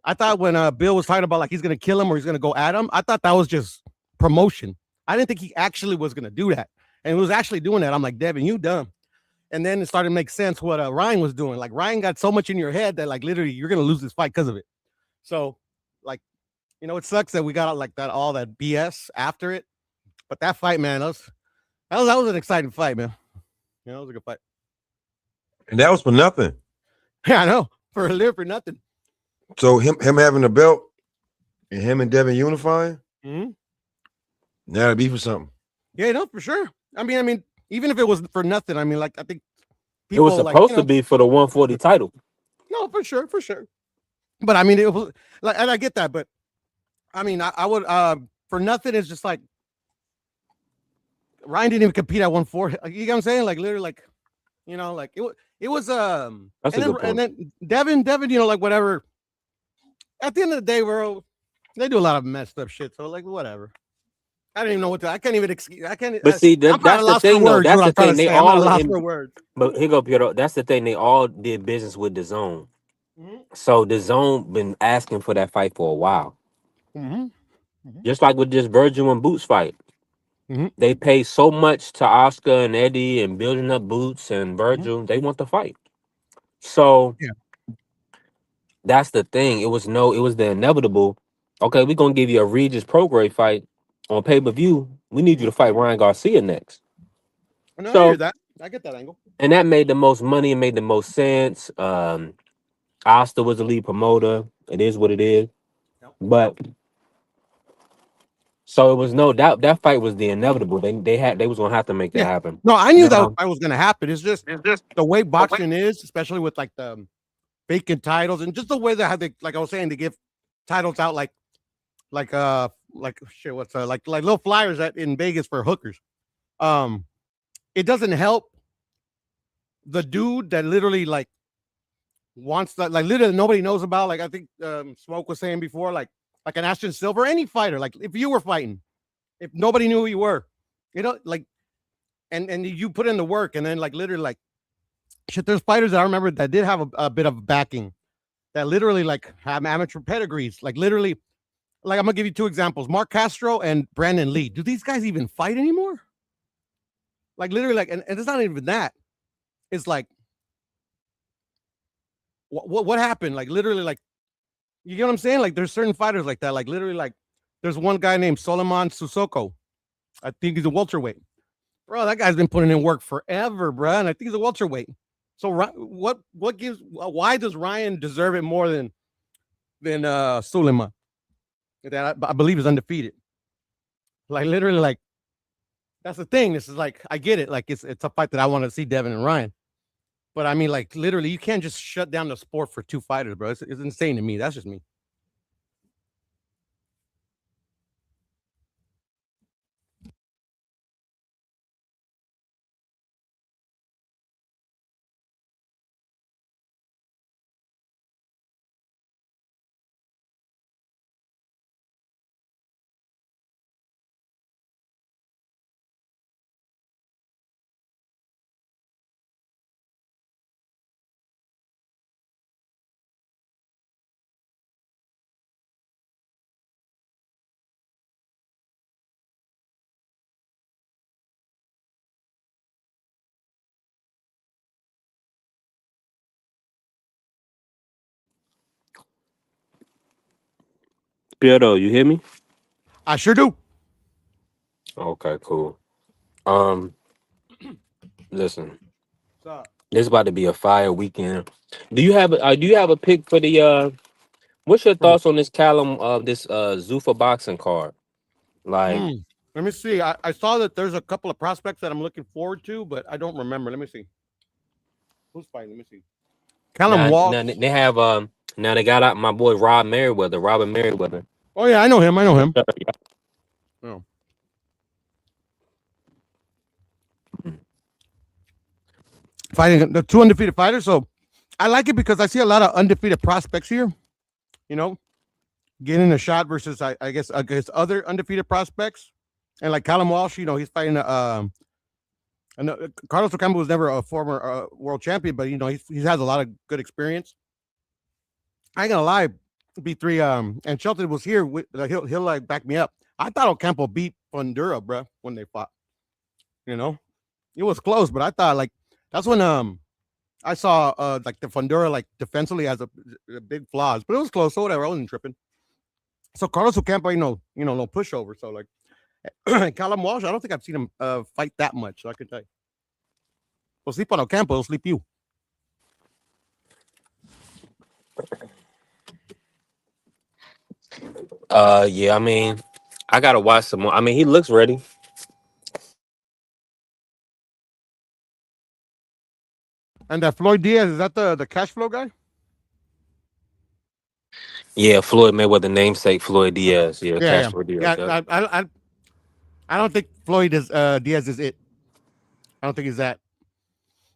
I thought when Bill was talking about like he's gonna kill him or he's gonna go at him, I thought that was just promotion. I didn't think he actually was gonna do that, and he was actually doing that. I'm like, Devin, you dumb. And then it started to make sense what Ryan was doing. Like Ryan got so much in your head that like literally you're gonna lose this fight because of it. So like, you know, it sucks that we got like that all that BS after it. But that fight, man, that was an exciting fight, man. You know, it was a good fight. And that was for nothing. Yeah, I know. For nothing. So him having the belt and him and Devin unifying, that'd be for something. Yeah, no, for sure. I mean, even if it was for nothing, I mean, like I think it was supposed to be for the 140 title. No, for sure. But I mean, it was like, and I get that, but I mean, I would for nothing is just like Ryan didn't even compete at 140. You know what I'm saying? Like literally, like you know, like it was That's a good point. And then Devin, you know, like whatever. At the end of the day, bro, they do a lot of messed up shit. So like whatever. I don't even know what to. I can't even excuse. I can't. But see, that's the thing, though. That's the thing. They all. But here go, Piotr. That's the thing. They all did business with the Zone. So the Zone been asking for that fight for a while. Just like with this Virgil and Boots fight. They pay so much to Oscar and Eddie and building up Boots and Virgil. They want the fight. So that's the thing. It was the inevitable. Okay, we're gonna give you a Regis Prograis fight on pay-per-view. We need you to fight Ryan Garcia next. No, I hear that. I get that angle. And that made the most money and made the most sense. Asta was the lead promoter. It is what it is. But so it was no doubt that fight was the inevitable. They was gonna have to make that Yeah. happen. No, I knew that Now, fight was gonna happen. It's just the way boxing is, especially with like the vacant titles and just the way that how they, like I was saying, they give titles out like shit, what's like little flyers that in Vegas for hookers. It doesn't help the dude that literally like wants that, like literally nobody knows about. Like I think Smoke was saying before, like an Ashton Silver, any fighter, like if you were fighting, if nobody knew who you were, like and you put in the work, and then like literally like shit, there's fighters that I remember that did have a bit of backing that literally like have amateur pedigrees, like literally. Like I'm gonna give you two examples: Mark Castro and Brandon Lee. Do these guys even fight anymore? Like literally, like, and it's not even that. It's like, what happened? Like literally, like, you get what I'm saying? Like there's certain fighters like that. Like literally, like there's one guy named Solomon Susoko. I think he's a welterweight. Bro, that guy's been putting in work forever, bro, and I think he's a welterweight. So why does Ryan deserve it more than Suleiman? That I believe is undefeated. Like literally, like that's the thing. This is like I get it. Like it's a fight that I want to see Devin and Ryan, but I mean, like literally, you can't just shut down the sport for two fighters, bro. It's insane to me. That's just me. Pierdo, you hear me? I sure do. Okay, cool. Listen, What's up? this is about to be a fire weekend. Do you have a pick for the? What's your thoughts on this Callum this Zuffa boxing card? Like, Let me see. I saw that there's a couple of prospects that I'm looking forward to, but I don't remember. Let me see. Who's fighting? Let me see. Callum now Walsh. they have now they got out my boy Robert Merriweather. Oh yeah, I know him. Oh. Fighting the two undefeated fighters. So I like it because I see a lot of undefeated prospects here. You know, getting a shot versus I guess against other undefeated prospects. And like Callum Walsh, he's fighting Carlos Ocampo was never a former world champion, but he has a lot of good experience. I ain't gonna lie, B3 and Shelton was here. He'll like back me up. I thought Ocampo beat Fundura, bro, when they fought. It was close, but I thought like that's when I saw like the Fundura like defensively has a big flaws, but it was close. So whatever, I wasn't tripping. So Carlos Ocampo, no pushover. So like Callum Walsh, I don't think I've seen him fight that much. So I can tell you. Well, sleep on Ocampo, he'll sleep you. Yeah, I mean, I gotta watch some more. I mean, he looks ready. And that Floyd Diaz, is that the cash flow guy? Yeah, Floyd Mayweather namesake Floyd Diaz. Yeah, Yeah. Castro Diaz. Yeah, Yeah. I don't think Floyd Diaz is it. I don't think he's that.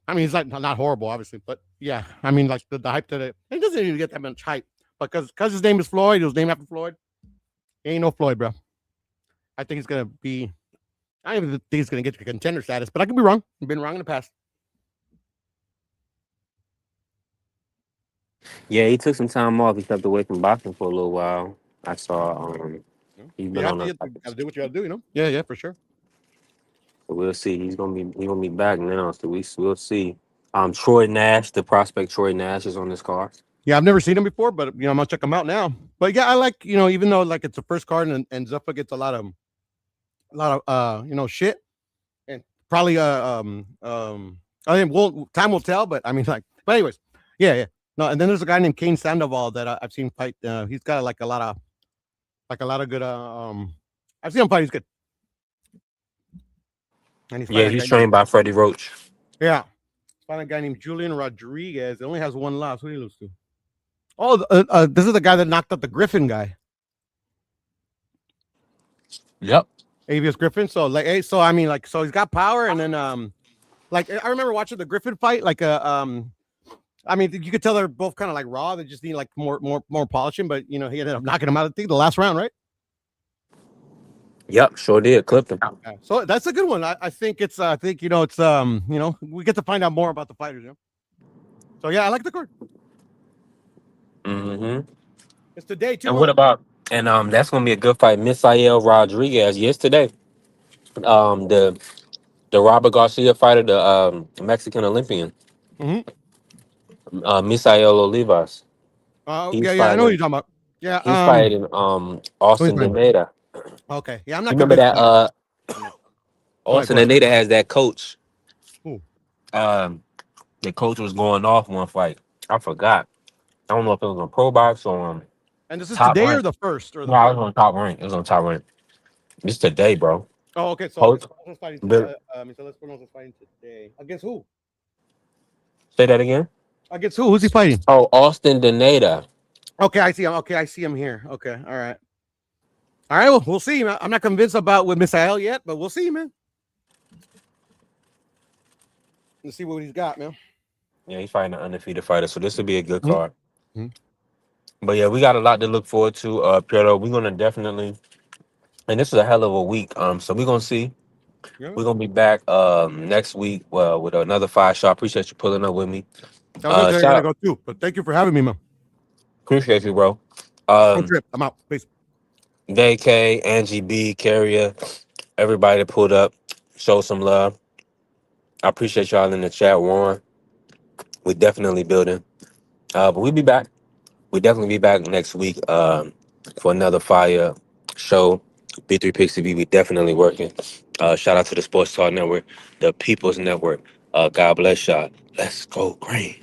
I mean, he's like not horrible, obviously, but yeah, I mean, like the hype that he doesn't even get that much hype because his name is Floyd. It was named after Floyd. He ain't no Floyd, bro. I think he's gonna be. I don't even think he's gonna get to contender status, but I could be wrong. I've been wrong in the past. Yeah, he took some time off. He stepped away from boxing for a little while. I saw. He's been on You gotta do what you gotta do, Yeah, for sure. We'll see. He's gonna be back now. So we'll see. Troy Nash, the prospect Troy Nash is on this card. Yeah, I've never seen him before, but I'm gonna check him out now. But yeah, I like even though like it's the first card and Zuffa gets a lot of shit, and probably I think time will tell. But I mean, like, but anyways, yeah. No, and then there's a guy named Kane Sandoval that I've seen fight. He's got like a lot of good. I've seen him fight. He's good. And he's Yeah, fighting a he's guy. trained by Freddie Roach. Yeah, he's fighting a guy named Julian Rodriguez. He only has one loss. Who did he lose to? Oh, this is the guy that knocked out the Griffin guy, Yep. Avius Griffin. So so I mean, so he's got power, and then like I remember watching the Griffin fight. I mean, you could tell they're both kind of like raw. They just need like more polishing. But he ended up knocking him out. I think the last round, right? Yep, sure did. Clipped him. Yeah. So that's a good one. I think it's we get to find out more about the fighters. So yeah, I like the card. Mm-hmm. It's today too. And what about that's gonna be a good fight. Misael Rodriguez yesterday. The Robert Garcia fighter, the Mexican Olympian. Mm-hmm. Misael Olivas. Yeah, I know what you're talking about. Yeah, he's fighting Austin Pineda. Okay, yeah, I'm not. Remember that Austin Pineda has that coach. Who? The coach was going off one fight. I forgot. I don't know if it was on Pro Box or and this is today rank. Or the first? Or the no, it was on Top Rank. It was on Top Rank. It's today, bro. Oh, okay. So Misael Espinosa is fighting today. Against who? Say that again. Against who? Who's he fighting? Oh, Austin Pineda. Okay, I see him. Okay, I see him here. Okay, all right. All right, well, we'll see. I'm not convinced about with Misael yet, but we'll see, man. Let's see what he's got, man. Yeah, he's fighting an undefeated fighter, so this will be a good card. Mm-hmm. But yeah, we got a lot to look forward to. Piero, we're gonna definitely, and this is a hell of a week. So we're gonna see. Yeah. We're gonna be back next week with another 5-shot. Appreciate you pulling up with me. I gotta go too, but thank you for having me, man. Appreciate you, bro. Trip. I'm out. Peace. DK, Angie B, Carrier, everybody that pulled up, show some love. I appreciate y'all in the chat, Warren. We're definitely building. But we'll be back. We'll definitely be back next week for another fire show. B3 Picks TV, we definitely working. Shout out to the Sports Talk Network, the People's Network. God bless y'all. Let's go green.